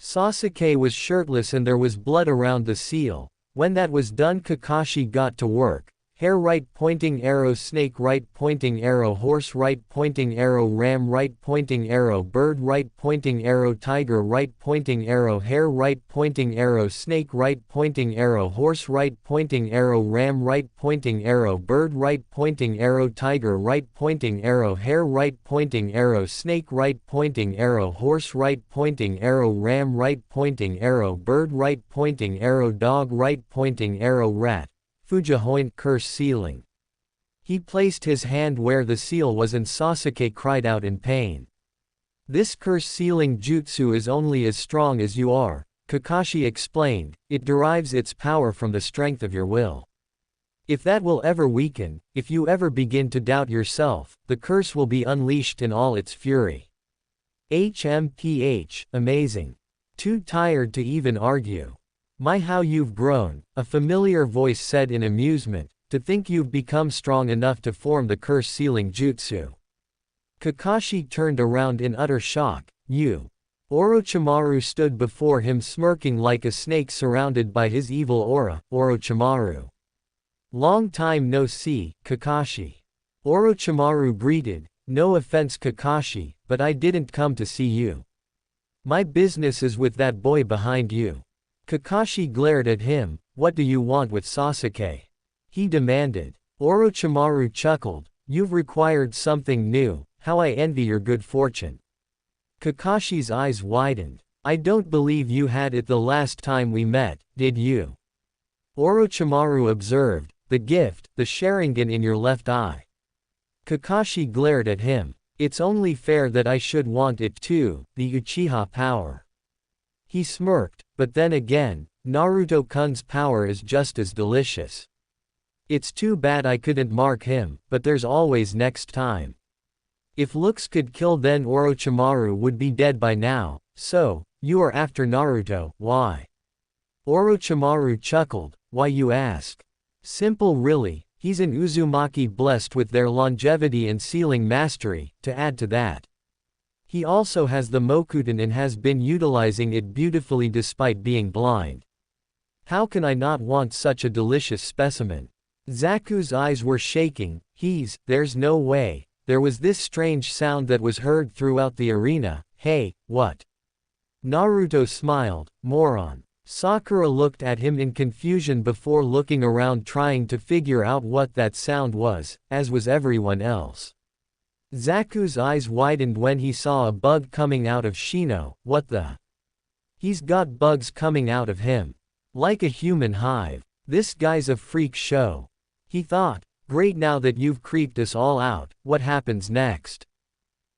Sasuke was shirtless and there was blood around the seal. When that was done Kakashi got to work. Hare right pointing arrow, snake right pointing arrow, horse right pointing arrow, ram right pointing arrow, bird right pointing arrow, tiger right pointing arrow, hare right pointing arrow, snake right pointing arrow, horse right pointing arrow, ram right pointing arrow, bird right pointing arrow, tiger right pointing arrow, hare right pointing arrow, snake right pointing arrow, horse right pointing arrow, ram right pointing arrow, bird right pointing arrow, dog right pointing arrow, rat. Fujihoin curse sealing. He placed his hand where the seal was and Sasuke cried out in pain. This curse-sealing jutsu is only as strong as you are, Kakashi explained. It derives its power from the strength of your will. If that will ever weaken, if you ever begin to doubt yourself, the curse will be unleashed in all its fury. HMPH, amazing. Too tired to even argue. My, how you've grown, a familiar voice said in amusement. To think you've become strong enough to form the curse-sealing jutsu. Kakashi turned around in utter shock. You. Orochimaru stood before him smirking like a snake surrounded by his evil aura. Orochimaru. Long time no see, Kakashi. Orochimaru greeted. No offense Kakashi, but I didn't come to see you. My business is with that boy behind you. Kakashi glared at him. What do you want with Sasuke? He demanded. Orochimaru chuckled. You've required something new, how I envy your good fortune. Kakashi's eyes widened. I don't believe you had it the last time we met, did you? Orochimaru observed. The gift, the Sharingan in your left eye. Kakashi glared at him. It's only fair that I should want it too, the Uchiha power. He smirked, but then again, Naruto-kun's power is just as delicious. It's too bad I couldn't mark him, but there's always next time. If looks could kill, then Orochimaru would be dead by now. So, you are after Naruto, why? Orochimaru chuckled. Why you ask? Simple really, he's an Uzumaki blessed with their longevity and sealing mastery. To add to that, he also has the Mokuton and has been utilizing it beautifully despite being blind. How can I not want such a delicious specimen? Zaku's eyes were shaking. There's no way. There was this strange sound that was heard throughout the arena. Hey, what? Naruto smiled. Moron. Sakura looked at him in confusion before looking around trying to figure out what that sound was, as was everyone else. Zaku's eyes widened when he saw a bug coming out of Shino. What the? He's got bugs coming out of him. Like a human hive. This guy's a freak show. He thought. Great, now that you've creeped us all out, what happens next?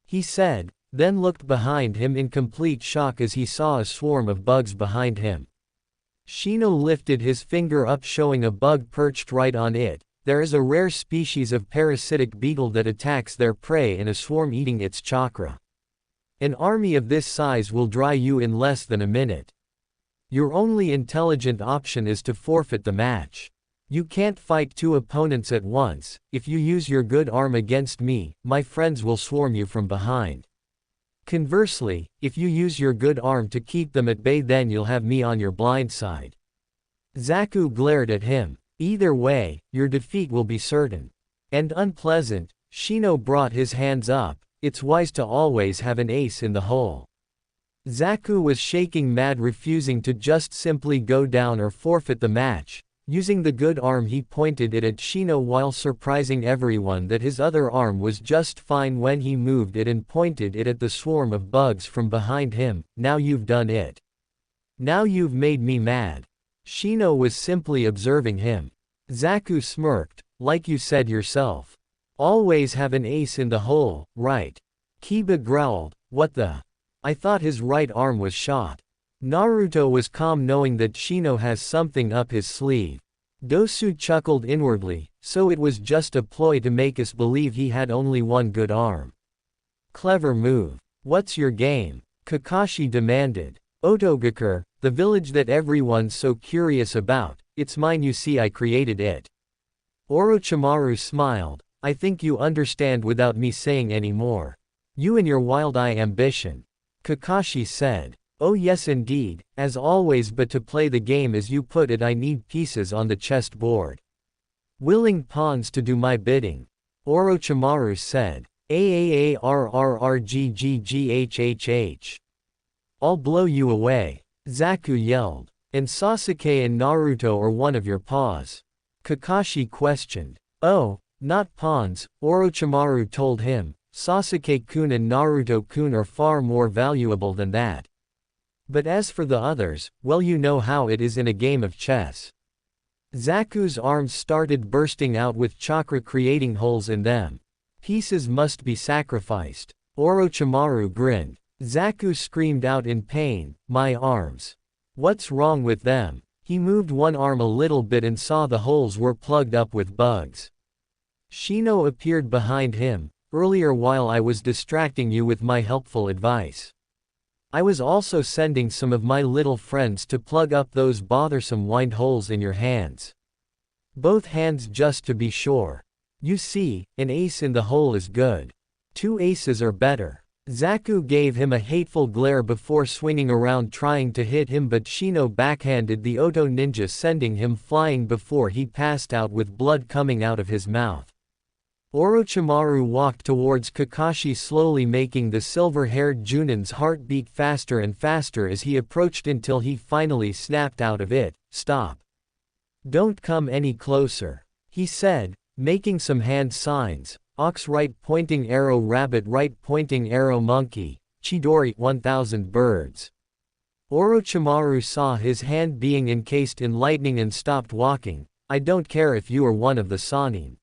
He said, then looked behind him in complete shock as he saw a swarm of bugs behind him. Shino lifted his finger up showing a bug perched right on it. There is a rare species of parasitic beetle that attacks their prey in a swarm, eating its chakra. An army of this size will dry you in less than a minute. Your only intelligent option is to forfeit the match. You can't fight two opponents at once. If you use your good arm against me, my friends will swarm you from behind. Conversely, if you use your good arm to keep them at bay, then you'll have me on your blind side. Zaku glared at him. Either way, your defeat will be certain. And unpleasant. Shino brought his hands up. It's wise to always have an ace in the hole. Zaku was shaking mad, refusing to just simply go down or forfeit the match. Using the good arm, he pointed it at Shino while surprising everyone that his other arm was just fine when he moved it and pointed it at the swarm of bugs from behind him. Now you've done it. Now you've made me mad. Shino was simply observing him. Zaku smirked. Like you said yourself. Always have an ace in the hole, right? Kiba growled. What the? I thought his right arm was shot. Naruto was calm knowing that Shino has something up his sleeve. Dosu chuckled inwardly, so it was just a ploy to make us believe he had only one good arm. Clever move. What's your game? Kakashi demanded. Otogakure, the village that everyone's so curious about. It's mine, you see, I created it. Orochimaru smiled. I think you understand without me saying any more. You and your wild-eye ambition. Kakashi said. Oh yes indeed, as always, but to play the game as you put it, I need pieces on the chessboard. Willing pawns to do my bidding. Orochimaru said. AAARRRGGGHHH. I'll blow you away. Zaku yelled. And Sasuke and Naruto are one of your paws? Kakashi questioned. Oh, not pawns, Orochimaru told him. Sasuke-kun and Naruto-kun are far more valuable than that. But as for the others, well, you know how it is in a game of chess. Zaku's arms started bursting out with chakra, creating holes in them. Pieces must be sacrificed. Orochimaru grinned. Zaku screamed out in pain, "My arms. What's wrong with them?" He moved one arm a little bit and saw the holes were plugged up with bugs. Shino appeared behind him. "Earlier while I was distracting you with my helpful advice, I was also sending some of my little friends to plug up those bothersome wind holes in your hands. Both hands just to be sure. You see, an ace in the hole is good. 2 aces are better." Zaku gave him a hateful glare before swinging around trying to hit him, but Shino backhanded the Oto ninja, sending him flying before he passed out with blood coming out of his mouth. Orochimaru walked towards Kakashi slowly, making the silver-haired Junin's heart beat faster and faster as he approached until he finally snapped out of it. "Stop. Don't come any closer," he said, making some hand signs. Ox right pointing arrow, rabbit right pointing arrow, monkey, Chidori 1000 birds. Orochimaru saw his hand being encased in lightning and stopped walking. "I don't care if you are one of the Sannin.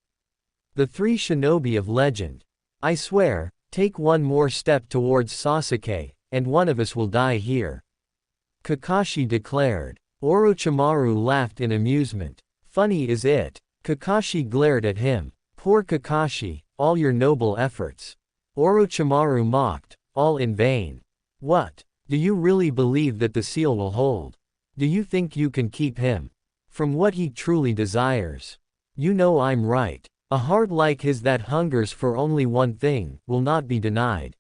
The 3 shinobi of legend. I swear, take one more step towards Sasuke, and one of us will die here," Kakashi declared. Orochimaru laughed in amusement. "Funny is it?" Kakashi glared at him. "Poor Kakashi, all your noble efforts," Orochimaru mocked, "all in vain. What? Do you really believe that the seal will hold? Do you think you can keep him from what he truly desires? You know I'm right. A heart like his that hungers for only one thing will not be denied.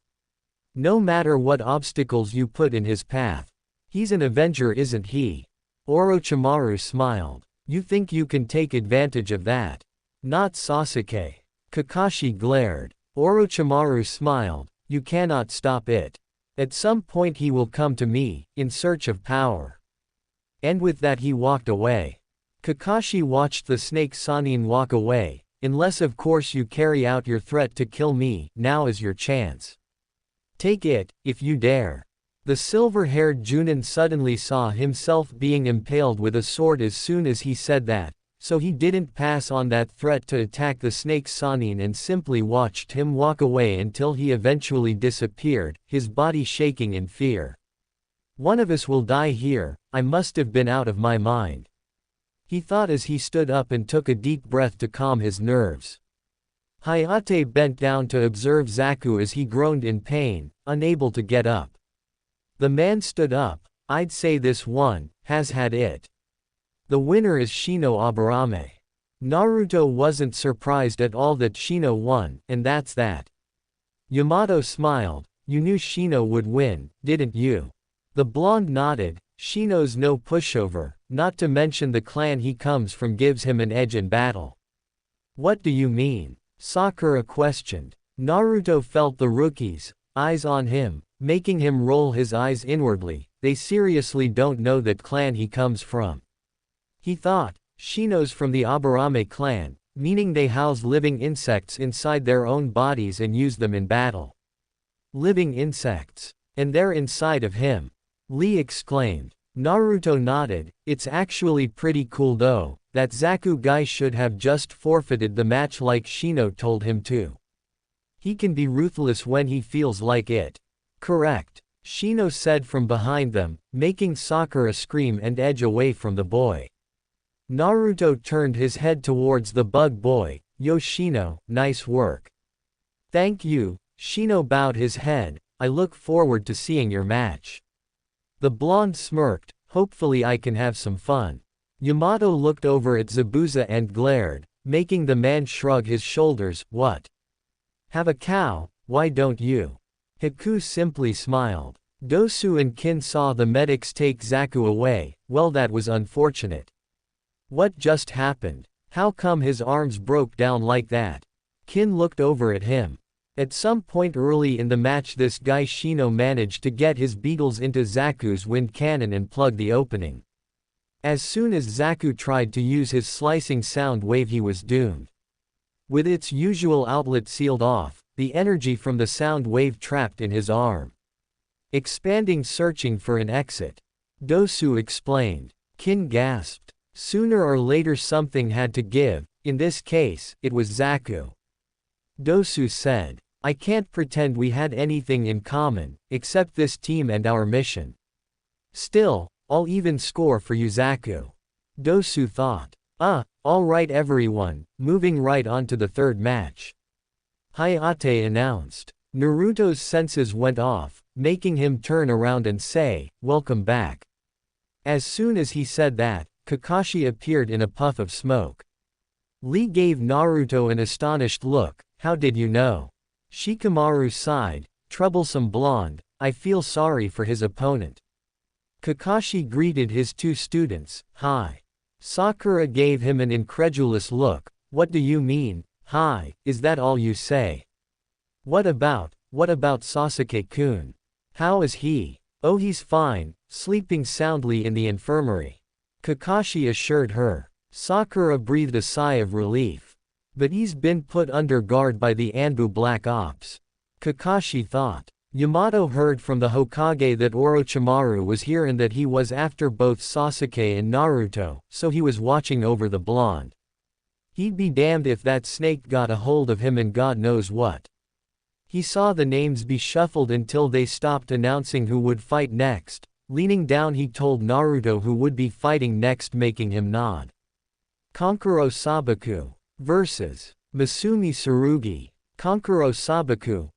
No matter what obstacles you put in his path. He's an avenger, isn't he?" Orochimaru smiled. "You think you can take advantage of that? Not Sasuke." Kakashi glared. Orochimaru smiled. "You cannot stop it. At some point he will come to me, in search of power." And with that he walked away. Kakashi watched the snake Sannin walk away. "Unless of course you carry out your threat to kill me, now is your chance. Take it, if you dare." The silver-haired Junin suddenly saw himself being impaled with a sword as soon as he said that, so he didn't pass on that threat to attack the snake Sannin and simply watched him walk away until he eventually disappeared, his body shaking in fear. "One of us will die here. I must have been out of my mind," he thought as he stood up and took a deep breath to calm his nerves. Hayate bent down to observe Zaku as he groaned in pain, unable to get up. The man stood up. "I'd say this one has had it. The winner is Shino Aburame." Naruto wasn't surprised at all that Shino won, and that's that. Yamato smiled. "You knew Shino would win, didn't you?" The blonde nodded. "Shino's no pushover, not to mention the clan he comes from gives him an edge in battle." "What do you mean?" Sakura questioned. Naruto felt the rookie's eyes on him, making him roll his eyes inwardly. They seriously don't know that clan he comes from. He thought, Shino's from the Aburame clan, meaning they house living insects inside their own bodies and use them in battle. Living insects. And they're inside of him. Lee exclaimed. Naruto nodded. "It's actually pretty cool though. That Zaku guy should have just forfeited the match like Shino told him to. He can be ruthless when he feels like it." "Correct," Shino said from behind them, making Sakura scream and edge away from the boy. Naruto turned his head towards the bug boy. "Yo Shino, nice work." "Thank you." Shino bowed his head. "I look forward to seeing your match." The blonde smirked. "Hopefully I can have some fun." Yamato looked over at Zabuza and glared, making the man shrug his shoulders. "What? Have a cow? Why don't you?" Haku simply smiled. Dosu and Kin saw the medics take Zaku away. "Well, that was unfortunate." "What just happened? How come his arms broke down like that?" Kin looked over at him. At some point early in the match this guy Shino managed to get his beetles into Zaku's wind cannon and plug the opening. As soon as Zaku tried to use his slicing sound wave he was doomed. With its usual outlet sealed off, the energy from the sound wave trapped in his arm. Expanding, searching for an exit. Dosu explained. Kin gasped. Sooner or later something had to give. In this case, it was Zaku. Dosu said. I can't pretend we had anything in common, except this team and our mission. Still, I'll even score for Yuzaku. Dosu thought. Alright everyone, moving right on to the third match. Hayate announced. Naruto's senses went off, making him turn around and say, "Welcome back." As soon as he said that, Kakashi appeared in a puff of smoke. Lee gave Naruto an astonished look. "How did you know?" Shikamaru sighed. "Troublesome blonde, I feel sorry for his opponent." Kakashi greeted his two students. "Hi." Sakura gave him an incredulous look. "What do you mean, hi, is that all you say?" What about Sasuke-kun? How is he?" "Oh, he's fine, sleeping soundly in the infirmary," Kakashi assured her. Sakura breathed a sigh of relief. "But he's been put under guard by the Anbu Black Ops," Kakashi thought. Yamato heard from the Hokage that Orochimaru was here and that he was after both Sasuke and Naruto, so he was watching over the blonde. He'd be damned if that snake got a hold of him and God knows what. He saw the names be shuffled until they stopped announcing who would fight next. Leaning down he told Naruto who would be fighting next, making him nod. Kankuro Sabaku vs. Masumi Tsurugi. Kankuro Sabaku,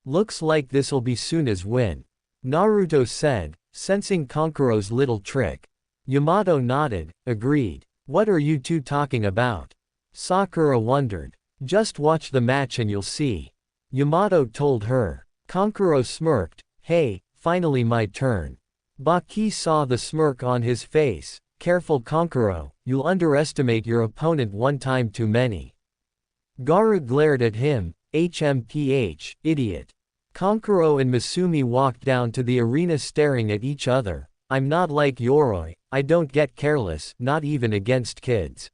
looks like this'll be Suna's win, Naruto said, sensing Kankuro's little trick. Yamato nodded, agreed. What are you two talking about? Sakura wondered. Just watch the match and you'll see, Yamato told her. Kankuro smirked. Hey, finally my turn. Baki saw the smirk on his face. Careful Kankuro, you'll underestimate your opponent one time too many. Gaara glared at him. HMPH, idiot. Kankuro and Masumi walked down to the arena staring at each other. I'm not like Yoroi, I don't get careless, not even against kids.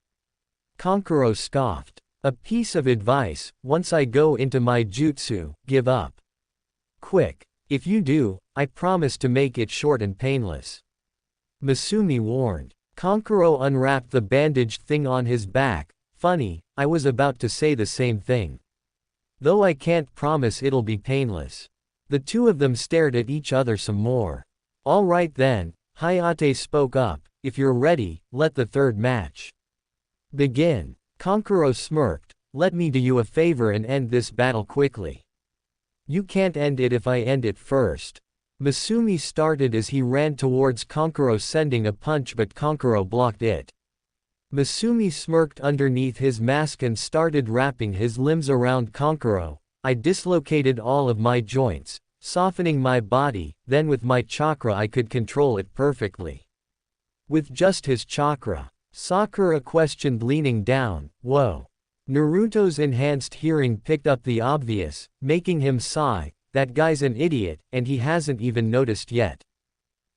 Kankuro scoffed. A piece of advice, once I go into my jutsu, give up quick. If you do, I promise to make it short and painless. Masumi warned. Kankuro unwrapped the bandaged thing on his back. Funny, I was about to say the same thing. Though I can't promise it'll be painless. The two of them stared at each other some more. All right then, Hayate spoke up. If you're ready, let the third match begin. Kankuro smirked. Let me do you a favor and end this battle quickly. You can't end it if I end it first. Masumi started as he ran towards Kankuro, sending a punch, but Kankuro blocked it. Masumi smirked underneath his mask and started wrapping his limbs around Kankuro. I dislocated all of my joints, softening my body, then with my chakra I could control it perfectly. With just his chakra? Sakura questioned, leaning down. Whoa. Naruto's enhanced hearing picked up the obvious, making him sigh. That guy's an idiot, and he hasn't even noticed yet.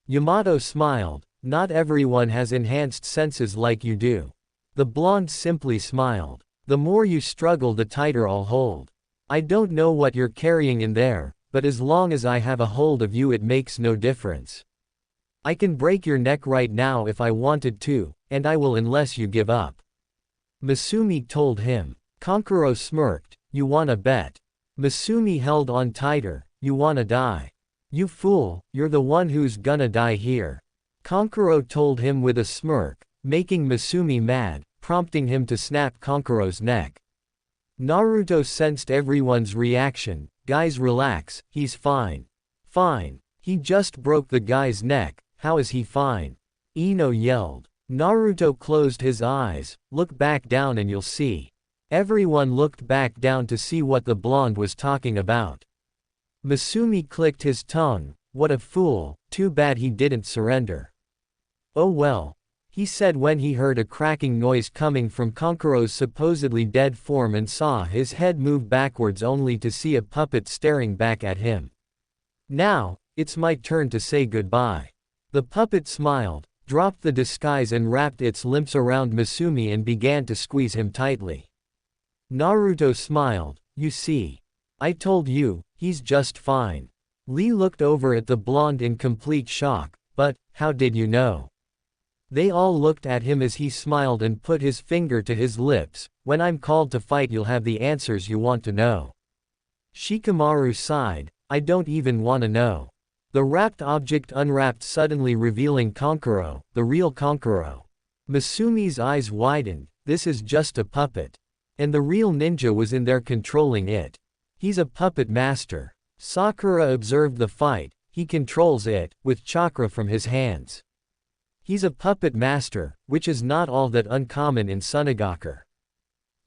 Yamato smiled. Not everyone has enhanced senses like you do. The blonde simply smiled. The more you struggle, the tighter I'll hold. I don't know what you're carrying in there, but as long as I have a hold of you it makes no difference. I can break your neck right now if I wanted to, and I will unless you give up. Masumi told him. Kankuro smirked. You wanna bet? Masumi held on tighter. You wanna die? You fool, you're the one who's gonna die here. Kankuro told him with a smirk, making Masumi mad, prompting him to snap Kankuro's neck. Naruto sensed everyone's reaction. Guys, relax, he's fine. Fine. He just broke the guy's neck, how is he fine? Ino yelled. Naruto closed his eyes. Look back down and you'll see. Everyone looked back down to see what the blonde was talking about. Masumi clicked his tongue. What a fool, too bad he didn't surrender. Oh well, he said when he heard a cracking noise coming from Kankuro's supposedly dead form and saw his head move backwards only to see a puppet staring back at him. Now, it's my turn to say goodbye. The puppet smiled, dropped the disguise and wrapped its limbs around Masumi and began to squeeze him tightly. Naruto smiled. You see. I told you, he's just fine. Lee looked over at the blonde in complete shock. But, how did you know? They all looked at him as he smiled and put his finger to his lips. When I'm called to fight you'll have the answers you want to know. Shikamaru sighed, I don't even wanna know. The wrapped object unwrapped suddenly revealing Kankuro, the real Kankuro. Masumi's eyes widened, this is just a puppet. And the real ninja was in there controlling it. He's a puppet master. Sakura observed the fight, he controls it, with chakra from his hands. He's a puppet master, which is not all that uncommon in Sunagaku.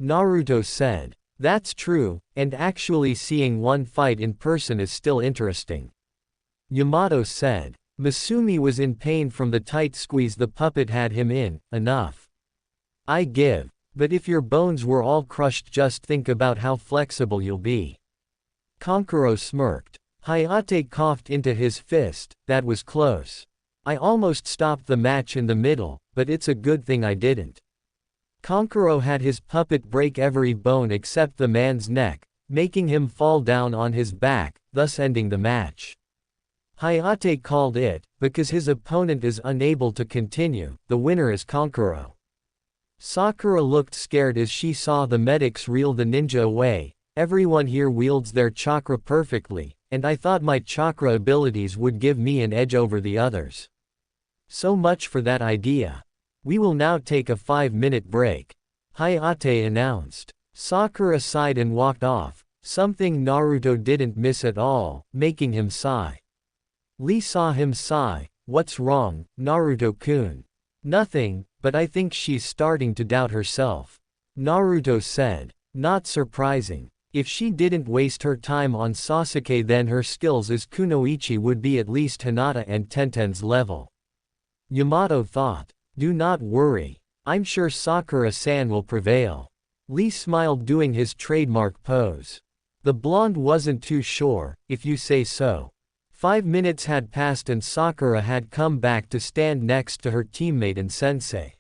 Naruto said. That's true, and actually seeing one fight in person is still interesting. Yamato said. Masumi was in pain from the tight squeeze the puppet had him in, enough. I give. But if your bones were all crushed just think about how flexible you'll be. Kankuro smirked. Hayate coughed into his fist, that was close. I almost stopped the match in the middle, but it's a good thing I didn't. Kankuro had his puppet break every bone except the man's neck, making him fall down on his back, thus ending the match. Hayate called it, because his opponent is unable to continue, the winner is Kankuro. Sakura looked scared as she saw the medics reel the ninja away. Everyone here wields their chakra perfectly, and I thought my chakra abilities would give me an edge over the others. So much for that idea. We will now take a 5-minute break. Hayate announced. Sakura sighed and walked off, something Naruto didn't miss at all, making him sigh. Lee saw him sigh. What's wrong, Naruto-kun? Nothing, but I think she's starting to doubt herself. Naruto said. Not surprising. If she didn't waste her time on Sasuke then her skills as kunoichi would be at least Hinata and Tenten's level. Yamato thought. Do not worry. I'm sure Sakura-san will prevail. Lee smiled doing his trademark pose. The blonde wasn't too sure, if you say so. 5 minutes had passed and Sakura had come back to stand next to her teammate and sensei.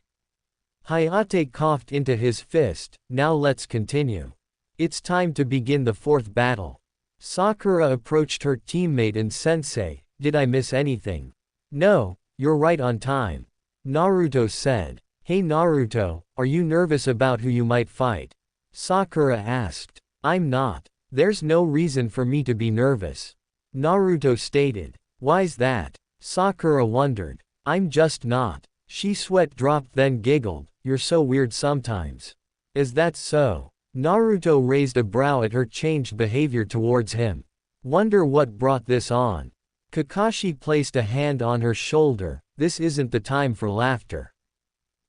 Hayate coughed into his fist, now let's continue. It's time to begin the fourth battle. Sakura approached her teammate and sensei, did I miss anything? No, you're right on time. Naruto said. Hey Naruto, are you nervous about who you might fight? Sakura asked. I'm not. There's no reason for me to be nervous. Naruto stated. Why's that? Sakura wondered. I'm just not. She sweat dropped then giggled, you're so weird sometimes. Is that so? Naruto raised a brow at her changed behavior towards him. Wonder what brought this on. Kakashi placed a hand on her shoulder, this isn't the time for laughter.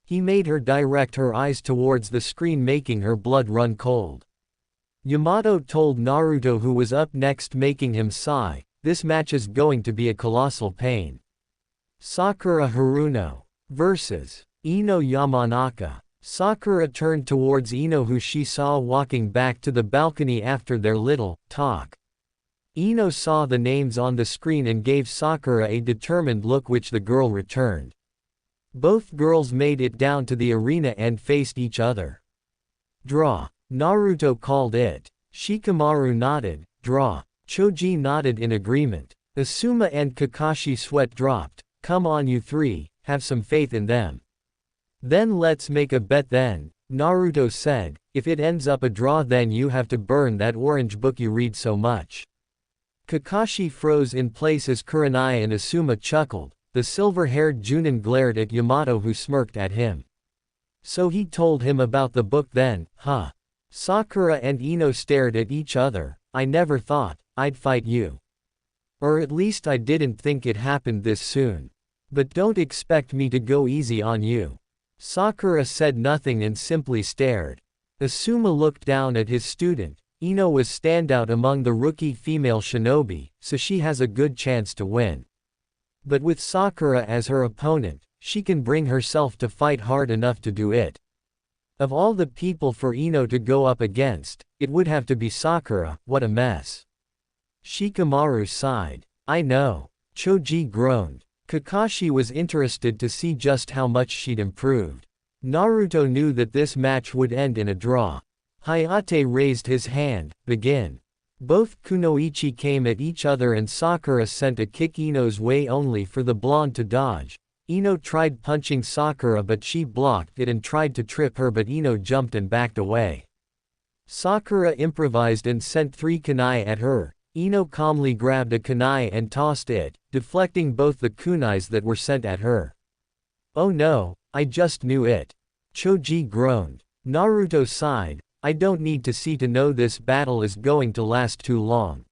He made her direct her eyes towards the screen making her blood run cold. Yamato told Naruto who was up next making him sigh, this match is going to be a colossal pain. Sakura Haruno vs. Ino Yamanaka. Sakura turned towards Ino who she saw walking back to the balcony after their little talk. Ino saw the names on the screen and gave Sakura a determined look which the girl returned. Both girls made it down to the arena and faced each other. Draw. Naruto called it. Shikamaru nodded. Draw. Choji nodded in agreement. Asuma and Kakashi sweat dropped. Come on you three, have some faith in them. Then let's make a bet then, Naruto said, if it ends up a draw then you have to burn that orange book you read so much. Kakashi froze in place as Kurenai and Asuma chuckled, the silver-haired Junin glared at Yamato who smirked at him. So he told him about the book then, huh? Sakura and Ino stared at each other, I never thought I'd fight you. Or at least I didn't think it happened this soon. But don't expect me to go easy on you. Sakura said nothing and simply stared. Asuma looked down at his student. Ino was standout among the rookie female shinobi, so she has a good chance to win. But with Sakura as her opponent, she can bring herself to fight hard enough to do it. Of all the people for Ino to go up against, it would have to be Sakura, what a mess. Shikamaru sighed. I know. Choji groaned. Kakashi was interested to see just how much she'd improved. Naruto knew that this match would end in a draw. Hayate raised his hand, begin. Both kunoichi came at each other and Sakura sent a kick Ino's way only for the blonde to dodge. Ino tried punching Sakura but she blocked it and tried to trip her but Ino jumped and backed away. Sakura improvised and sent 3 kunai at her. Ino calmly grabbed a kunai and tossed it, deflecting both the kunais that were sent at her. Oh no, I just knew it. Choji groaned. Naruto sighed, I don't need to see to know this battle is going to last too long.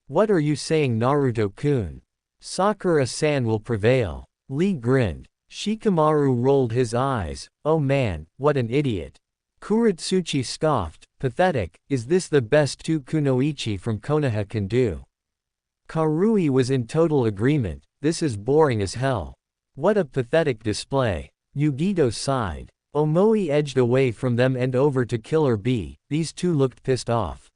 What are you saying, Naruto-kun? Sakura-san will prevail. Lee grinned. Shikamaru rolled his eyes, oh man, what an idiot. Kuretsuchi scoffed, pathetic, is this the best 2 kunoichi from Konoha can do? Karui was in total agreement, this is boring as hell. What a pathetic display. Yugito sighed. Omoi edged away from them and over to Killer Bee, these 2 looked pissed off.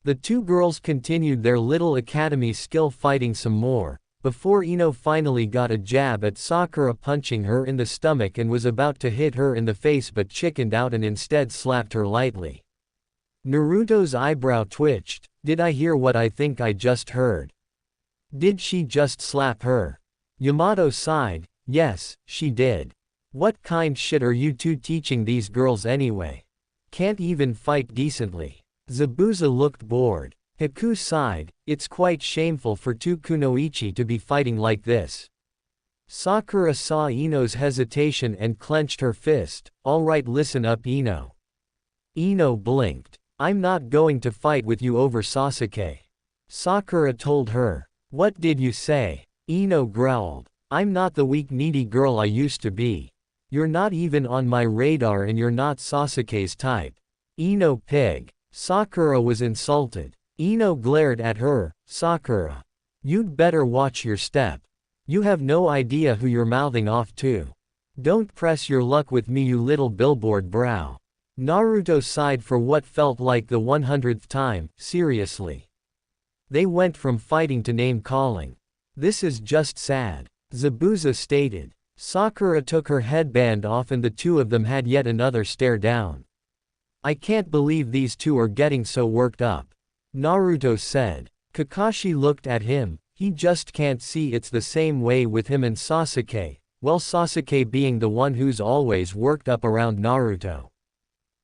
The 2 girls continued their little academy skill fighting some more, before Ino finally got a jab at Sakura, punching her in the stomach and was about to hit her in the face but chickened out and instead slapped her lightly. Naruto's eyebrow twitched, did I hear what I think I just heard? Did she just slap her? Yamato sighed, yes, she did. What kind shit are you 2 teaching these girls anyway? Can't even fight decently. Zabuza looked bored. Hiku sighed, it's quite shameful for 2 kunoichi to be fighting like this. Sakura saw Ino's hesitation and clenched her fist, alright, listen up, Ino. Ino blinked. I'm not going to fight with you over Sasuke. Sakura told her. What did you say? Ino growled. I'm not the weak needy girl I used to be. You're not even on my radar and you're not Sasuke's type. Ino pig. Sakura was insulted. Ino glared at her, Sakura. You'd better watch your step. You have no idea who you're mouthing off to. Don't press your luck with me, you little billboard brow. Naruto sighed for what felt like the 100th time, seriously. They went from fighting to name-calling. This is just sad. Zabuza stated. Sakura took her headband off and the 2 of them had yet another stare down. I can't believe these 2 are getting so worked up. Naruto said. Kakashi looked at him, he just can't see it's the same way with him and Sasuke, well, Sasuke being the one who's always worked up around Naruto.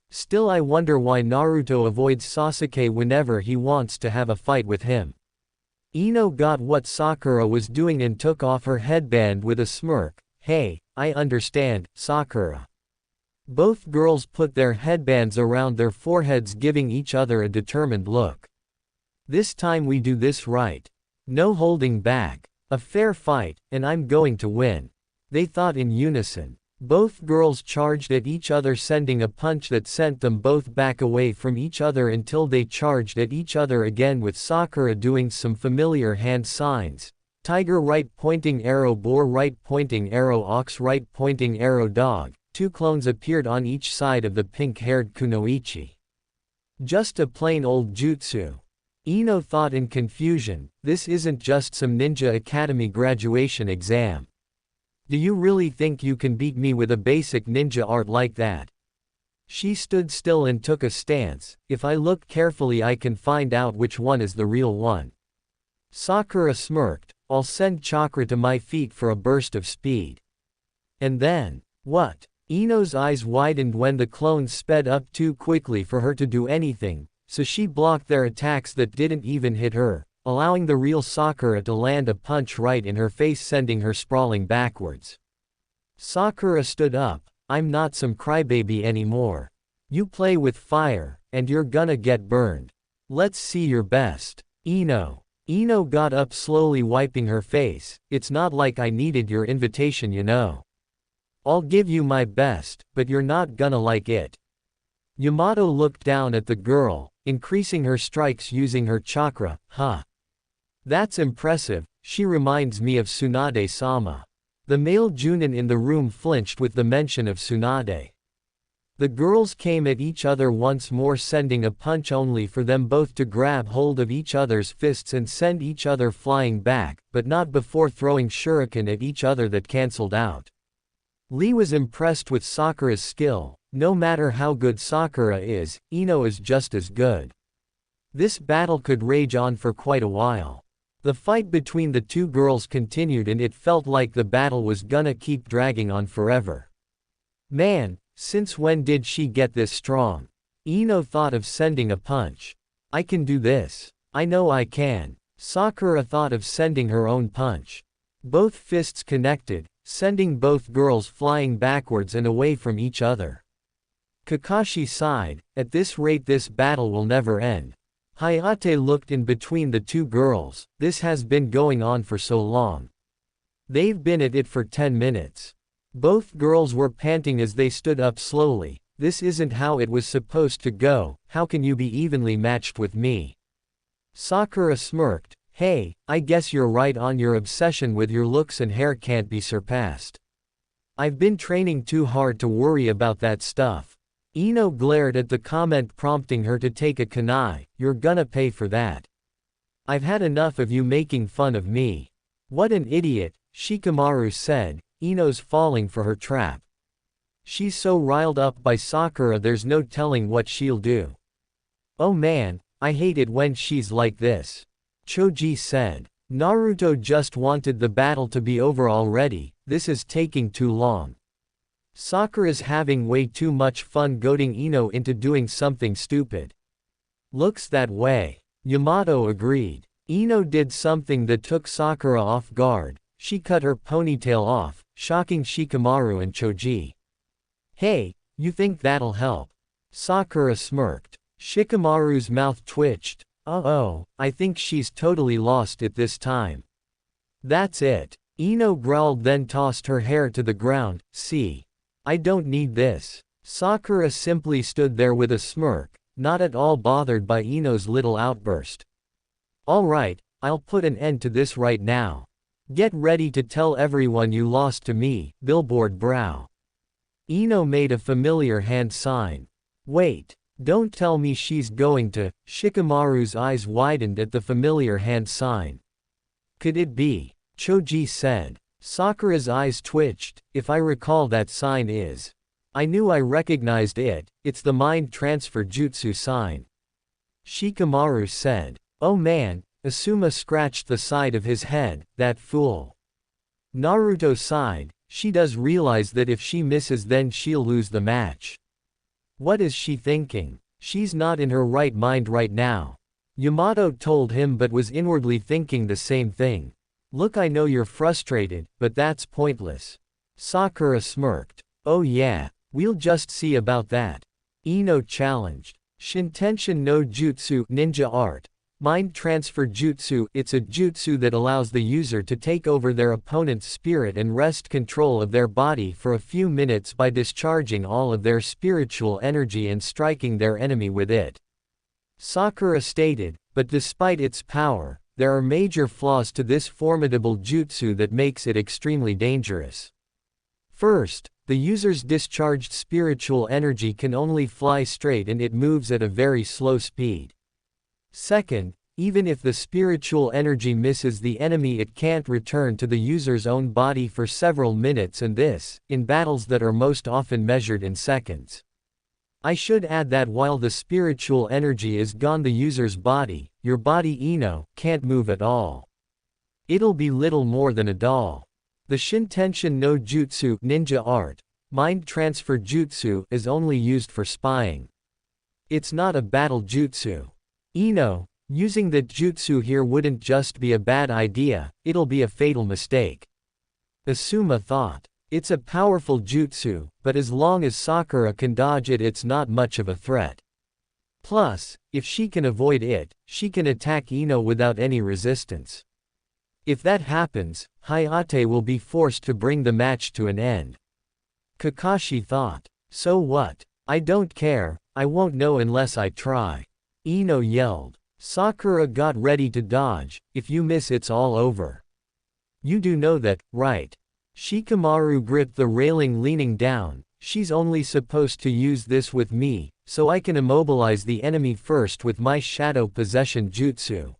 Still, I wonder why Naruto avoids Sasuke whenever he wants to have a fight with him. Ino got what Sakura was doing and took off her headband with a smirk. Hey, I understand, Sakura. Both girls put their headbands around their foreheads, giving each other a determined look. This time we do this right. No holding back. A fair fight, and I'm going to win. They thought in unison. Both girls charged at each other, sending a punch that sent them both back away from each other until they charged at each other again, with Sakura doing some familiar hand signs. Tiger right pointing arrow, boar right pointing arrow, ox right pointing arrow, dog. 2 clones appeared on each side of the pink-haired kunoichi. Just a plain old jutsu. Ino thought in confusion, this isn't just some ninja academy graduation exam. Do you really think you can beat me with a basic ninja art like that? She stood still and took a stance, if I look carefully I can find out which one is the real one. Sakura smirked, I'll send chakra to my feet for a burst of speed. And then, what? Ino's eyes widened when the clones sped up too quickly for her to do anything, so she blocked their attacks that didn't even hit her, allowing the real Sakura to land a punch right in her face, sending her sprawling backwards. Sakura stood up, I'm not some crybaby anymore. You play with fire, and you're gonna get burned. Let's see your best. Ino. Ino got up slowly, wiping her face, it's not like I needed your invitation, you know. I'll give you my best, but you're not gonna like it. Yamato looked down at the girl, increasing her strikes using her chakra, huh. That's impressive, she reminds me of Tsunade-sama. The male Junin in the room flinched with the mention of Tsunade. The girls came at each other once more, sending a punch only for them both to grab hold of each other's fists and send each other flying back, but not before throwing shuriken at each other that cancelled out. Lee was impressed with Sakura's skill. No matter how good Sakura is, Ino is just as good. This battle could rage on for quite a while. The fight between the 2 girls continued and it felt like the battle was gonna keep dragging on forever. Man, since when did she get this strong? Ino thought of sending a punch. I can do this. I know I can. Sakura thought of sending her own punch. Both fists connected, sending both girls flying backwards and away from each other. Kakashi sighed, at this rate this battle will never end. Hayate looked in between the two girls, this has been going on for so long. They've been at it for 10 minutes. Both girls were panting as they stood up slowly. This isn't how it was supposed to go, how can you be evenly matched with me? Sakura smirked, hey, I guess you're right on your obsession with your looks and hair can't be surpassed. I've been training too hard to worry about that stuff. Ino glared at the comment prompting her to take a kunai, you're gonna pay for that. I've had enough of you making fun of me. What an idiot, Shikamaru said, Ino's falling for her trap. She's so riled up by Sakura there's no telling what she'll do. Oh man, I hate it when she's like this. Choji said. Naruto just wanted the battle to be over already, this is taking too long. Sakura's having way too much fun goading Ino into doing something stupid. Looks that way. Yamato agreed. Ino did something that took Sakura off guard, she cut her ponytail off, shocking Shikamaru and Choji. Hey, you think that'll help? Sakura smirked. Shikamaru's mouth twitched. Uh-oh, I think she's totally lost it this time. That's it. Ino growled then tossed her hair to the ground, see. I don't need this. Sakura simply stood there with a smirk, not at all bothered by Ino's little outburst. Alright, I'll put an end to this right now. Get ready to tell everyone you lost to me, billboard brow. Ino made a familiar hand sign. Wait, don't tell me she's going to. Shikamaru's eyes widened at the familiar hand sign. Could it be? Choji said. Sakura's eyes twitched, if I recall that sign is. I knew I recognized it, it's the mind transfer jutsu sign. Shikamaru said. Oh man, Asuma scratched the side of his head, that fool. Naruto sighed. She does realize that if she misses then she'll lose the match. What is she thinking? She's not in her right mind right now. Yamato told him but was inwardly thinking the same thing. Look, I know you're frustrated, but that's pointless. Sakura smirked. Oh yeah, we'll just see about that. Ino challenged. Shintenshin no Jutsu ninja art. Mind transfer jutsu, it's a jutsu that allows the user to take over their opponent's spirit and wrest control of their body for a few minutes by discharging all of their spiritual energy and striking their enemy with it. Sakura stated, but despite its power, there are major flaws to this formidable jutsu that makes it extremely dangerous. First, the user's discharged spiritual energy can only fly straight and it moves at a very slow speed. Second, even if the spiritual energy misses the enemy it can't return to the user's own body for several minutes, and this, in battles that are most often measured in seconds. I should add that while the spiritual energy is gone the user's body, your body Ino, can't move at all. It'll be little more than a doll. The Shintenshin no Jutsu ninja art, mind transfer jutsu, is only used for spying. It's not a battle jutsu. Ino, using that jutsu here wouldn't just be a bad idea, it'll be a fatal mistake. Asuma thought. It's a powerful jutsu, but as long as Sakura can dodge it it's not much of a threat. Plus, if she can avoid it, she can attack Ino without any resistance. If that happens, Hayate will be forced to bring the match to an end. Kakashi thought. So what? I don't care, I won't know unless I try. Ino yelled. Sakura got ready to dodge, if you miss it's all over. You do know that, right? Shikamaru gripped the railing leaning down, she's only supposed to use this with me, so I can immobilize the enemy first with my shadow possession jutsu.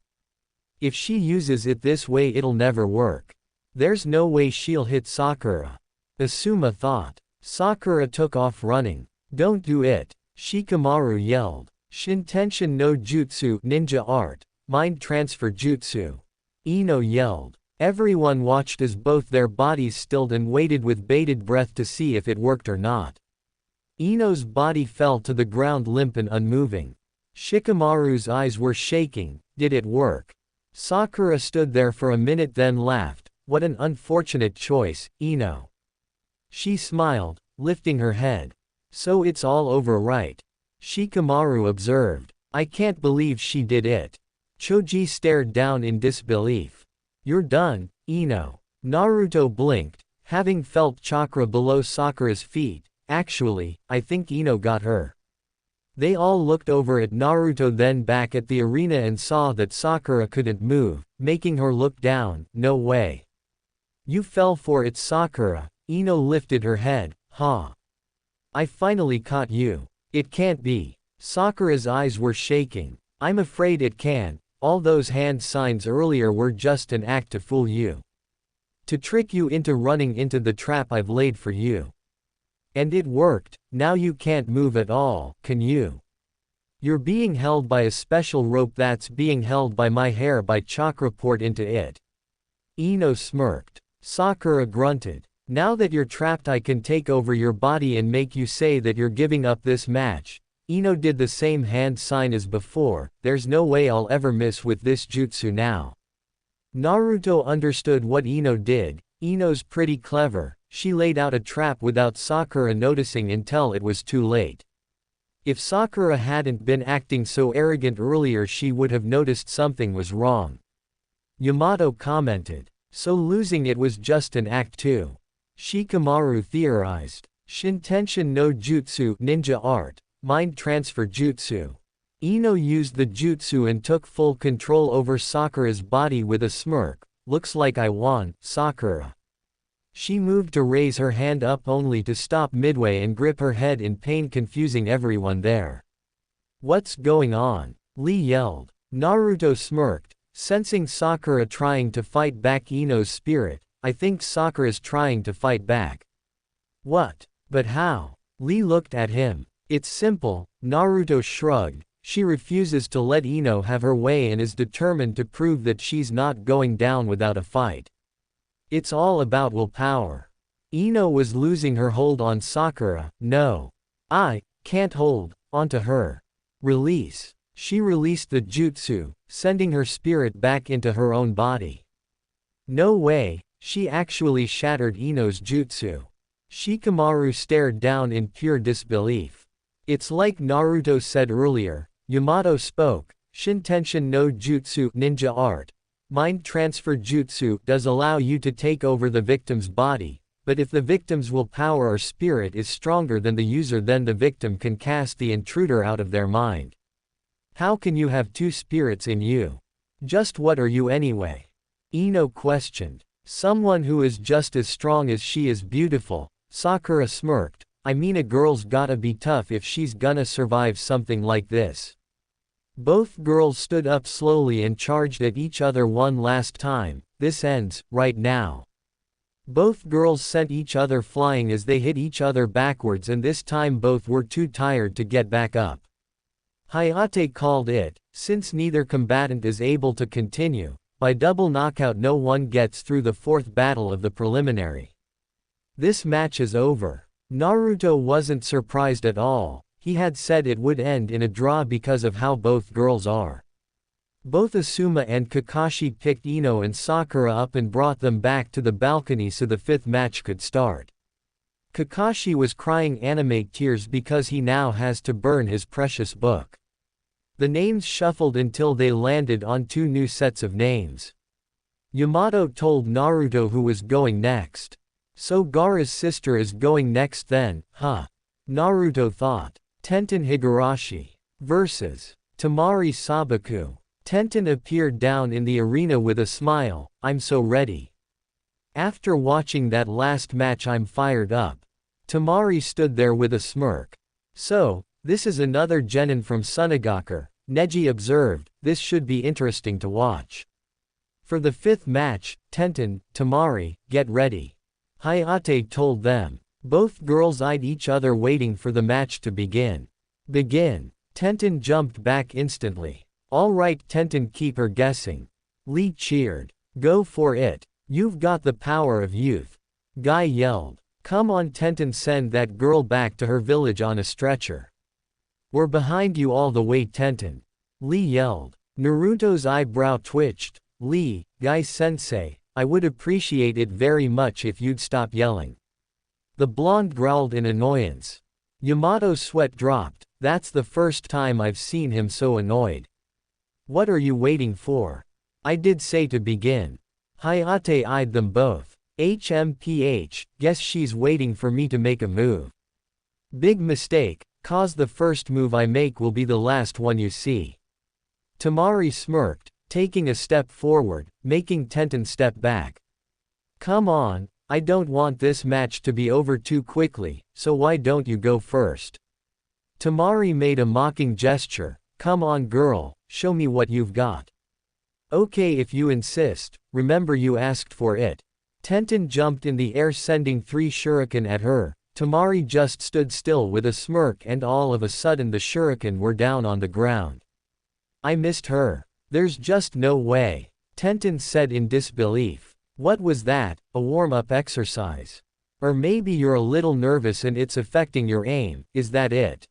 If she uses it this way it'll never work. There's no way she'll hit Sakura. Asuma thought. Sakura took off running. Don't do it, Shikamaru yelled. Shintenshin no Jutsu ninja art, mind transfer jutsu. Ino yelled. Everyone watched as both their bodies stilled and waited with bated breath to see if it worked or not. Ino's body fell to the ground limp and unmoving. Shikamaru's eyes were shaking. Did it work? Sakura stood there for a minute then laughed. What an unfortunate choice, Ino. She smiled, lifting her head. So it's all over, right? Shikamaru observed. I can't believe she did it. Choji stared down in disbelief. You're done, Ino. Naruto blinked, having felt chakra below Sakura's feet. Actually, I think Ino got her. They all looked over at Naruto then back at the arena and saw that Sakura couldn't move, making her look down. No way. You fell for it, Sakura. Ino lifted her head. Huh. I finally caught you. It can't be. Sakura's eyes were shaking. I'm afraid it can. All those hand signs earlier were just an act to fool you. To trick you into running into the trap I've laid for you. And it worked. Now you can't move at all, can you? You're being held by a special rope that's being held by my hair by chakra poured into it. Ino smirked. Sakura grunted. Now that you're trapped, I can take over your body and make you say that you're giving up this match. Ino did the same hand sign as before. There's no way I'll ever miss with this jutsu now. Naruto understood what Ino did. Ino's pretty clever. She laid out a trap without Sakura noticing until it was too late. If Sakura hadn't been acting so arrogant earlier, she would have noticed something was wrong. Yamato commented. So losing it was just an act too. Shikamaru theorized. Shintenshin no Jutsu ninja art. Mind transfer jutsu. Ino used the jutsu and took full control over Sakura's body with a smirk. Looks like I won, Sakura. She moved to raise her hand up only to stop midway and grip her head in pain, confusing everyone there. What's going on? Lee yelled. Naruto smirked, sensing Sakura trying to fight back Ino's spirit. I think Sakura's trying to fight back. What? But how? Lee looked at him. It's simple, Naruto shrugged. She refuses to let Ino have her way and is determined to prove that she's not going down without a fight. It's all about willpower. Ino was losing her hold on Sakura. No. I can't hold onto her. Release. She released the jutsu, sending her spirit back into her own body. No way, she actually shattered Ino's jutsu. Shikamaru stared down in pure disbelief. It's like Naruto said earlier. Yamato spoke. Shintenshin no Jutsu ninja art. Mind transfer jutsu does allow you to take over the victim's body, but if the victim's willpower or spirit is stronger than the user, then the victim can cast the intruder out of their mind. How can you have two spirits in you? Just what are you anyway? Ino questioned. Someone who is just as strong as she is beautiful. Sakura smirked. I mean, a girl's gotta be tough if she's gonna survive something like this. Both girls stood up slowly and charged at each other one last time. This ends, right now. Both girls sent each other flying as they hit each other backwards, and this time both were too tired to get back up. Hayate called it. Since neither combatant is able to continue, by double knockout no one gets through the fourth battle of the preliminary. This match is over. Naruto wasn't surprised at all. He had said it would end in a draw because of how both girls are. Both Asuma and Kakashi picked Ino and Sakura up and brought them back to the balcony so the fifth match could start. Kakashi was crying anime tears because he now has to burn his precious book. The names shuffled until they landed on two new sets of names. Yamato told Naruto who was going next. So Gaara's sister is going next then, huh? Naruto thought. Tenten Higurashi vs. Temari Sabaku. Tenten appeared down in the arena with a smile. I'm so ready. After watching that last match, I'm fired up. Temari stood there with a smirk. So, this is another genin from Sunagaku, Neji observed. This should be interesting to watch. For the fifth match, Tenten, Temari, get ready. Hayate told them. Both girls eyed each other waiting for the match to begin. Begin. Tenten jumped back instantly. All right, Tenten, keep her guessing. Lee cheered. Go for it. You've got the power of youth. Guy yelled. Come on Tenten, send that girl back to her village on a stretcher. We're behind you all the way Tenten. Lee yelled. Naruto's eyebrow twitched. Lee, Guy-sensei, I would appreciate it very much if you'd stop yelling. The blonde growled in annoyance. Yamato's sweat dropped. That's the first time I've seen him so annoyed. What are you waiting for? I did say to begin. Hayate eyed them both. HMPH, guess she's waiting for me to make a move. Big mistake, cause the first move I make will be the last one you see. Temari smirked, taking a step forward, making Tenten step back. Come on, I don't want this match to be over too quickly, so why don't you go first? Temari made a mocking gesture. Come on girl, show me what you've got. Okay if you insist, remember you asked for it. Tenten jumped in the air sending 3 shuriken at her. Temari just stood still with a smirk and all of a sudden the shuriken were down on the ground. I missed her. There's just no way. Tenten said in disbelief. What was that, a warm-up exercise? Or maybe you're a little nervous and it's affecting your aim, is that it?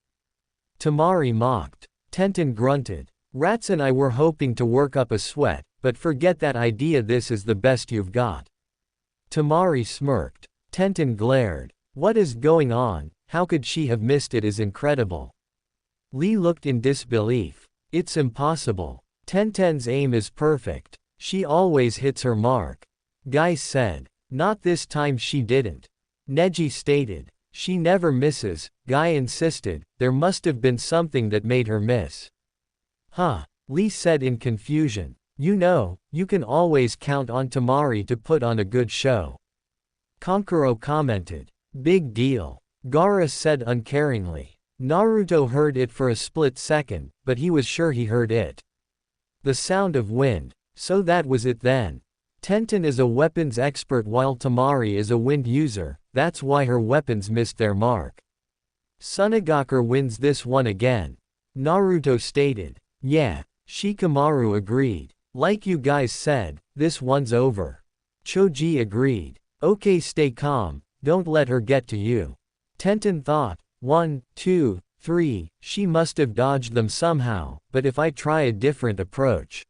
Temari mocked. Tenten grunted. Rats and I were hoping to work up a sweat, but forget that idea, this is the best you've got. Temari smirked. Tenten glared. What is going on? How could she have missed it is incredible. Lee looked in disbelief. It's impossible. Tenten's aim is perfect. She always hits her mark. Guy said. Not this time she didn't. Neji stated. She never misses. Guy insisted. There must have been something that made her miss. Huh, Lee said in confusion. You know, you can always count on Temari to put on a good show. Kankuro commented. Big deal. Gaara said uncaringly. Naruto heard it for a split second, but he was sure he heard it. The sound of wind. So that was it then. Tenten is a weapons expert while Temari is a wind user, that's why her weapons missed their mark. Sunagakur wins this one again. Naruto stated. Yeah, Shikamaru agreed. Like you guys said, this one's over. Choji agreed. Okay, stay calm, don't let her get to you. Tenten thought. 1, 2, 3, she must have dodged them somehow, but if I try a different approach.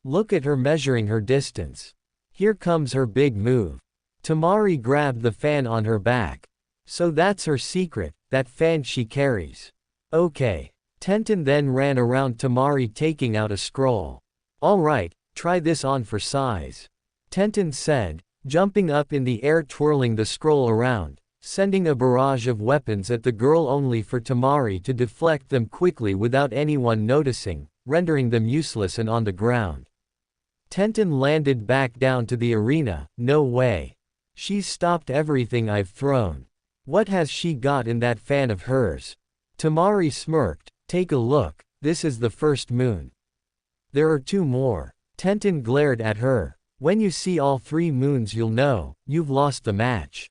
Look at her measuring her distance. Here comes her big move. Temari grabbed the fan on her back. So that's her secret, that fan she carries. Okay. Tenten then ran around Temari taking out a scroll. Alright, try this on for size. Tenten said, jumping up in the air twirling the scroll around, sending a barrage of weapons at the girl only for Temari to deflect them quickly without anyone noticing, rendering them useless and on the ground. Tenten landed back down to the arena. No way. She's stopped everything I've thrown. What has she got in that fan of hers? Temari smirked. Take a look, this is the first moon. There are 2 more. Tenten glared at her. When you see all 3 moons you'll know, you've lost the match.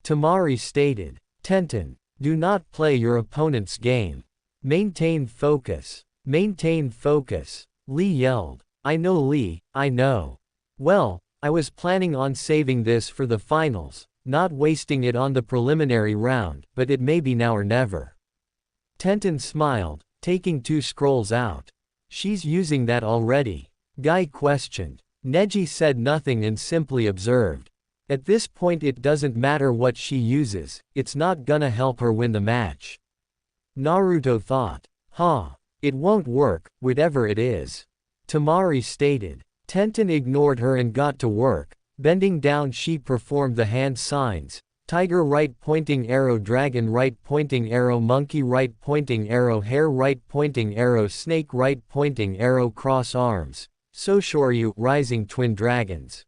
Temari stated. Tenten, do not play your opponent's game. Maintain focus. Maintain focus. Lee yelled. I know Lee, I know. Well, I was planning on saving this for the finals, not wasting it on the preliminary round, but it may be now or never. Tenten smiled, taking 2 scrolls out. She's using that already. Guy questioned. Neji said nothing and simply observed. At this point it doesn't matter what she uses, it's not gonna help her win the match. Naruto thought. Huh. It won't work, whatever it is. Temari stated. Tenten ignored her and got to work. Bending down she performed the hand signs. Tiger right pointing arrow, dragon right pointing arrow, monkey right pointing arrow, hare right pointing arrow, snake right pointing arrow, cross arms. Soshoryu rising twin dragons.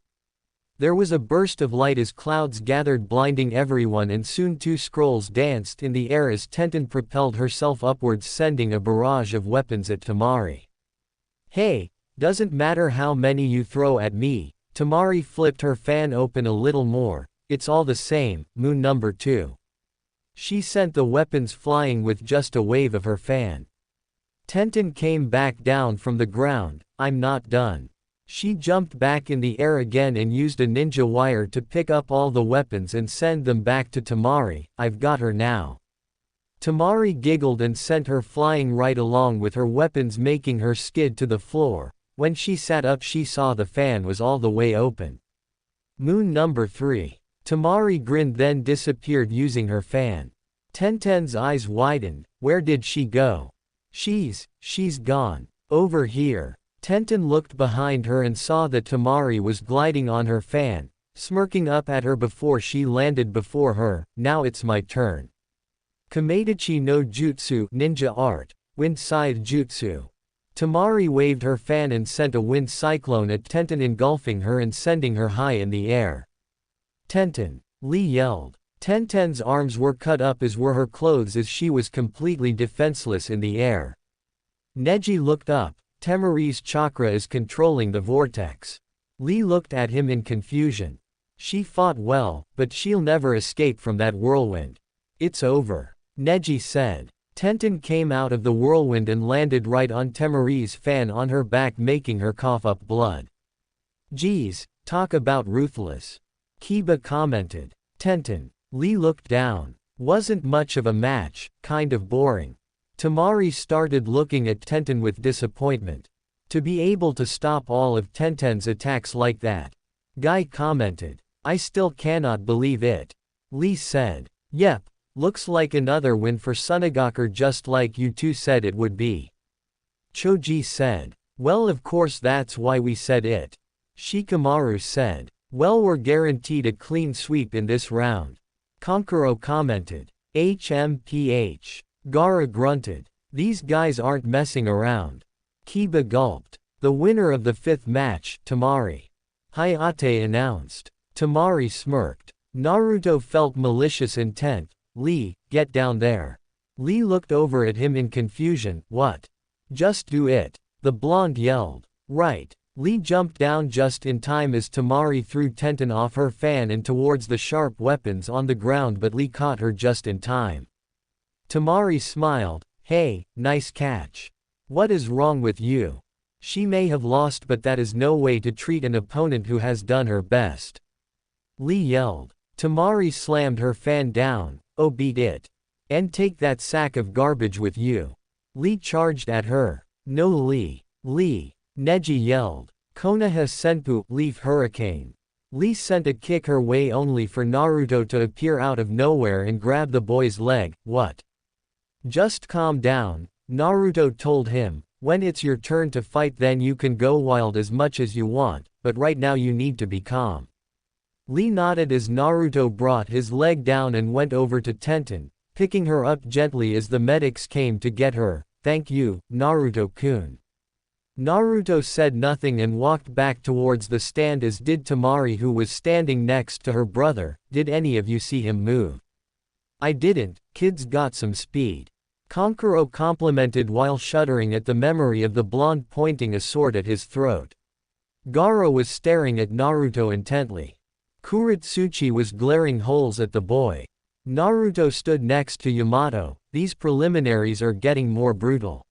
There was a burst of light as clouds gathered blinding everyone and soon 2 scrolls danced in the air as Tenten propelled herself upwards sending a barrage of weapons at Temari. Hey, doesn't matter how many you throw at me. Temari flipped her fan open a little more. It's all the same, moon number 2. She sent the weapons flying with just a wave of her fan. Tenten came back down from the ground. I'm not done. She jumped back in the air again and used a ninja wire to pick up all the weapons and send them back to Temari. I've got her now. Temari giggled and sent her flying right along with her weapons, making her skid to the floor. When she sat up, she saw the fan was all the way open. Moon number 3. Temari grinned, then disappeared using her fan. Tenten's eyes widened. Where did she go? She's gone. Over here. Tenten looked behind her and saw that Temari was gliding on her fan, smirking up at her before she landed before her. Now it's my turn. Kameidachi no Jutsu, ninja art, wind scythe jutsu. Temari waved her fan and sent a wind cyclone at Tenten, engulfing her and sending her high in the air. Tenten! Lee yelled. Tenten's arms were cut up as were her clothes as she was completely defenseless in the air. Neji looked up. Temari's chakra is controlling the vortex. Lee looked at him in confusion. She fought well, but she'll never escape from that whirlwind. It's over. Neji said. Tenten came out of the whirlwind and landed right on Temari's fan on her back, making her cough up blood. Geez, talk about ruthless. Kiba commented. Tenten. Lee looked down. Wasn't much of a match, kind of boring. Temari started looking at Tenten with disappointment. To be able to stop all of Tenten's attacks like that. Guy commented. I still cannot believe it. Lee said. Yep, looks like another win for Sunagaku, just like you two said it would be. Choji said. Well, of course, that's why we said it. Shikamaru said. Well, we're guaranteed a clean sweep in this round. Kankuro commented. HMPH. Gaara grunted. These guys aren't messing around. Kiba gulped. The winner of the 5th match, Temari. Hayate announced. Temari smirked. Naruto felt malicious intent. Lee, get down there. Lee looked over at him in confusion. What? Just do it. The blonde yelled. Right. Lee jumped down just in time as Temari threw Tenten off her fan and towards the sharp weapons on the ground, but Lee caught her just in time. Temari smiled. Hey, nice catch. What is wrong with you? She may have lost, but that is no way to treat an opponent who has done her best. Lee yelled. Temari slammed her fan down. Oh, beat it. And take that sack of garbage with you. Lee charged at her. No, Lee. Lee. Neji yelled. Konoha Senpu, leaf hurricane. Lee sent a kick her way only for Naruto to appear out of nowhere and grab the boy's leg. What? Just calm down, Naruto told him. When it's your turn to fight, then you can go wild as much as you want, but right now you need to be calm. Lee nodded as Naruto brought his leg down and went over to Tenten, picking her up gently as the medics came to get her. Thank you, Naruto-kun. Naruto said nothing and walked back towards the stand, as did Temari, who was standing next to her brother. Did any of you see him move? I didn't. Kid's got some speed. Kankuro complimented while shuddering at the memory of the blonde pointing a sword at his throat. Gaara was staring at Naruto intently. Kuretsuchi was glaring holes at the boy. Naruto stood next to Yamato. These preliminaries are getting more brutal.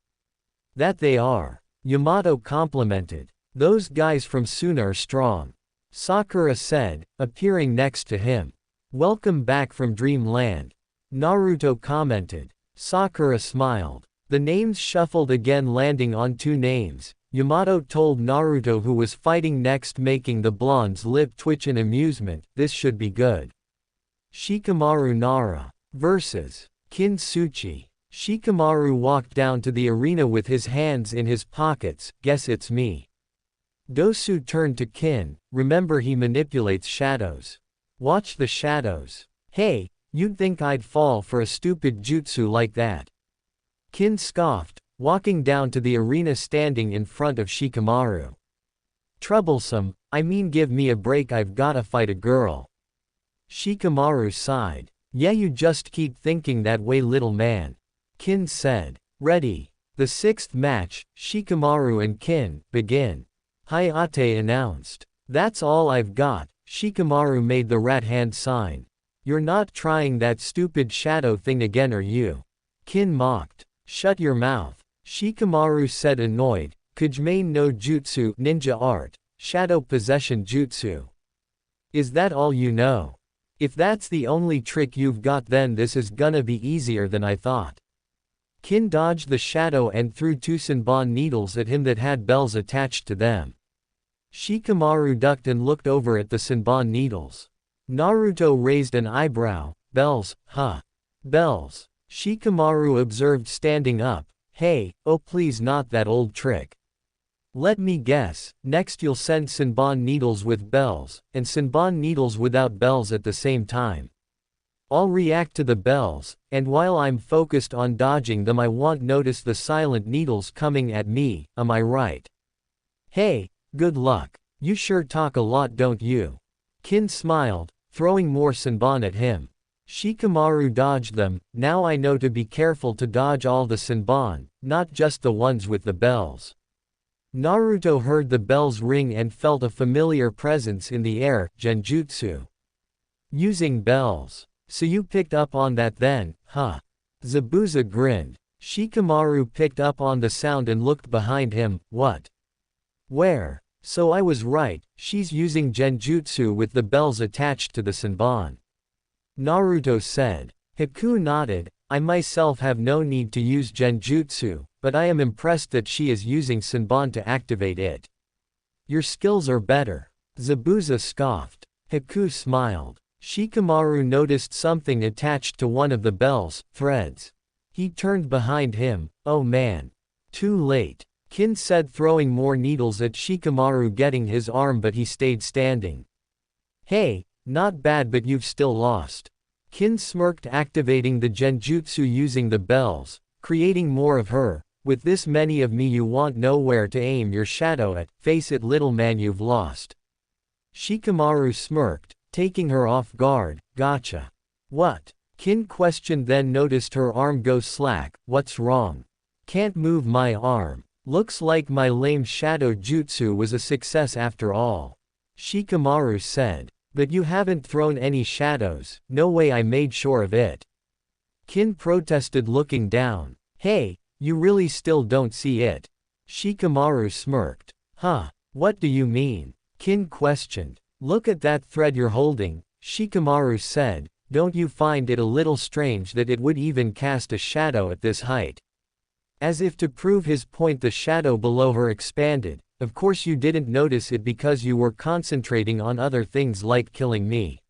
That they are. Yamato complimented. Those guys from Suna are strong. Sakura said, appearing next to him. Welcome back from Dreamland. Naruto commented. Sakura smiled. The names shuffled again, landing on 2 names. Yamato told Naruto, who was fighting next, making the blonde's lip twitch in amusement. This should be good. Shikamaru Nara versus Kintsuchi. Shikamaru walked down to the arena with his hands in his pockets. Guess it's me. Dosu turned to Kin. Remember, he manipulates shadows. Watch the shadows. Hey, you'd think I'd fall for a stupid jutsu like that. Kin scoffed, walking down to the arena standing in front of Shikamaru. Troublesome, I mean, give me a break, I've gotta fight a girl. Shikamaru sighed. Yeah, you just keep thinking that way, little man. Kin said. Ready. The 6th match, Shikamaru and Kin, begin. Hayate announced. That's all I've got. Shikamaru made the rat hand sign. You're not trying that stupid shadow thing again, are you? Kin mocked. Shut your mouth. Shikamaru said, annoyed. Kujime no Jutsu, ninja art. shadow possession jutsu. Is that all you know? If that's the only trick you've got, then this is gonna be easier than I thought. Kin dodged the shadow and threw two Senbon needles at him that had bells attached to them. Shikamaru ducked and looked over at the Senbon needles. Naruto raised an eyebrow. Bells, huh? Bells. Shikamaru observed, standing up. Hey, oh please, not that old trick. Let me guess, next you'll send Senbon needles with bells, and Senbon needles without bells at the same time. I'll react to the bells, and while I'm focused on dodging them I won't notice the silent needles coming at me, am I right? Hey, good luck. You sure talk a lot, don't you? Kin smiled, throwing more Senbon at him. Shikamaru dodged them. Now I know to be careful to dodge all the Senbon, not just the ones with the bells. Naruto heard the bells ring and felt a familiar presence in the air, genjutsu. Using bells. So you picked up on that then, huh? Zabuza grinned. Shikamaru picked up on the sound and looked behind him. What? Where? So I was right, she's using genjutsu with the bells attached to the Senbon. Naruto said. Haku nodded. I myself have no need to use genjutsu, but I am impressed that she is using Senbon to activate it. Your skills are better. Zabuza scoffed. Haku smiled. Shikamaru noticed something attached to one of the bell's threads. He turned behind him. Oh man. Too late. Kin said, throwing more needles at Shikamaru, getting his arm, but he stayed standing. Hey, not bad, but you've still lost. Kin smirked, activating the genjutsu using the bells, creating more of her. With this many of me you won't know where to aim your shadow at. Face it, little man, you've lost. Shikamaru smirked, taking her off guard. Gotcha. What? Kin questioned, then noticed her arm go slack. What's wrong? Can't move my arm. Looks like my lame shadow jutsu was a success after all. Shikamaru said. But you haven't thrown any shadows. No way, I made sure of it. Kin protested, looking down. Hey, you really still don't see it? Shikamaru smirked. Huh? What do you mean? Kin questioned. Look at that thread you're holding, Shikamaru said. Don't you find it a little strange that it would even cast a shadow at this height? As if to prove his point, the shadow below her expanded. Of course you didn't notice it because you were concentrating on other things like killing me.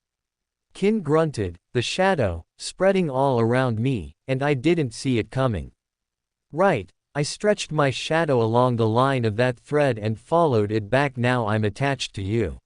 Kin grunted. The shadow, spreading all around me, and I didn't see it coming. Right, I stretched my shadow along the line of that thread and followed it back. Now I'm attached to you.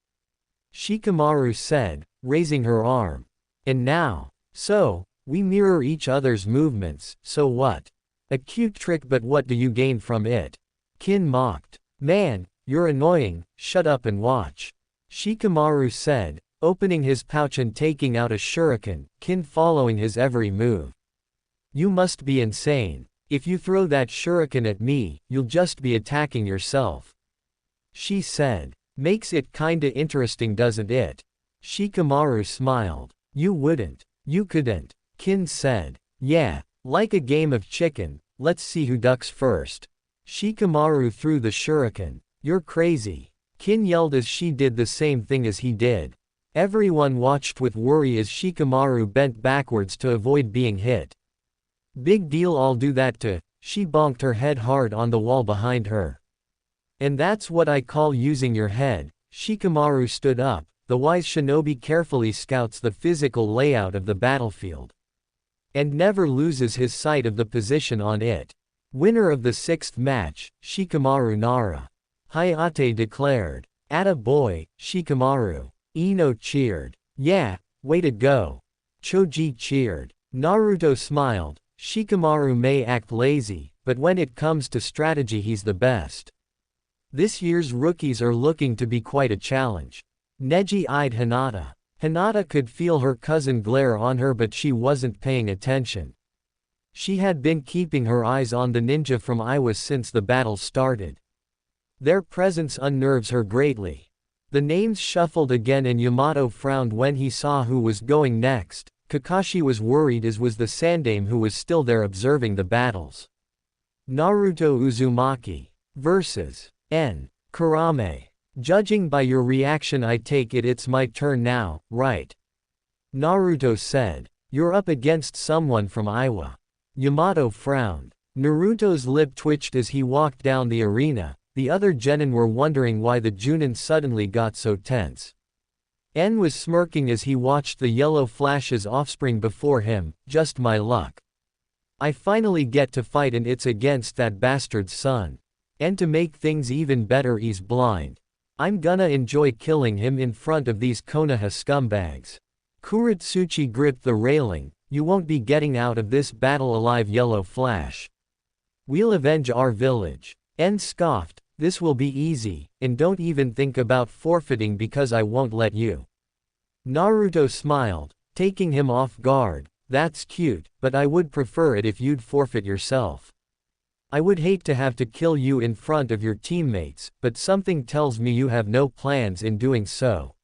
Shikamaru said, raising her arm. And now? So, we mirror each other's movements, so what? A cute trick, but what do you gain from it? Kin mocked. Man, you're annoying, shut up and watch. Shikamaru said, opening his pouch and taking out a shuriken, Kin following his every move. You must be insane. If you throw that shuriken at me, you'll just be attacking yourself. She said. Makes it kinda interesting, doesn't it? Shikamaru smiled. You wouldn't. You couldn't. Kin said. Yeah, like a game of chicken, let's see who ducks first. Shikamaru threw the shuriken. You're crazy. Kin yelled as she did the same thing as he did. Everyone watched with worry as Shikamaru bent backwards to avoid being hit. Big deal, I'll do that too. She bonked her head hard on the wall behind her. And that's what I call using your head. Shikamaru stood up. The wise shinobi carefully scouts the physical layout of the battlefield. And never loses his sight of the position on it. Winner of the 6th match, Shikamaru Nara. Hayate declared. Atta boy, Shikamaru. Ino cheered. Yeah, way to go. Choji cheered. Naruto smiled. Shikamaru may act lazy, but when it comes to strategy he's the best. This year's rookies are looking to be quite a challenge. Neji eyed Hinata. Hinata could feel her cousin glare on her, but she wasn't paying attention. She had been keeping her eyes on the ninja from Iwa since the battle started. Their presence unnerves her greatly. The names shuffled again and Yamato frowned when he saw who was going next. Kakashi was worried, as was the Sandaime, who was still there observing the battles. Naruto Uzumaki vs. N. Kurame. Judging by your reaction I take it it's my turn now, right? Naruto said. You're up against someone from Iowa. Yamato frowned. Naruto's lip twitched as he walked down the arena. The other genin were wondering why the Junin suddenly got so tense. En was smirking as he watched the yellow flash's offspring before him. Just my luck. I finally get to fight and it's against that bastard's son. And to make things even better he's blind. I'm gonna enjoy killing him in front of these Konoha scumbags. Kuretsuchi gripped the railing. You won't be getting out of this battle alive, Yellow Flash. We'll avenge our village. En scoffed. This will be easy, and don't even think about forfeiting because I won't let you. Naruto smiled, taking him off guard. That's cute, but I would prefer it if you'd forfeit yourself. I would hate to have to kill you in front of your teammates, but something tells me you have no plans in doing so.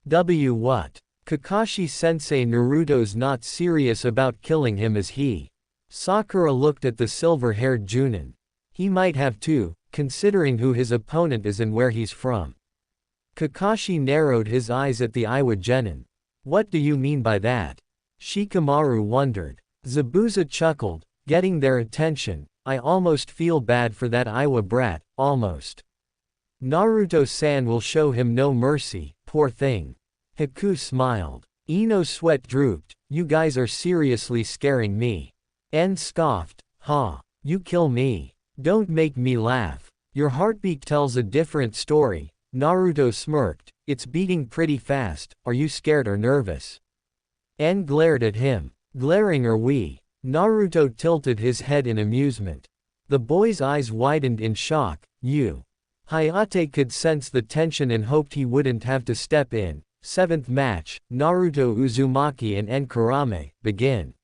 What? Kakashi-sensei, Naruto's not serious about killing him, is he? Sakura looked at the silver-haired Junin. He might have too, considering who his opponent is and where he's from. Kakashi narrowed his eyes at the Iwa genin. What do you mean by that? Shikamaru wondered. Zabuza chuckled, getting their attention. I almost feel bad for that Iwa brat, almost. Naruto-san will show him no mercy, poor thing. Haku smiled. Ino's sweat drooped. You guys are seriously scaring me. En scoffed. Ha. You kill me. Don't make me laugh. Your heartbeat tells a different story. Naruto smirked. It's beating pretty fast. Are you scared or nervous? En glared at him. Glaring are we? Naruto tilted his head in amusement. The boy's eyes widened in shock. You. Hayate could sense the tension and hoped he wouldn't have to step in. Seventh match, Naruto Uzumaki and En Kurame, begin.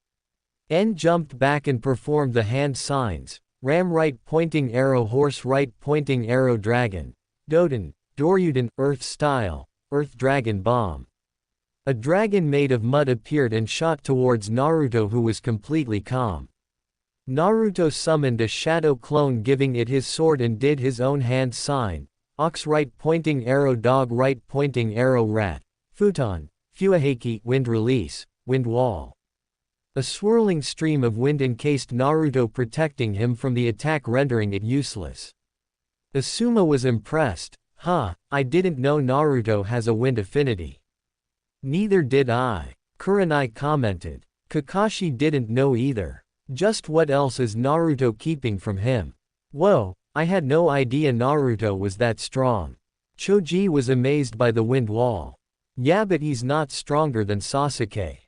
En jumped back and performed the hand signs. Ram right pointing arrow, horse right pointing arrow, dragon. Doden, Doryuden, earth style, earth dragon bomb. A dragon made of mud appeared and shot towards Naruto, who was completely calm. Naruto summoned a shadow clone, giving it his sword and did his own hand sign. Ox right pointing arrow, dog right pointing arrow, rat. Futon, Fuaheki, wind release, wind wall. A swirling stream of wind encased Naruto, protecting him from the attack, rendering it useless. Asuma was impressed. Huh, I didn't know Naruto has a wind affinity. Neither did I. Kurenai commented. Kakashi didn't know either. Just what else is Naruto keeping from him? Whoa, I had no idea Naruto was that strong. Choji was amazed by the wind wall. Yeah, but he's not stronger than Sasuke.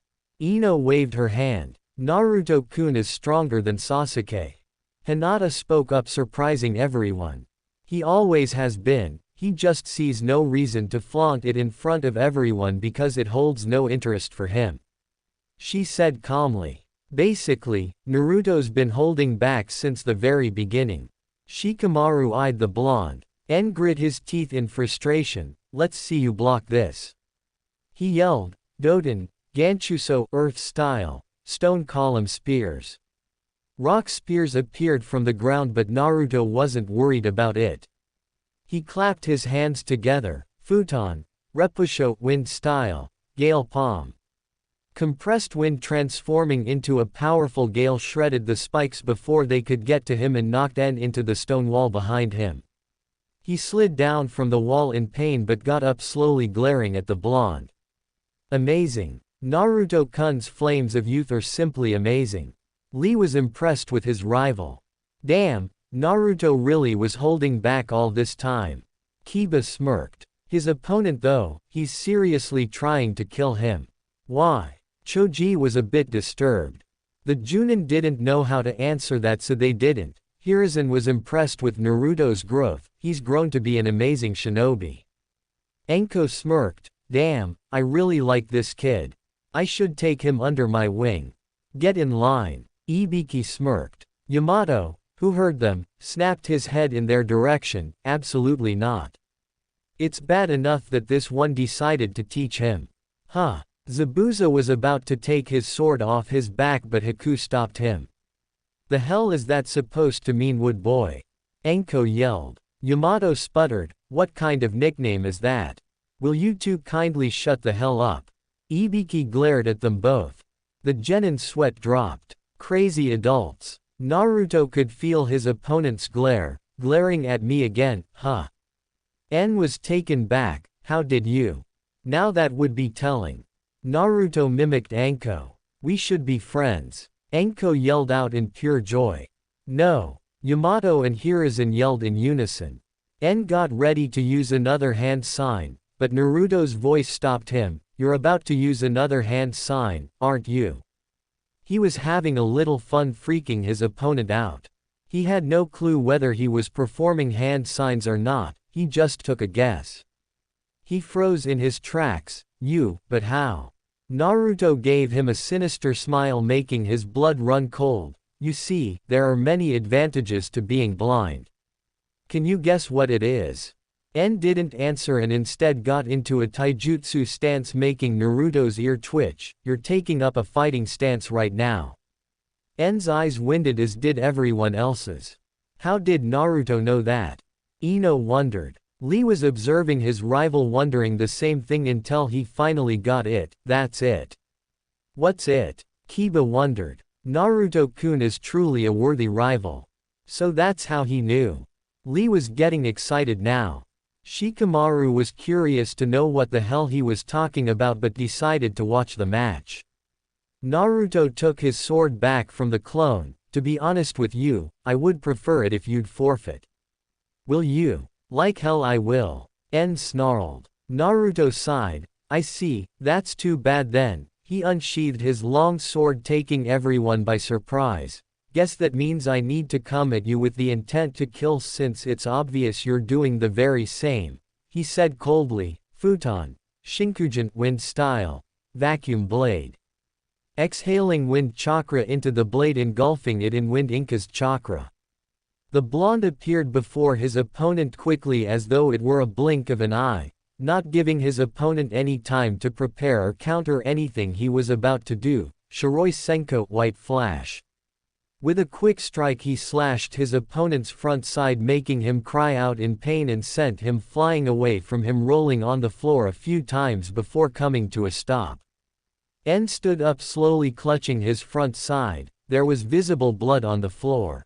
Ino waved her hand. Naruto-kun is stronger than Sasuke. Hinata spoke up, surprising everyone. He always has been, he just sees no reason to flaunt it in front of everyone because it holds no interest for him. She said calmly. Basically, Naruto's been holding back since the very beginning. Shikamaru eyed the blonde. En grit his teeth in frustration. Let's see you block this. He yelled. Doden, Ganchuso, earth style, stone column spears. Rock spears appeared from the ground, but Naruto wasn't worried about it. He clapped his hands together. Futon, Repusho, wind style, gale palm. Compressed wind transforming into a powerful gale shredded the spikes before they could get to him and knocked En into the stone wall behind him. He slid down from the wall in pain but got up slowly, glaring at the blonde. Amazing. Naruto-kun's flames of youth are simply amazing. Lee was impressed with his rival. Damn, Naruto really was holding back all this time. Kiba smirked. His opponent though, he's seriously trying to kill him. Why? Choji was a bit disturbed. The Junin didn't know how to answer that, so they didn't. Hiruzen was impressed with Naruto's growth. He's grown to be an amazing shinobi. Enko smirked. Damn, I really like this kid. I should take him under my wing. Get in line. Ibiki smirked. Yamato, who heard them, snapped his head in their direction. Absolutely not. It's bad enough that this one decided to teach him. Huh. Zabuza was about to take his sword off his back, but Haku stopped him. The hell is that supposed to mean, wood boy? Enko yelled. Yamato sputtered, "What kind of nickname is that? Will you two kindly shut the hell up?" Ibiki glared at them both. The genin's sweat dropped. Crazy adults. Naruto could feel his opponent's glare, glaring at me again, huh? En was taken back, how did you? Now that would be telling. Naruto mimicked Anko. We should be friends. Anko yelled out in pure joy. No. Yamato and Hiruzen yelled in unison. En got ready to use another hand sign, but Naruto's voice stopped him. You're about to use another hand sign, aren't you? He was having a little fun freaking his opponent out. He had no clue whether he was performing hand signs or not, he just took a guess. He froze in his tracks. But how? Naruto gave him a sinister smile, making his blood run cold. You see, there are many advantages to being blind. Can you guess what it is? En didn't answer and instead got into a taijutsu stance, making Naruto's ear twitch. You're taking up a fighting stance right now. En's eyes winded as did everyone else's. How did Naruto know that? Ino wondered. Lee was observing his rival, wondering the same thing until he finally got it. That's it. What's it? Kiba wondered. Naruto-kun is truly a worthy rival. So that's how he knew. Lee was getting excited now. Shikamaru was curious to know what the hell he was talking about but decided to watch the match. Naruto took his sword back from the clone. To be honest with you, I would prefer it if you'd forfeit. Will you? Like hell I will. En snarled. Naruto sighed. I see, that's too bad then. He unsheathed his long sword, taking everyone by surprise. Guess that means I need to come at you with the intent to kill, since it's obvious you're doing the very same, he said coldly. Futon. Shinkujin wind style. Vacuum blade. Exhaling wind chakra into the blade, engulfing it in wind Inka's chakra. The blonde appeared before his opponent quickly, as though it were a blink of an eye, not giving his opponent any time to prepare or counter anything he was about to do. Shiroi Senko white flash. With a quick strike he slashed his opponent's front side, making him cry out in pain and sent him flying away from him, rolling on the floor a few times before coming to a stop. En stood up slowly, clutching his front side. There was visible blood on the floor.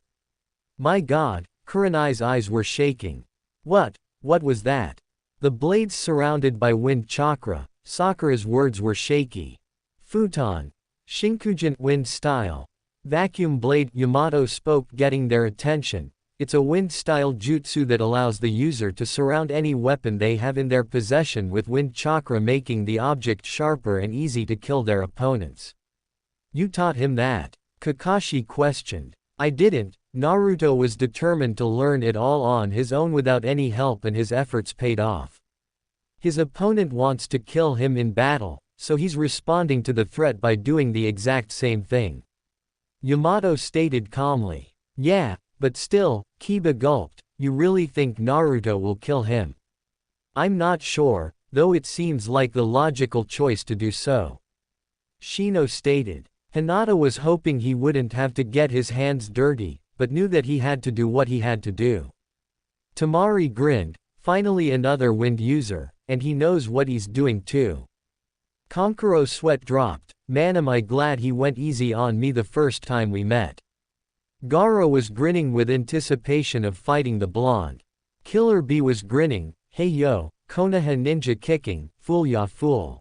My god, Kurenai's eyes were shaking. What was that? The blades surrounded by wind chakra. Sakura's words were shaky. Futon. Shinkujin wind style. Vacuum blade, Yamato spoke, getting their attention. It's a wind-style jutsu that allows the user to surround any weapon they have in their possession with wind chakra, making the object sharper and easy to kill their opponents. You taught him that? Kakashi questioned. I didn't. Naruto was determined to learn it all on his own without any help, and his efforts paid off. His opponent wants to kill him in battle, so he's responding to the threat by doing the exact same thing. Yamato stated calmly. Yeah, but still, Kiba gulped. You really think Naruto will kill him? I'm not sure, though it seems like the logical choice to do so. Shino stated. Hinata was hoping he wouldn't have to get his hands dirty, but knew that he had to do what he had to do. Tamari grinned. Finally another wind user, and he knows what he's doing too. Konkuro's sweat dropped. Man, am I glad he went easy on me the first time we met. Gaara was grinning with anticipation of fighting the blonde. Killer Bee was grinning. Hey yo, Konoha ninja kicking, fool ya fool.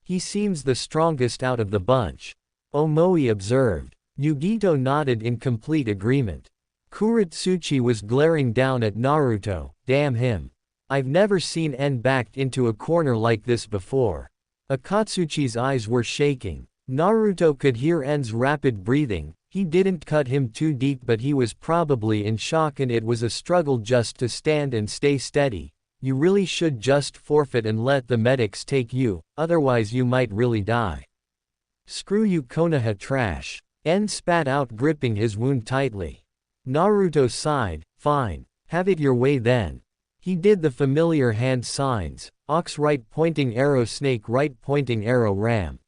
He seems the strongest out of the bunch. Omoi observed. Yugito nodded in complete agreement. Kuretsuchi was glaring down at Naruto. Damn him. I've never seen En backed into a corner like this before. Akatsuchi's eyes were shaking. Naruto could hear En's rapid breathing. He didn't cut him too deep, but he was probably in shock, and it was a struggle just to stand and stay steady. You really should just forfeit and let the medics take you, otherwise you might really die. Screw you, Konoha trash. En spat out, gripping his wound tightly. Naruto sighed. Fine. Have it your way then. He did the familiar hand signs. Ox right pointing arrow, snake right pointing arrow, ram.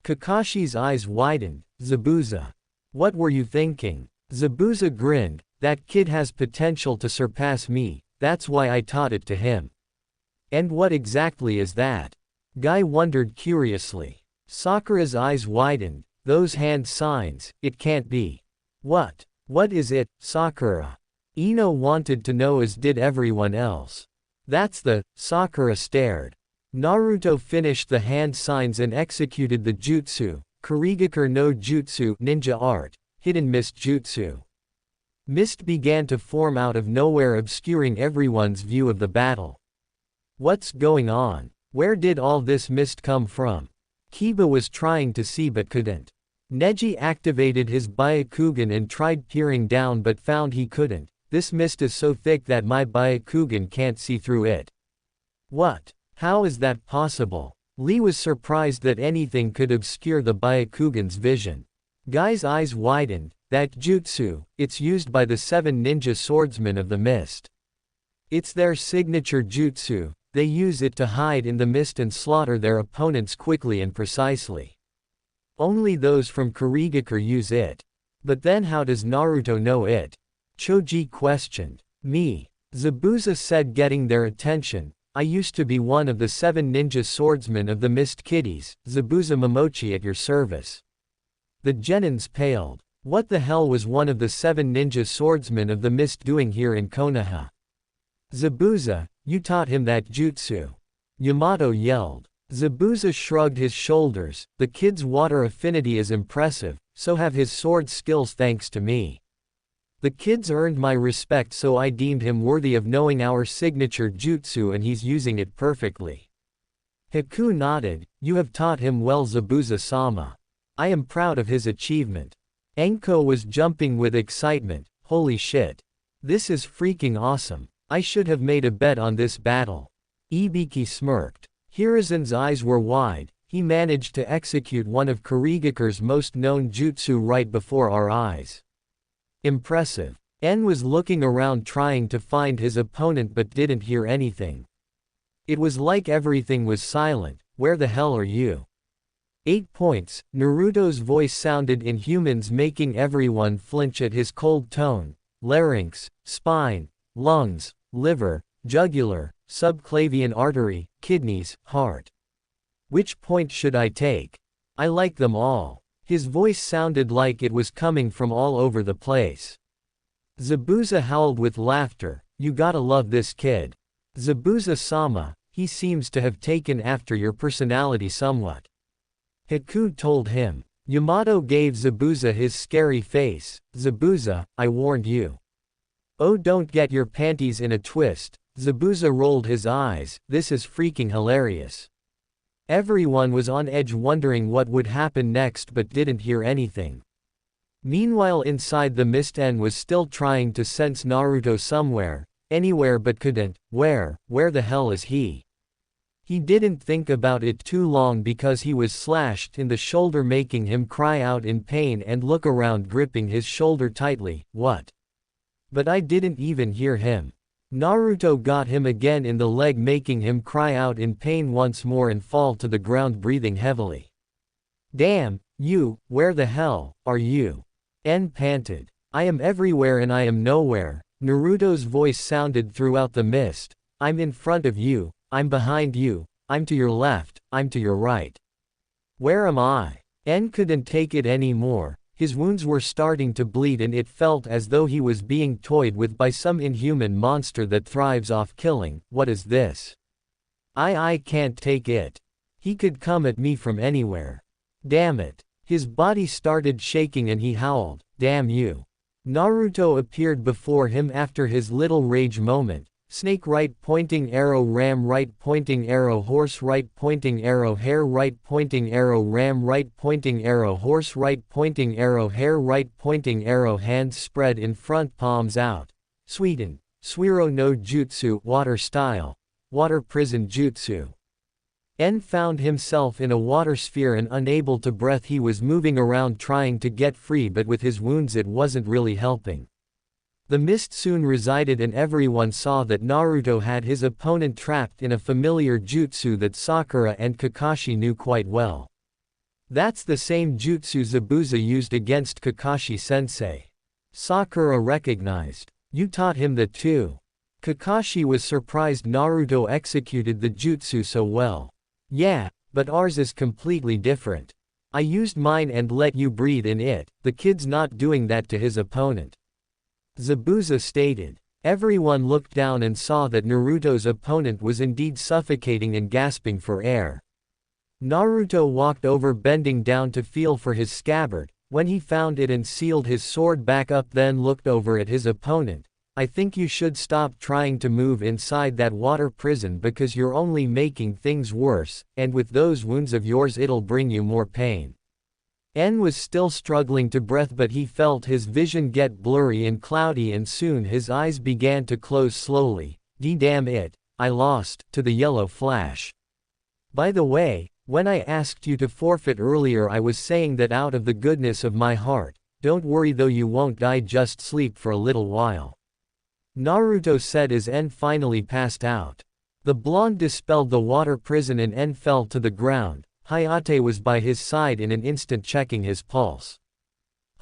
Kakashi's eyes widened. Zabuza. What were you thinking? Zabuza grinned. That kid has potential to surpass me, that's why I taught it to him. And what exactly is that? Guy wondered curiously. Sakura's eyes widened. Those hand signs, it can't be. What? What is it, Sakura? Ino wanted to know, as did everyone else. That's the, Sakura stared. Naruto finished the hand signs and executed the jutsu, Kurigakure no Jutsu, ninja art, hidden mist jutsu. Mist began to form out of nowhere, obscuring everyone's view of the battle. What's going on? Where did all this mist come from? Kiba was trying to see but couldn't. Neji activated his Byakugan and tried peering down but found he couldn't. This mist is so thick that my Byakugan can't see through it. What? How is that possible? Lee was surprised that anything could obscure the Byakugan's vision. Guy's eyes widened. That jutsu, it's used by the 7 ninja swordsmen of the mist. It's their signature jutsu. They use it to hide in the mist and slaughter their opponents quickly and precisely. Only those from Kurigakure use it. But then how does Naruto know it? Choji questioned. Me. Zabuza said, getting their attention. I used to be one of the 7 ninja swordsmen of the Mist Kiddies, Zabuza Momochi, at your service. The genins paled. What the hell was one of the 7 ninja swordsmen of the mist doing here in Konoha? Zabuza, you taught him that jutsu. Yamato yelled. Zabuza shrugged his shoulders. The kid's water affinity is impressive, so have his sword skills thanks to me. The kid's earned my respect, so I deemed him worthy of knowing our signature jutsu, and he's using it perfectly. Haku nodded. You have taught him well, Zabuza-sama. I am proud of his achievement. Enko was jumping with excitement. Holy shit. This is freaking awesome. I should have made a bet on this battle. Ibiki smirked. Hiruzen's eyes were wide. He managed to execute one of Kurigakure's most known jutsu right before our eyes. Impressive. En was looking around trying to find his opponent but didn't hear anything. It was like everything was silent. Where the hell are you? 8 points. Naruto's voice sounded in humans, making everyone flinch at his cold tone. Larynx, spine, lungs, liver, jugular, subclavian artery, kidneys, heart. Which point should I take? I like them all. His voice sounded like it was coming from all over the place. Zabuza howled with laughter. You gotta love this kid. Zabuza-sama, he seems to have taken after your personality somewhat. Haku told him. Yamato gave Zabuza his scary face. Zabuza, I warned you. Oh, don't get your panties in a twist. Zabuza rolled his eyes. This is freaking hilarious. Everyone was on edge, wondering what would happen next but didn't hear anything. Meanwhile, inside the mist, En was still trying to sense Naruto somewhere, anywhere, but couldn't. Where the hell is he? He didn't think about it too long because he was slashed in the shoulder, making him cry out in pain and look around, gripping his shoulder tightly. What? But I didn't even hear him. Naruto got him again in the leg, making him cry out in pain once more and fall to the ground, breathing heavily. Damn, you, where the hell are you? En panted. I am everywhere and I am nowhere. Naruto's voice sounded throughout the mist. I'm in front of you, I'm behind you, I'm to your left, I'm to your right. Where am I? En couldn't take it anymore. His wounds were starting to bleed and it felt as though he was being toyed with by some inhuman monster that thrives off killing. What is this? I can't take it. He could come at me from anywhere. Damn it. His body started shaking and he howled, damn you. Naruto appeared before him after his little rage moment. Snake right pointing arrow, ram right pointing arrow, horse right pointing arrow, hare right pointing arrow, ram right pointing arrow, horse right pointing arrow, hare right pointing arrow, hands spread in front, palms out. Suiden, Suiro no Jutsu, water style, water prison jutsu. En found himself in a water sphere and unable to breathe. He was moving around trying to get free, but with his wounds it wasn't really helping. The mist soon resided and everyone saw that Naruto had his opponent trapped in a familiar jutsu that Sakura and Kakashi knew quite well. That's the same jutsu Zabuza used against Kakashi-sensei. Sakura recognized. You taught him that too. Kakashi was surprised Naruto executed the jutsu so well. Yeah, but ours is completely different. I used mine and let you breathe in it, the kid's not doing that to his opponent. Zabuza stated. Everyone looked down and saw that Naruto's opponent was indeed suffocating and gasping for air. Naruto walked over bending down to feel for his scabbard. When he found it and sealed his sword back up, then looked over at his opponent. I think you should stop trying to move inside that water prison because you're only making things worse, and with those wounds of yours it'll bring you more pain. En was still struggling to breathe, but he felt his vision get blurry and cloudy and soon his eyes began to close slowly. Damn it, I lost, to the yellow flash. By the way, when I asked you to forfeit earlier I was saying that out of the goodness of my heart. Don't worry though, you won't die, just sleep for a little while. Naruto said as En finally passed out. The blonde dispelled the water prison and En fell to the ground. Hayate was by his side in an instant, checking his pulse.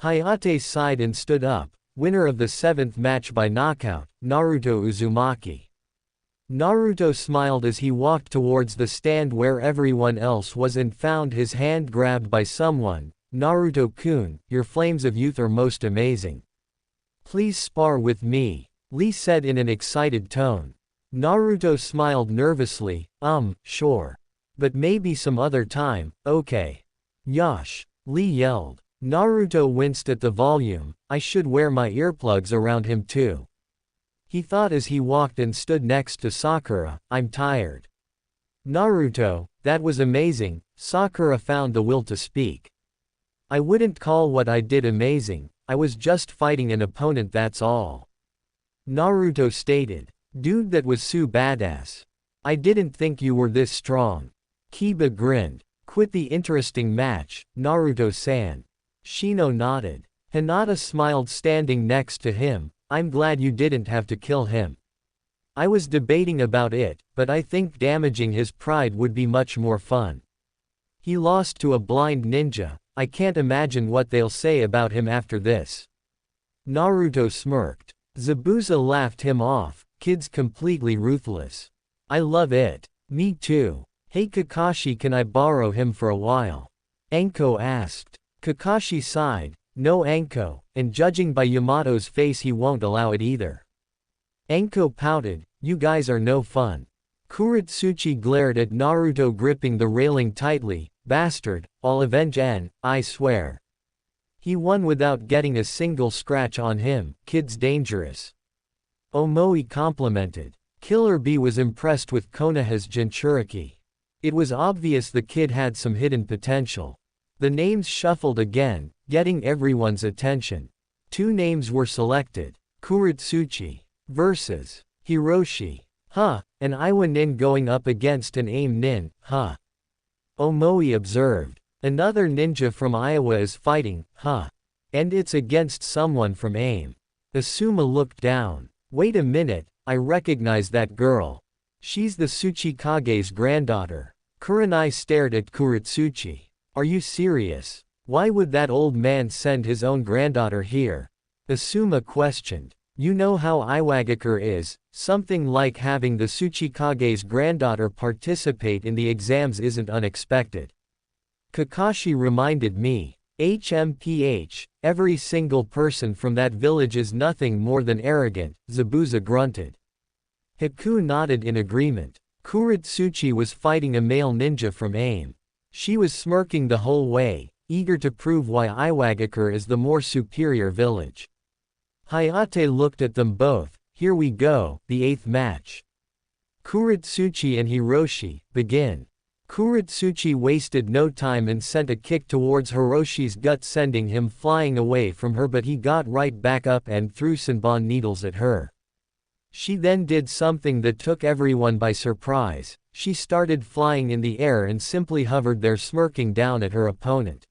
Hayate sighed and stood up. Winner of the 7th match by knockout, Naruto Uzumaki. Naruto smiled as he walked towards the stand where everyone else was and found his hand grabbed by someone. Naruto-kun, your flames of youth are most amazing. Please spar with me, Lee said in an excited tone. Naruto smiled nervously, sure. But maybe some other time, okay. Yosh, Lee yelled. Naruto winced at the volume. I should wear my earplugs around him too. He thought as he walked and stood next to Sakura. I'm tired. Naruto, that was amazing. Sakura found the will to speak. I wouldn't call what I did amazing, I was just fighting an opponent, that's all. Naruto stated. Dude, that was so badass. I didn't think you were this strong. Kiba grinned. Quit the interesting match, Naruto-san. Shino nodded. Hinata smiled standing next to him. I'm glad you didn't have to kill him. I was debating about it, but I think damaging his pride would be much more fun. He lost to a blind ninja. I can't imagine what they'll say about him after this. Naruto smirked. Zabuza laughed him off. Kid's completely ruthless. I love it. Me too. Hey Kakashi, can I borrow him for a while? Anko asked. Kakashi sighed. No Anko, and judging by Yamato's face he won't allow it either. Anko pouted. You guys are no fun. Kuretsuchi glared at Naruto gripping the railing tightly. Bastard, I'll avenge En, I swear. He won without getting a single scratch on him. Kid's dangerous. Omoi complimented. Killer Bee was impressed with Konoha's Jinchuriki. It was obvious the kid had some hidden potential. The names shuffled again, getting everyone's attention. 2 names were selected. Kuretsuchi versus Hiroshi. Huh, an Iwa nin going up against an AIM nin, huh. Omoi observed. Another ninja from Iowa is fighting, huh. And it's against someone from AIM. Asuma looked down. Wait a minute, I recognize that girl. She's the Tsuchikage's granddaughter. Kurenai stared at Kuretsuchi. Are you serious? Why would that old man send his own granddaughter here? Asuma questioned. You know how Iwagakure is, something like having the Tsuchikage's granddaughter participate in the exams isn't unexpected. Kakashi reminded me. HMPH, every single person from that village is nothing more than arrogant, Zabuza grunted. Haku nodded in agreement. Kuretsuchi was fighting a male ninja from AIM. She was smirking the whole way, eager to prove why Iwagakure is the more superior village. Hayate looked at them both. Here we go, the 8th match. Kuretsuchi and Hiroshi, begin. Kuretsuchi wasted no time and sent a kick towards Hiroshi's gut, sending him flying away from her, but he got right back up and threw Senbon needles at her. She then did something that took everyone by surprise. She started flying in the air and simply hovered there, smirking down at her opponent.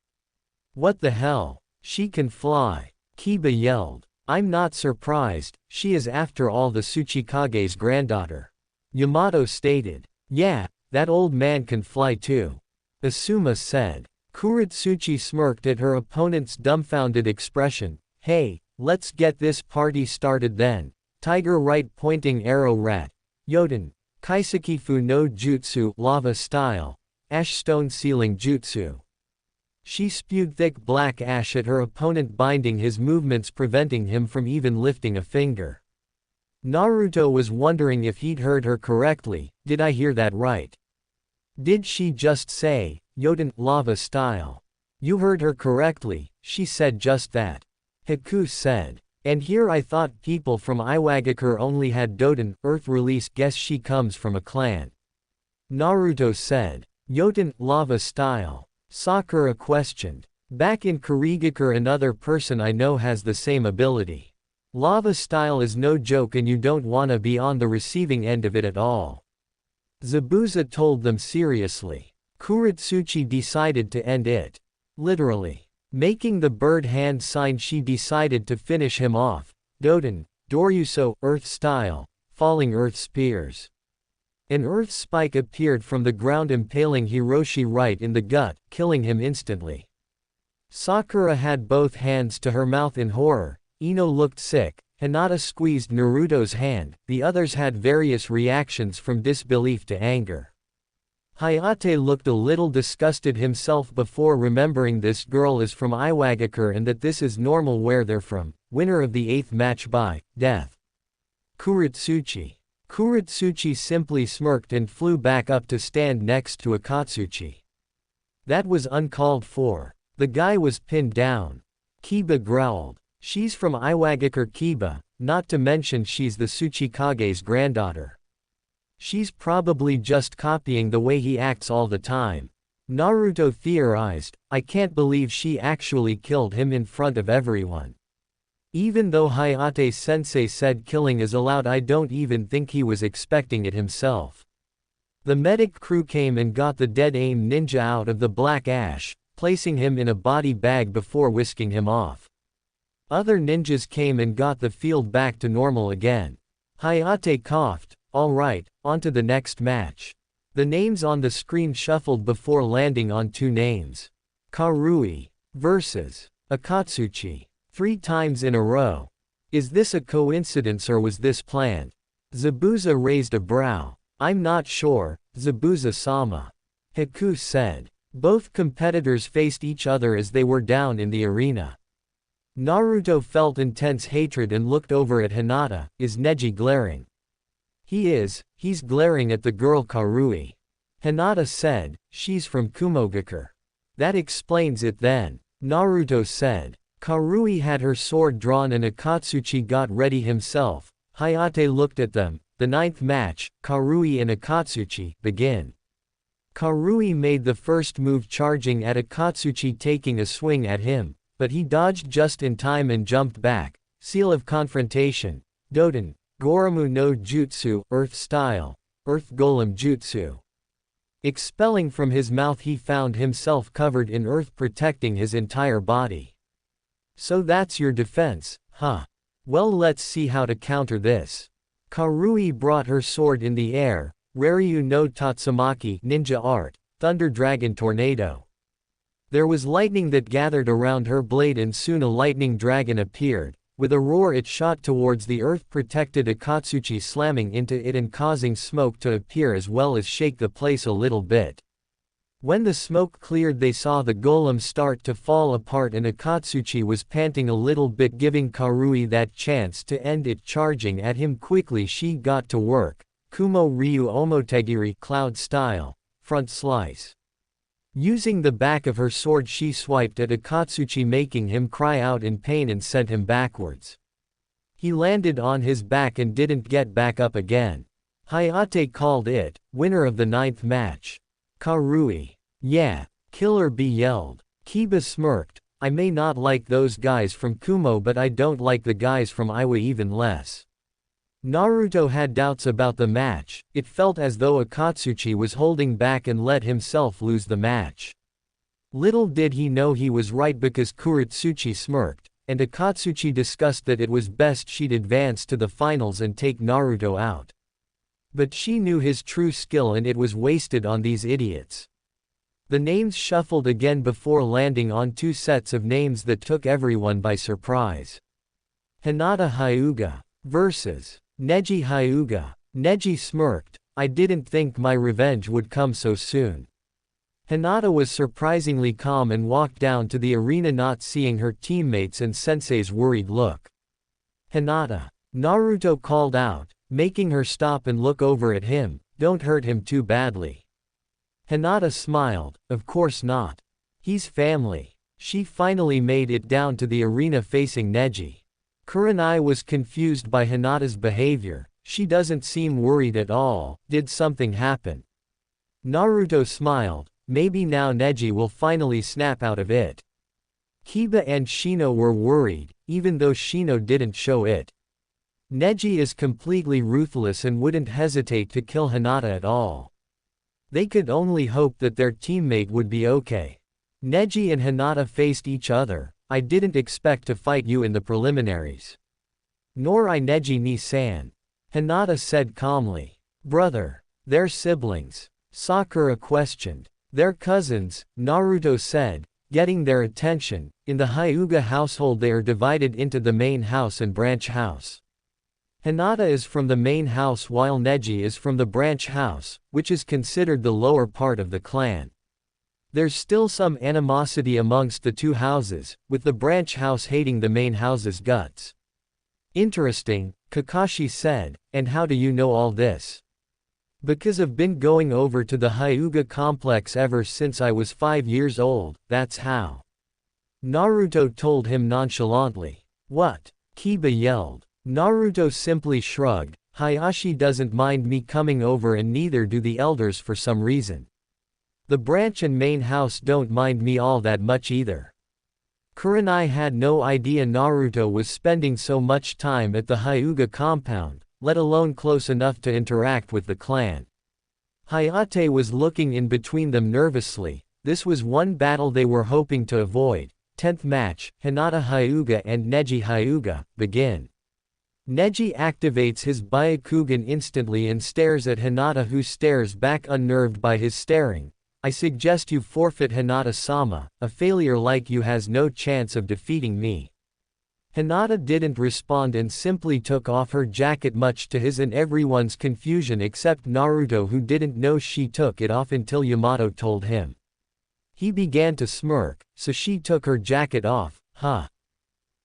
What the hell? She can fly! Kiba yelled. I'm not surprised, she is after all the Tsuchikage's granddaughter. Yamato stated. Yeah, that old man can fly too. Asuma said. Kuretsuchi smirked at her opponent's dumbfounded expression. Hey, Let's get this party started then. Tiger right pointing arrow rat. Yoden. Kaisakifu no Jutsu lava style. Ash stone ceiling jutsu. She spewed thick black ash at her opponent, binding his movements, preventing him from even lifting a finger. Naruto was wondering if he'd heard her correctly. Did I hear that right? Did she just say, Yoden lava style? You heard her correctly, she said just that. Haku said. And here I thought people from Iwagakure only had Doden, earth release, guess she comes from a clan. Naruto said. Yoden lava style. Sakura questioned. Back in Kurigakure another person I know has the same ability. Lava style is no joke and you don't wanna be on the receiving end of it at all. Zabuza told them seriously. Kuritsuchi decided to end it. Literally. Making the bird hand sign, she decided to finish him off. Doden, Doryuso, earth style, falling earth spears. An earth spike appeared from the ground, impaling Hiroshi right in the gut, killing him instantly. Sakura had both hands to her mouth in horror. Ino looked sick. Hinata squeezed Naruto's hand. The others had various reactions from disbelief to anger. Hayate looked a little disgusted himself before remembering this girl is from Iwagakure and that this is normal where they're from. Winner of the 8th match by death. Kuritsuchi. Kuritsuchi simply smirked and flew back up to stand next to Akatsuchi. That was uncalled for. The guy was pinned down. Kiba growled. She's from Iwagakure Kiba, not to mention she's the Tsuchikage's granddaughter. She's probably just copying the way he acts all the time. Naruto theorized, I can't believe she actually killed him in front of everyone. Even though Hayate-sensei said killing is allowed, I don't even think he was expecting it himself. The medic crew came and got the dead AIM ninja out of the black ash, placing him in a body bag before whisking him off. Other ninjas came and got the field back to normal again. Hayate coughed. Alright, on to the next match. The names on the screen shuffled before landing on 2 names. Karui versus Akatsuchi. 3 times in a row. Is this a coincidence or was this planned? Zabuza raised a brow. I'm not sure, Zabuza-sama. Haku said. Both competitors faced each other as they were down in the arena. Naruto felt intense hatred and looked over at Hinata. Is Neji glaring? He's glaring at the girl Karui. Hinata said, she's from Kumogakure. That explains it then. Naruto said. Karui had her sword drawn and Akatsuchi got ready himself. Hayate looked at them. The 9th match, Karui and Akatsuchi, begin. Karui made the first move, charging at Akatsuchi, taking a swing at him, but he dodged just in time and jumped back. Seal of confrontation. Doden. Goromu no Jutsu, Earth Style, Earth Golem Jutsu. Expelling from his mouth, he found himself covered in earth, protecting his entire body. So that's your defense, huh? Well, let's see how to counter this. Karui brought her sword in the air. Raryu no Tatsumaki, ninja art, Thunder Dragon Tornado. There was lightning that gathered around her blade and soon a lightning dragon appeared. With a roar it shot towards the earth-protected Akatsuchi, slamming into it and causing smoke to appear as well as shake the place a little bit. When the smoke cleared, they saw the golem start to fall apart and Akatsuchi was panting a little bit, giving Karui that chance to end it. Charging at him quickly, she got to work. Kumo Ryu Omotegiri, Cloud Style, Front Slice. Using the back of her sword, she swiped at Akatsuchi, making him cry out in pain and sent him backwards. He landed on his back and didn't get back up again. Hayate called it, winner of the 9th match. Karui. Yeah, Killer Bee yelled. Kiba smirked. I may not like those guys from Kumo, but I don't like the guys from Iwa even less. Naruto had doubts about the match. It felt as though Akatsuchi was holding back and let himself lose the match. Little did he know he was right, because Kuritsuchi smirked, and Akatsuchi discussed that it was best she'd advance to the finals and take Naruto out. But she knew his true skill and it was wasted on these idiots. The names shuffled again before landing on 2 sets of names that took everyone by surprise. Hinata Hyuga vs. Neji Hyuga. Neji smirked, I didn't think my revenge would come so soon. Hinata was surprisingly calm and walked down to the arena, not seeing her teammates and sensei's worried look. Hinata. Naruto called out, making her stop and look over at him, don't hurt him too badly. Hinata smiled, of course not. He's family. She finally made it down to the arena facing Neji. Kurenai was confused by Hinata's behavior, she doesn't seem worried at all, did something happen? Naruto smiled, maybe now Neji will finally snap out of it. Kiba and Shino were worried, even though Shino didn't show it. Neji is completely ruthless and wouldn't hesitate to kill Hinata at all. They could only hope that their teammate would be okay. Neji and Hinata faced each other, I didn't expect to fight you in the preliminaries. Nor I Neji ni-san. Hinata said calmly. Brother. They're siblings. Sakura questioned. They're cousins, Naruto said, getting their attention. In the Hyuga household they are divided into the main house and branch house. Hinata is from the main house while Neji is from the branch house, which is considered the lower part of the clan. There's still some animosity amongst the two houses, with the branch house hating the main house's guts. Interesting, Kakashi said, and how do you know all this? Because I've been going over to the Hyuga complex ever since I was 5 years old, that's how. Naruto told him nonchalantly. What? Kiba yelled. Naruto simply shrugged, Hayashi doesn't mind me coming over and neither do the elders for some reason. The branch and main house don't mind me all that much either. Kurenai had no idea Naruto was spending so much time at the Hyuga compound, let alone close enough to interact with the clan. Hayate was looking in between them nervously, this was one battle they were hoping to avoid. 10th match, Hinata Hyuga and Neji Hyuga, begin. Neji activates his Byakugan instantly and stares at Hinata, who stares back unnerved by his staring. I suggest you forfeit, Hinata-sama, a failure like you has no chance of defeating me. Hinata didn't respond and simply took off her jacket, much to his and everyone's confusion except Naruto, who didn't know she took it off until Yamato told him. He began to smirk, so she took her jacket off, huh?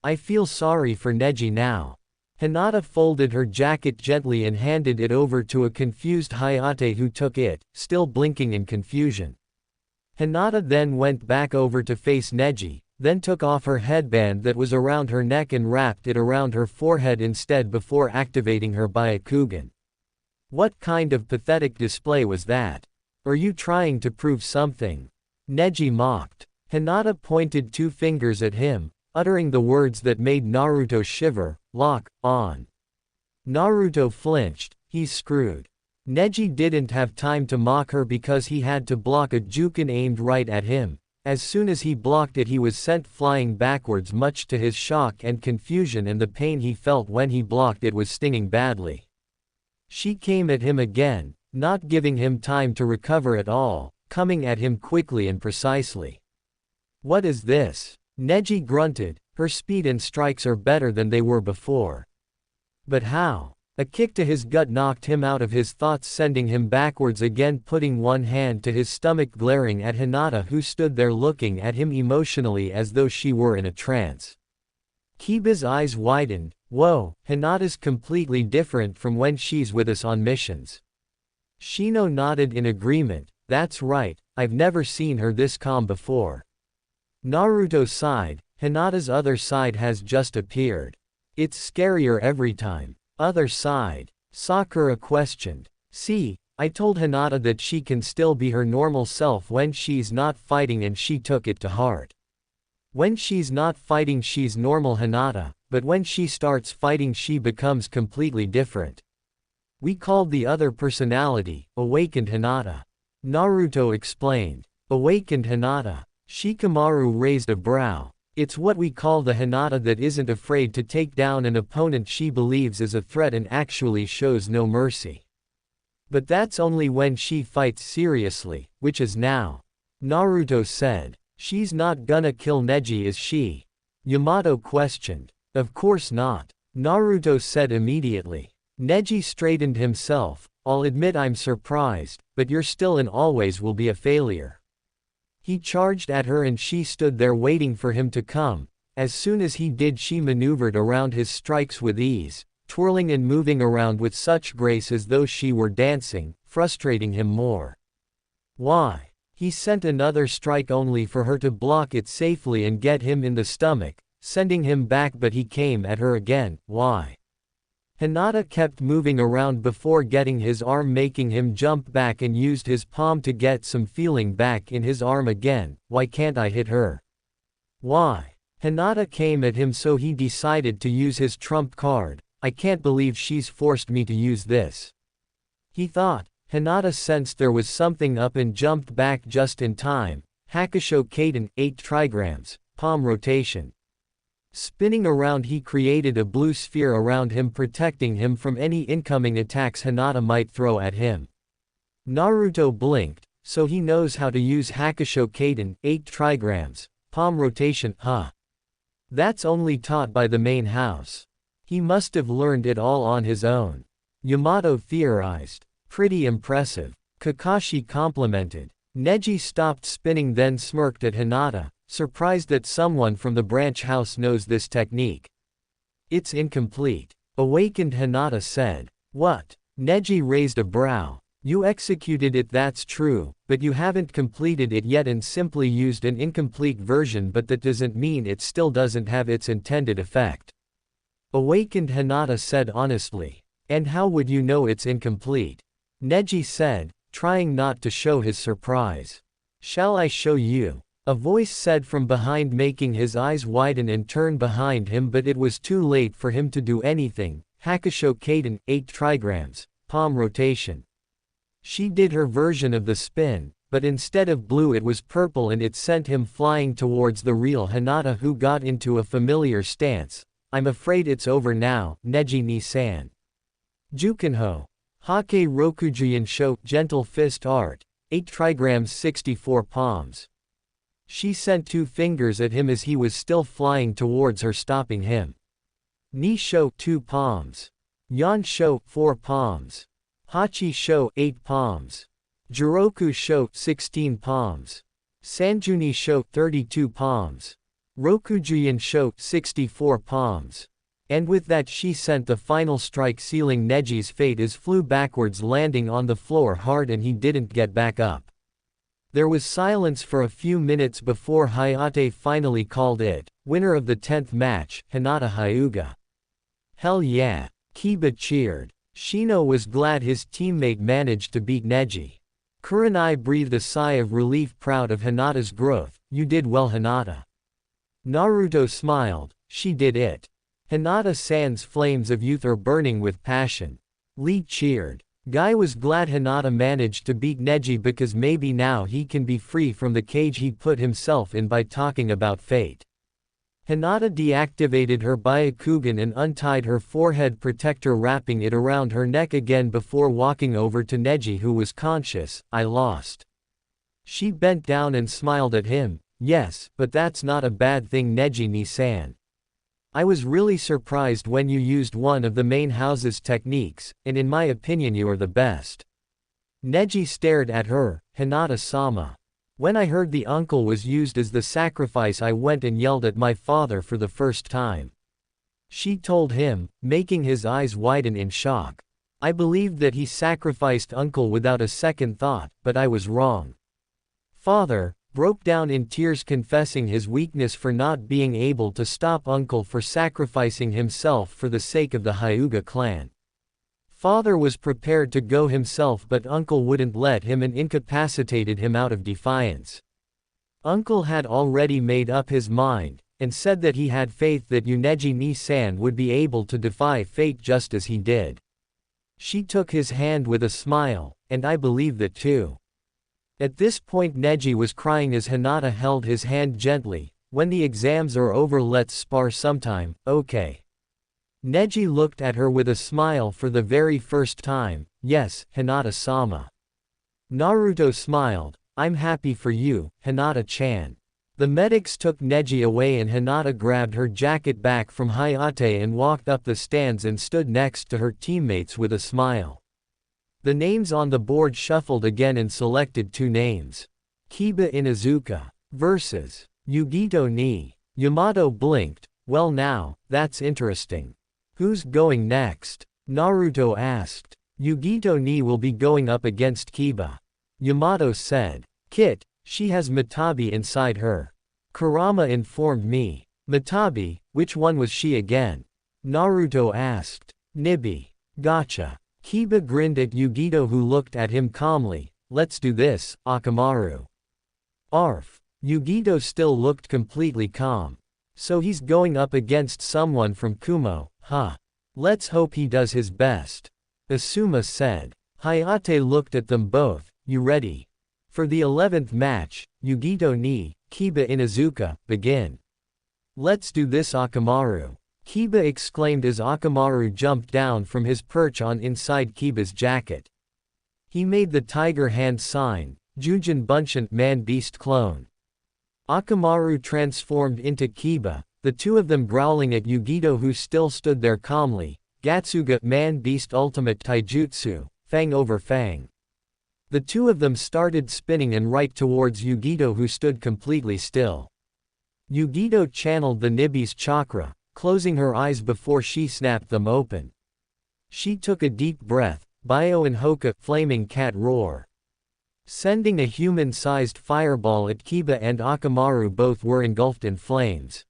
I feel sorry for Neji now. Hinata folded her jacket gently and handed it over to a confused Hayate, who took it, still blinking in confusion. Hinata then went back over to face Neji, then took off her headband that was around her neck and wrapped it around her forehead instead before activating her Byakugan. What kind of pathetic display was that? Are you trying to prove something? Neji mocked. Hinata pointed 2 fingers at him, uttering the words that made Naruto shiver, lock on. Naruto flinched, he's screwed. Neji didn't have time to mock her because he had to block a Juken aimed right at him. As soon as he blocked it, he was sent flying backwards, much to his shock and confusion, and the pain he felt when he blocked it was stinging badly. She came at him again, not giving him time to recover at all, coming at him quickly and precisely. What is this? Neji grunted, her speed and strikes are better than they were before. But how? A kick to his gut knocked him out of his thoughts, sending him backwards again, putting one hand to his stomach, glaring at Hinata, who stood there looking at him emotionally as though she were in a trance. Kiba's eyes widened, whoa, Hinata's completely different from when she's with us on missions. Shino nodded in agreement, that's right, I've never seen her this calm before. Naruto sighed, Hinata's other side has just appeared. It's scarier every time. Other side? Sakura questioned. See, I told Hinata that she can still be her normal self when she's not fighting, and she took it to heart. When she's not fighting she's normal, Hinata, but when she starts fighting she becomes completely different. We called the other personality, awakened Hinata. Naruto explained. Awakened Hinata. Shikamaru raised a brow. It's what we call the Hinata that isn't afraid to take down an opponent she believes is a threat and actually shows no mercy. But that's only when she fights seriously, which is now. Naruto said. She's not gonna kill Neji, is she? Yamato questioned. Of course not, Naruto said immediately. Neji straightened himself. I'll admit I'm surprised, but you're still and always will be a failure. He charged at her and she stood there waiting for him to come. As soon as he did, she maneuvered around his strikes with ease, twirling and moving around with such grace as though she were dancing, frustrating him more. Why? He sent another strike only for her to block it safely and get him in the stomach, sending him back, but he came at her again. Why? Hinata kept moving around before getting his arm, making him jump back, and used his palm to get some feeling back in his arm again. Why can't I hit her? Why? Hinata came at him, so he decided to use his trump card. I can't believe she's forced me to use this, he thought. Hinata sensed there was something up and jumped back just in time. Hakusho Kaden, 8 trigrams, palm rotation. Spinning around, he created a blue sphere around him, protecting him from any incoming attacks Hinata might throw at him. Naruto blinked, so he knows how to use Hakusho Kaden, 8 trigrams, palm rotation. That's only taught by the main house. He must have learned it all on his own, Yamato theorized. Pretty impressive, Kakashi complimented. Neji stopped spinning, then smirked at Hinata, surprised that someone from the branch house knows this technique. It's incomplete, awakened, Hinata said. What? Neji raised a brow. You executed it, that's true, but you haven't completed it yet and simply used an incomplete version, but that doesn't mean it still doesn't have its intended effect. Awakened, Hinata said honestly. And how would you know it's incomplete? Neji said, trying not to show his surprise. Shall I show you? A voice said from behind, making his eyes widen and turn behind him, but it was too late for him to do anything. Hakusho Kaden, 8 trigrams, palm rotation. She did her version of the spin, but instead of blue it was purple, and it sent him flying towards the real Hinata, who got into a familiar stance. I'm afraid it's over now, Neji-ni-san. Jukenho. Hake Rokujian Sho, gentle fist art, 8 trigrams, 64 palms. She sent 2 fingers at him as he was still flying towards her, stopping him. Ni Sho, 2 palms. Yan Sho, 4 palms. Hachi Sho, 8 palms. Jiroku Sho, 16 palms. Sanjuni Sho, 32 palms. Rokujian Sho, 64 palms. And with that she sent the final strike, sealing Neji's fate, as flew backwards, landing on the floor hard, and he didn't get back up. There was silence for a few minutes before Hayate finally called it. Winner of the 10th match, Hinata Hyuga. Hell yeah, Kiba cheered. Shino was glad his teammate managed to beat Neji. Kurenai breathed a sigh of relief, proud of Hinata's growth. You did well, Hinata. Naruto smiled. She did it. Hinata-san's flames of youth are burning with passion. Lee cheered. Guy was glad Hinata managed to beat Neji, because maybe now he can be free from the cage he put himself in by talking about fate. Hinata deactivated her Byakugan and untied her forehead protector, wrapping it around her neck again before walking over to Neji, who was conscious. I lost. She bent down and smiled at him. Yes, but that's not a bad thing, Neji-ni-san. I was really surprised when you used one of the main house's techniques, and in my opinion you are the best. Neji stared at her. Hinata-sama. When I heard the uncle was used as the sacrifice, I went and yelled at my father for the first time. She told him, making his eyes widen in shock. I believed that he sacrificed uncle without a second thought, but I was wrong. Father broke down in tears, confessing his weakness for not being able to stop uncle for sacrificing himself for the sake of the Hyuga clan. Father was prepared to go himself, but uncle wouldn't let him and incapacitated him out of defiance. Uncle had already made up his mind, and said that he had faith that Neji-ni-san would be able to defy fate just as he did. She took his hand with a smile, and I believe that too. At this point Neji was crying as Hinata held his hand gently. When the exams are over, let's spar sometime, okay? Neji looked at her with a smile for the very first time. Yes, Hinata-sama. Naruto smiled. I'm happy for you, Hinata-chan. The medics took Neji away and Hinata grabbed her jacket back from Hayate and walked up the stands and stood next to her teammates with a smile. The names on the board shuffled again and selected 2 names. Kiba Inuzuka versus Yugito ni. Yamato blinked. Well now, that's interesting. Who's going next? Naruto asked. Yugito ni will be going up against Kiba. Yamato said. Kit, she has Matabi inside her. Kurama informed me. Matabi, which one was she again? Naruto asked. Nibi. Gotcha. Kiba grinned at Yugito who looked at him calmly. Let's do this, Akamaru. Arf. Yugito still looked completely calm. So he's going up against someone from Kumo, huh? Let's hope he does his best. Asuma said. Hayate looked at them both. You ready? For the 11th match, Yugito ni, Kiba Inuzuka, begin. Let's do this, Akamaru. Kiba exclaimed as Akamaru jumped down from his perch on inside Kiba's jacket. He made the tiger hand sign, Jujin Bunshin man-beast clone. Akamaru transformed into Kiba, the 2 of them growling at Yugito who still stood there calmly. Gatsuga man-beast ultimate taijutsu, fang over fang. The 2 of them started spinning and right towards Yugito who stood completely still. Yugito channeled the Nibi's chakra, closing her eyes before she snapped them open. She took a deep breath, Bio and Hoka, flaming cat roar. Sending a human-sized fireball at Kiba and Akamaru, both were engulfed in flames.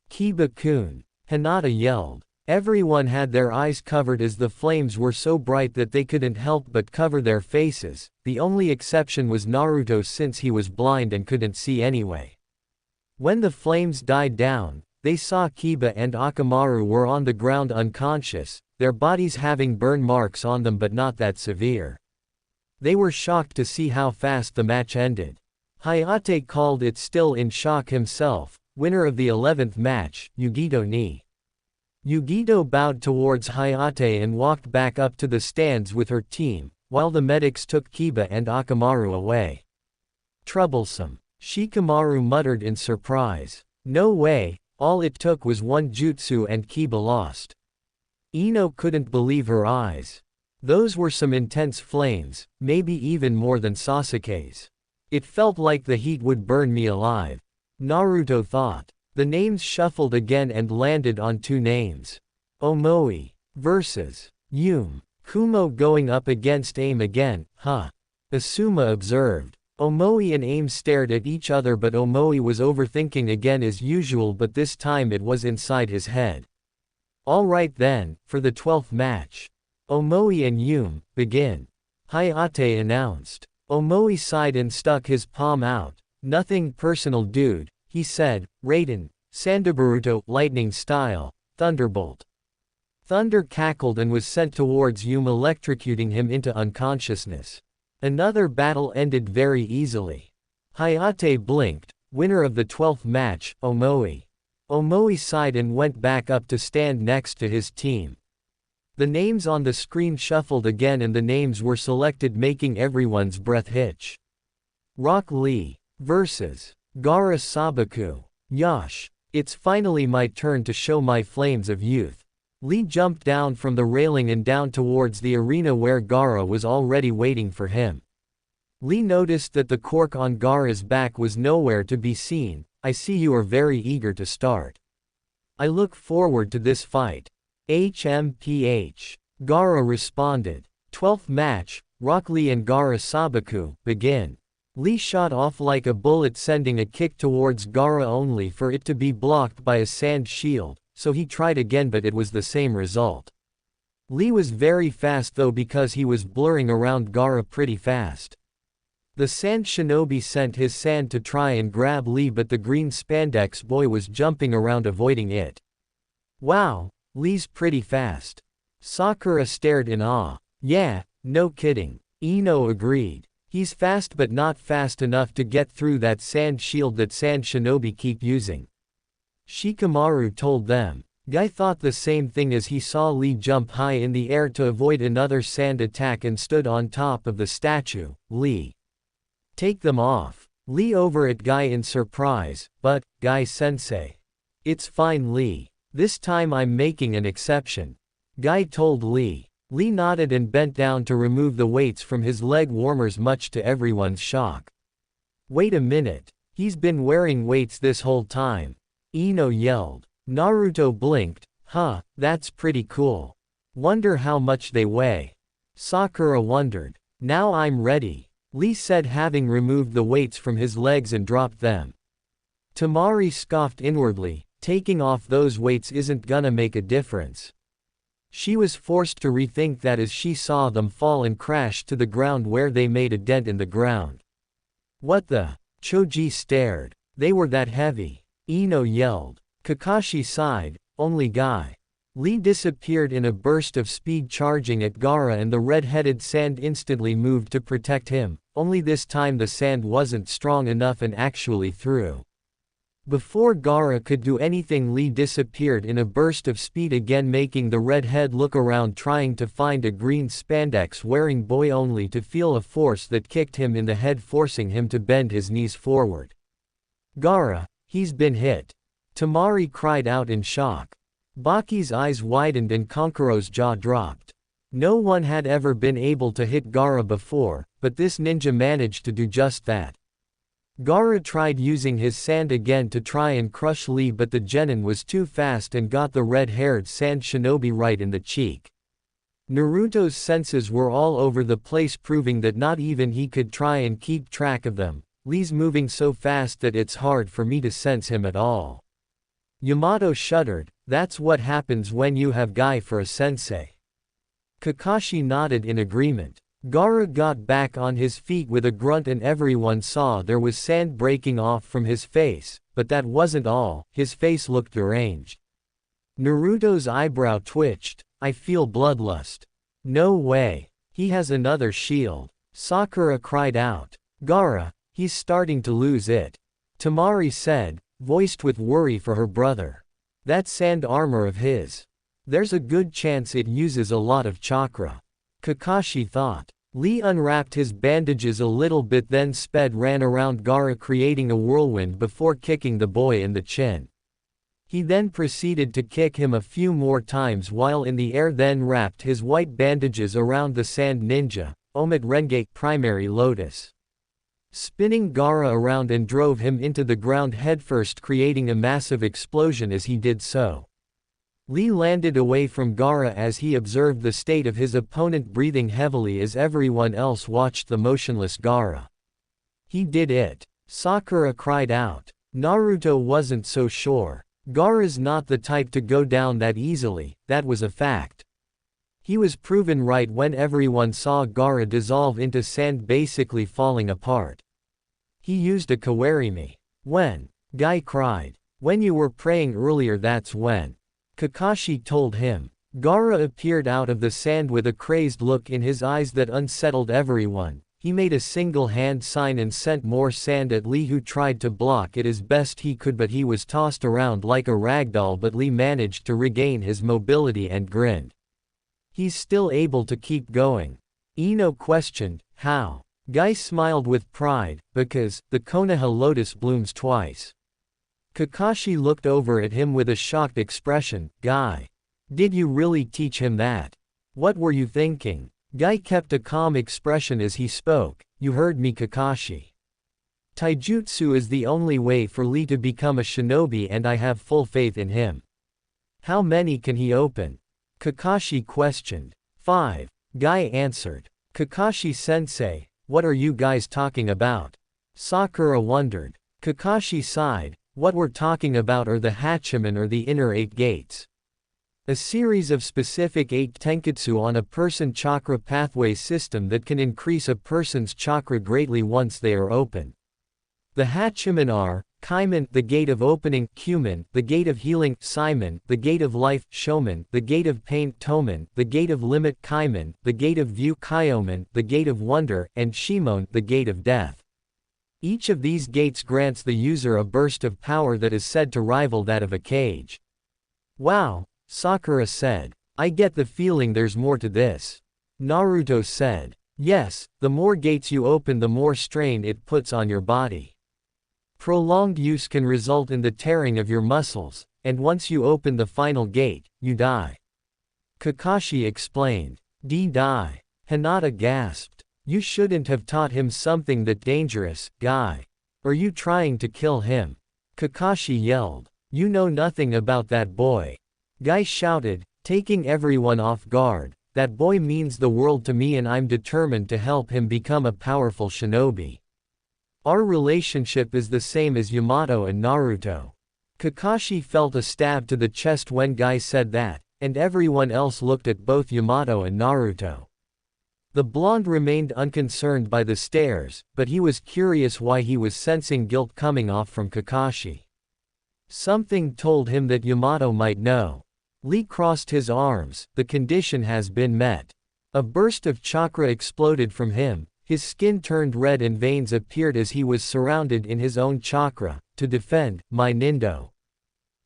Kiba-kun! Hinata yelled. Everyone had their eyes covered as the flames were so bright that they couldn't help but cover their faces. The only exception was Naruto since he was blind and couldn't see anyway. When the flames died down, they saw Kiba and Akamaru were on the ground unconscious, their bodies having burn marks on them but not that severe. They were shocked to see how fast the match ended. Hayate called it, still in shock himself. Winner of the 11th match, Yugito ni. Yugito bowed towards Hayate and walked back up to the stands with her team, while the medics took Kiba and Akamaru away. Troublesome. Shikamaru muttered in surprise. No way, all it took was one jutsu and Kiba lost. Ino couldn't believe her eyes. Those were some intense flames, maybe even more than Sasuke's. It felt like the heat would burn me alive. Naruto thought. The names shuffled again and landed on 2 names. Omoi versus Yum. Kumo going up against Aim again, huh? Asuma observed. Omoi and Aim stared at each other, but Omoi was overthinking again as usual, but this time it was inside his head. Alright then, for the 12th match. Omoi and Yum, begin. Hayate announced. Omoi sighed and stuck his palm out. Nothing personal, dude, he said. Raiden, Sandabaruto, lightning style, thunderbolt. Thunder cackled and was sent towards Yum, electrocuting him into unconsciousness. Another battle ended very easily. Hayate blinked. Winner of the 12th match, Omoi. Omoi sighed and went back up to stand next to his team. The names on the screen shuffled again and the names were selected, making everyone's breath hitch. Rock Lee versus Gaara Sabaku. Yosh. It's finally my turn to show my flames of youth. Lee jumped down from the railing and down towards the arena where Gaara was already waiting for him. Lee noticed that the cork on Gaara's back was nowhere to be seen. I see you are very eager to start. I look forward to this fight. HMPH. Gaara responded. 12th match, Rock Lee and Gaara Sabaku, begin. Lee shot off like a bullet, sending a kick towards Gaara only for it to be blocked by a sand shield, so he tried again but it was the same result. Lee was very fast though because he was blurring around Gaara pretty fast. The sand shinobi sent his sand to try and grab Lee, but the green spandex boy was jumping around avoiding it. Wow, Lee's pretty fast. Sakura stared in awe. Yeah, no kidding. Ino agreed. He's fast but not fast enough to get through that sand shield that sand shinobi keep using. Shikamaru told them. Guy thought the same thing as he saw Lee jump high in the air to avoid another sand attack and stood on top of the statue. Lee. Take them off. Lee over at Guy in surprise, but, Guy-sensei. It's fine Lee. This time I'm making an exception. Guy told Lee. Lee nodded and bent down to remove the weights from his leg warmers much to everyone's shock. Wait a minute. He's been wearing weights this whole time. Ino yelled. Naruto blinked. Huh, that's pretty cool. Wonder how much they weigh. Sakura wondered. Now I'm ready, Lee said, having removed the weights from his legs and dropped them. Temari scoffed inwardly. Taking off those weights isn't gonna make a difference. She was forced to rethink that as she saw them fall and crash to the ground where they made a dent in the ground. What the? Choji stared. They were that heavy. Ino yelled. Kakashi sighed. Only Guy. Lee disappeared in a burst of speed, charging at Gaara, and the red-headed sand instantly moved to protect him, only this time the sand wasn't strong enough and actually threw. Before Gaara could do anything, Lee disappeared in a burst of speed again, making the redhead look around trying to find a green spandex-wearing boy, only to feel a force that kicked him in the head, forcing him to bend his knees forward. Gaara, he's been hit. Temari cried out in shock. Baki's eyes widened and Konkuro's jaw dropped. No one had ever been able to hit Gaara before, but this ninja managed to do just that. Gaara tried using his sand again to try and crush Lee, but the genin was too fast and got the red-haired sand shinobi right in the cheek. Naruto's senses were all over the place, proving that not even he could try and keep track of them. Lee's moving so fast that it's hard for me to sense him at all. Yamato shuddered. That's what happens when you have Guy for a sensei. Kakashi nodded in agreement. Gaara got back on his feet with a grunt, and everyone saw there was sand breaking off from his face, but that wasn't all. His face looked deranged. Naruto's eyebrow twitched. I feel bloodlust. No way. He has another shield. Sakura cried out. Gaara, he's starting to lose it. Temari said, voiced with worry for her brother. That sand armor of his. There's a good chance it uses a lot of chakra. Kakashi thought. Lee unwrapped his bandages a little bit, then ran around Gaara, creating a whirlwind before kicking the boy in the chin. He then proceeded to kick him a few more times while in the air, then wrapped his white bandages around the sand ninja, Omit Renge, primary lotus. Spinning Gaara around and drove him into the ground headfirst, creating a massive explosion as he did so. Lee landed away from Gaara as he observed the state of his opponent, breathing heavily as everyone else watched the motionless Gaara. He did it. Sakura cried out. Naruto wasn't so sure. Gaara's not the type to go down that easily, that was a fact. He was proven right when everyone saw Gaara dissolve into sand, basically falling apart. He used a kawarimi. When? Guy cried. When you were praying earlier, that's when. Kakashi told him. Gaara appeared out of the sand with a crazed look in his eyes that unsettled everyone. He made a single hand sign and sent more sand at Lee, who tried to block it as best he could, but he was tossed around like a ragdoll, but Lee managed to regain his mobility and grinned. He's still able to keep going. Ino questioned, how? Guy smiled with pride, because, the Konoha lotus blooms twice. Kakashi looked over at him with a shocked expression. Guy. Did you really teach him that? What were you thinking? Guy kept a calm expression as he spoke. You heard me, Kakashi. Taijutsu is the only way for Lee to become a shinobi, and I have full faith in him. How many can he open? Kakashi questioned. 5. Guy answered. Kakashi-sensei, what are you guys talking about? Sakura wondered. Kakashi sighed. What we're talking about are the Hachimen, or the inner 8 gates. A series of specific 8 tenketsu on a person chakra pathway system that can increase a person's chakra greatly once they are open. The Hachimen are, Kaimen, the gate of opening, Kumen, the gate of healing, Simon, the gate of life, Shomen, the gate of pain, Tomen, the gate of limit, Kaimen, the gate of view, Kyomen, the gate of wonder, and Shimon, the gate of death. Each of these gates grants the user a burst of power that is said to rival that of a cage. Wow, Sakura said. I get the feeling there's more to this. Naruto said. Yes, the more gates you open, the more strain it puts on your body. Prolonged use can result in the tearing of your muscles, and once you open the final gate, you die. Kakashi explained. Die. Hinata gasped. You shouldn't have taught him something that dangerous, guy. Are you trying to kill him? Kakashi yelled. You know nothing about that boy. Guy shouted, taking everyone off guard. That boy means the world to me and I'm determined to help him become a powerful shinobi. Our relationship is the same as Yamato and Naruto. Kakashi felt a stab to the chest when Guy said that, and everyone else looked at both Yamato and Naruto. The blonde remained unconcerned by the stares, but he was curious why he was sensing guilt coming off from Kakashi. Something told him that Yamato might know. Lee crossed his arms, the condition has been met. A burst of chakra exploded from him, his skin turned red and veins appeared as he was surrounded in his own chakra, to defend, my Nindo.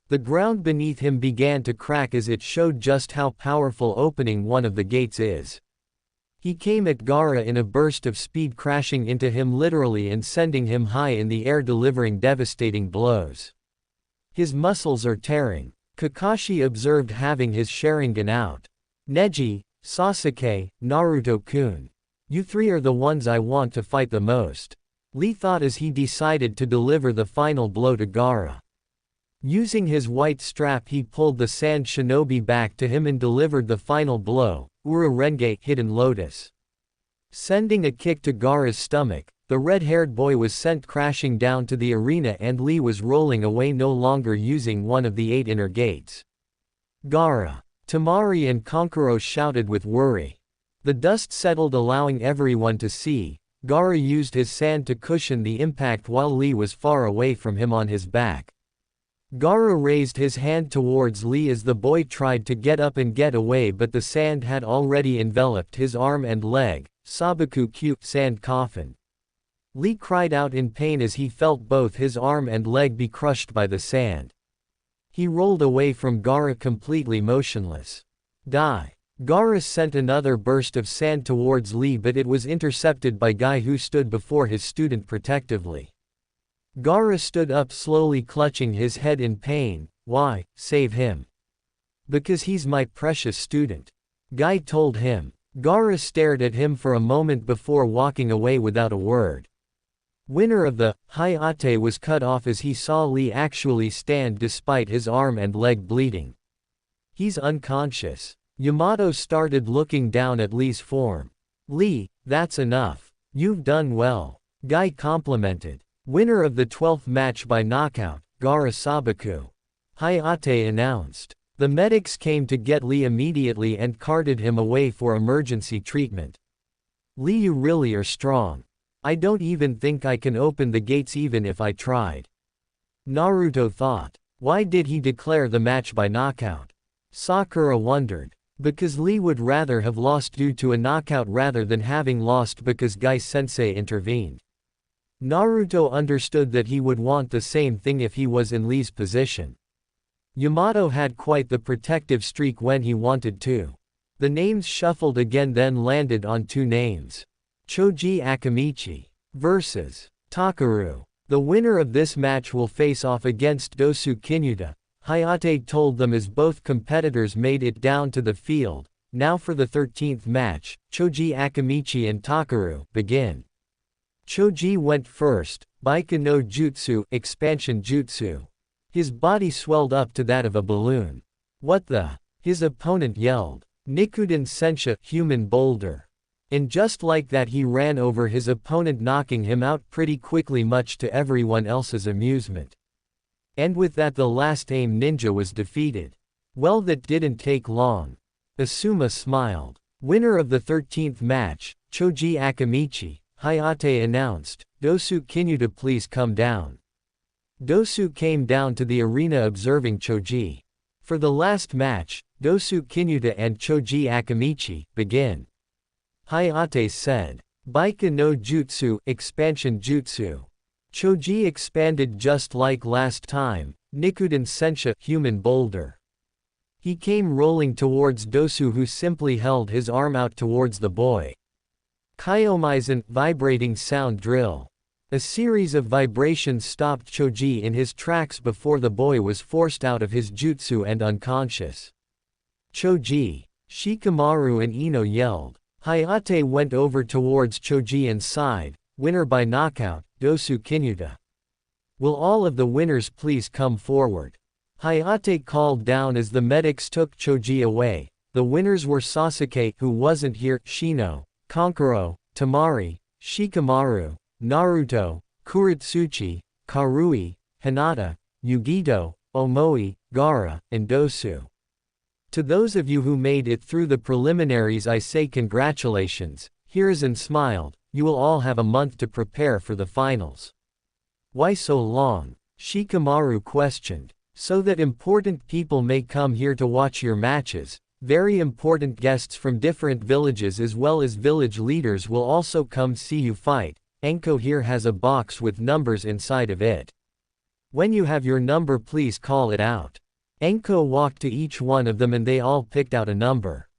The ground beneath him began to crack as it showed just how powerful opening one of the gates is. He came at Gaara in a burst of speed, crashing into him literally and sending him high in the air, delivering devastating blows. His muscles are tearing. Kakashi observed, having his Sharingan out. Neji, Sasuke, Naruto-kun. You three are the ones I want to fight the most. Lee thought as he decided to deliver the final blow to Gaara. Using his white strap, he pulled the sand shinobi back to him and delivered the final blow, Ura-Renge, Hidden Lotus. Sending a kick to Gaara's stomach, the red-haired boy was sent crashing down to the arena and Lee was rolling away, no longer using one of the 8 inner gates. Gaara! Temari and Kankuro shouted with worry. The dust settled, allowing everyone to see. Gaara used his sand to cushion the impact while Lee was far away from him on his back. Gaara raised his hand towards Lee as the boy tried to get up and get away, but the sand had already enveloped his arm and leg. Sabaku Q, sand coffin. Lee cried out in pain as he felt both his arm and leg be crushed by the sand. He rolled away from Gaara completely motionless. Die. Gaara sent another burst of sand towards Lee, but it was intercepted by Guy, who stood before his student protectively. Gaara stood up slowly, clutching his head in pain. Why, save him? Because he's my precious student. Guy told him. Gaara stared at him for a moment before walking away without a word. Winner of the Hayate was cut off as he saw Lee actually stand despite his arm and leg bleeding. He's unconscious. Yamato started looking down at Lee's form. Lee, that's enough. You've done well. Guy complimented. Winner of the 12th match by knockout, Gaara Sabaku. Hayate announced. The medics came to get Lee immediately and carted him away for emergency treatment. Lee, you really are strong. I don't even think I can open the gates even if I tried. Naruto thought. Why did he declare the match by knockout? Sakura wondered. Because Lee would rather have lost due to a knockout rather than having lost because Guy-sensei intervened. Naruto understood that he would want the same thing if he was in Lee's position. Yamato had quite the protective streak when he wanted to. The names shuffled again, then landed on 2 names. Choji Akamichi vs. Takaru. The winner of this match will face off against Dosu Kinuta, Hayate told them as both competitors made it down to the field. Now for the 13th match, Choji Akamichi and Takaru begin. Choji went first, Baika no Jutsu, expansion jutsu. His body swelled up to that of a balloon. What the? His opponent yelled. Nikuden Sensha, human boulder. And just like that he ran over his opponent, knocking him out pretty quickly, much to everyone else's amusement. And with that the last aim ninja was defeated. Well, that didn't take long. Asuma smiled. Winner of the 13th match, Choji Akamichi, Hayate announced. Dosu Kinuta, please come down. Dosu came down to the arena observing Choji. For the last match, Dosu Kinuta and Choji Akamichi begin. Hayate said. Baika no Jutsu, expansion jutsu. Choji expanded just like last time, Nikuden Sensha, human boulder. He came rolling towards Dosu, who simply held his arm out towards the boy. Kyomizen, vibrating sound drill. A series of vibrations stopped Choji in his tracks before the boy was forced out of his jutsu and unconscious. Choji, Shikamaru and Ino yelled. Hayate went over towards Choji and sighed, "Winner by knockout, Dosu Kinuta. Will all of the winners please come forward?" Hayate called down as the medics took Choji away. The winners were Sasuke, who wasn't here, Shino, Kankuro, Temari, Shikamaru, Naruto, Kuretsuchi, Karui, Hinata, Yugito, Omoi, Gaara, and Dosu. To those of you who made it through the preliminaries, I say congratulations. Hiruzen smiled. You will all have a month to prepare for the finals. Why so long? Shikamaru questioned. So that important people may come here to watch your matches. Very important guests from different villages as well as village leaders will also come see you fight. Enko here has a box with numbers inside of it. When you have your number, please call it out. Enko walked to each one of them and they all picked out a number.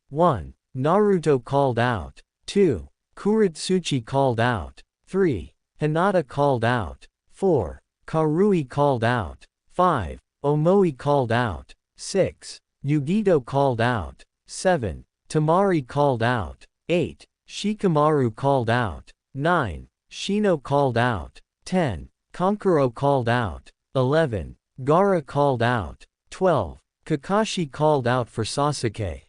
1. Naruto called out. 2. Kuretsuchi called out. 3. Hinata called out. 4. Karui called out. 5. Omoi called out. 6. Yugito called out. 7. Temari called out. 8. Shikamaru called out. 9. Shino called out. 10. Kankuro called out. 11. Gaara called out. 12. Kakashi called out for Sasuke.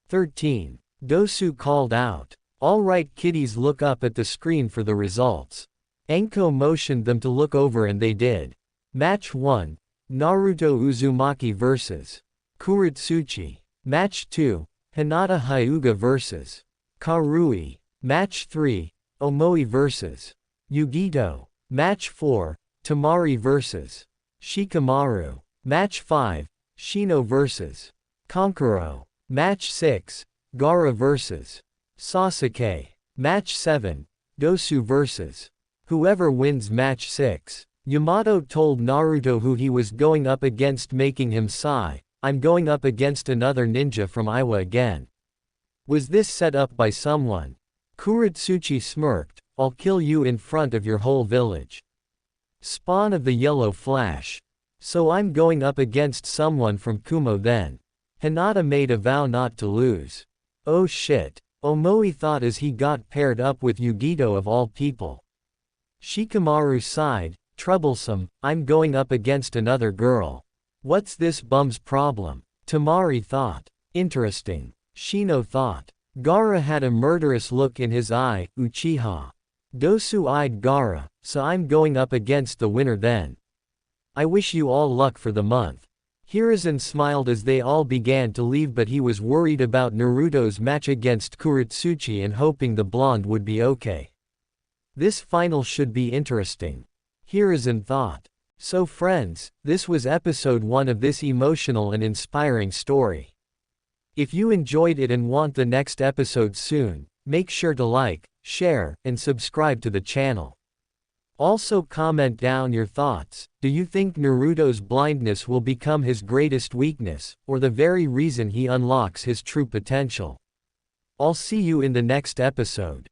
13. Dosu called out. All right kiddies, look up at the screen for the results. Enko motioned them to look over and they did. Match 1. Naruto Uzumaki vs. Kuretsuchi. Match 2. Hinata Hyuga vs. Karui. Match 3. Omoi vs. Yugito. Match 4. Temari vs. Shikamaru. Match 5. Shino vs. Kankuro. Match 6. Gaara vs. Sasuke. Match 7. Dosu vs. Whoever wins match 6. Yamato told Naruto who he was going up against, making him sigh. I'm going up against another ninja from Iowa again. Was this set up by someone? Kuretsuchi smirked. I'll kill you in front of your whole village. Spawn of the Yellow Flash. So I'm going up against someone from Kumo then. Hinata made a vow not to lose. Oh shit. Omoi thought as he got paired up with Yugito of all people. Shikamaru sighed. Troublesome, I'm going up against another girl. What's this bum's problem? Temari thought. Interesting. Shino thought. Gaara had a murderous look in his eye. Uchiha. Dosu eyed Gaara, so I'm going up against the winner then. I wish you all luck for the month. Hiruzen smiled as they all began to leave, but he was worried about Naruto's match against Kuretsuchi and hoping the blonde would be okay. This final should be interesting. Hiruzen thought. So friends, this was episode 1 of this emotional and inspiring story. If you enjoyed it and want the next episode soon, make sure to like, share, and subscribe to the channel. Also comment down your thoughts. Do you think Naruto's blindness will become his greatest weakness, or the very reason he unlocks his true potential? I'll see you in the next episode.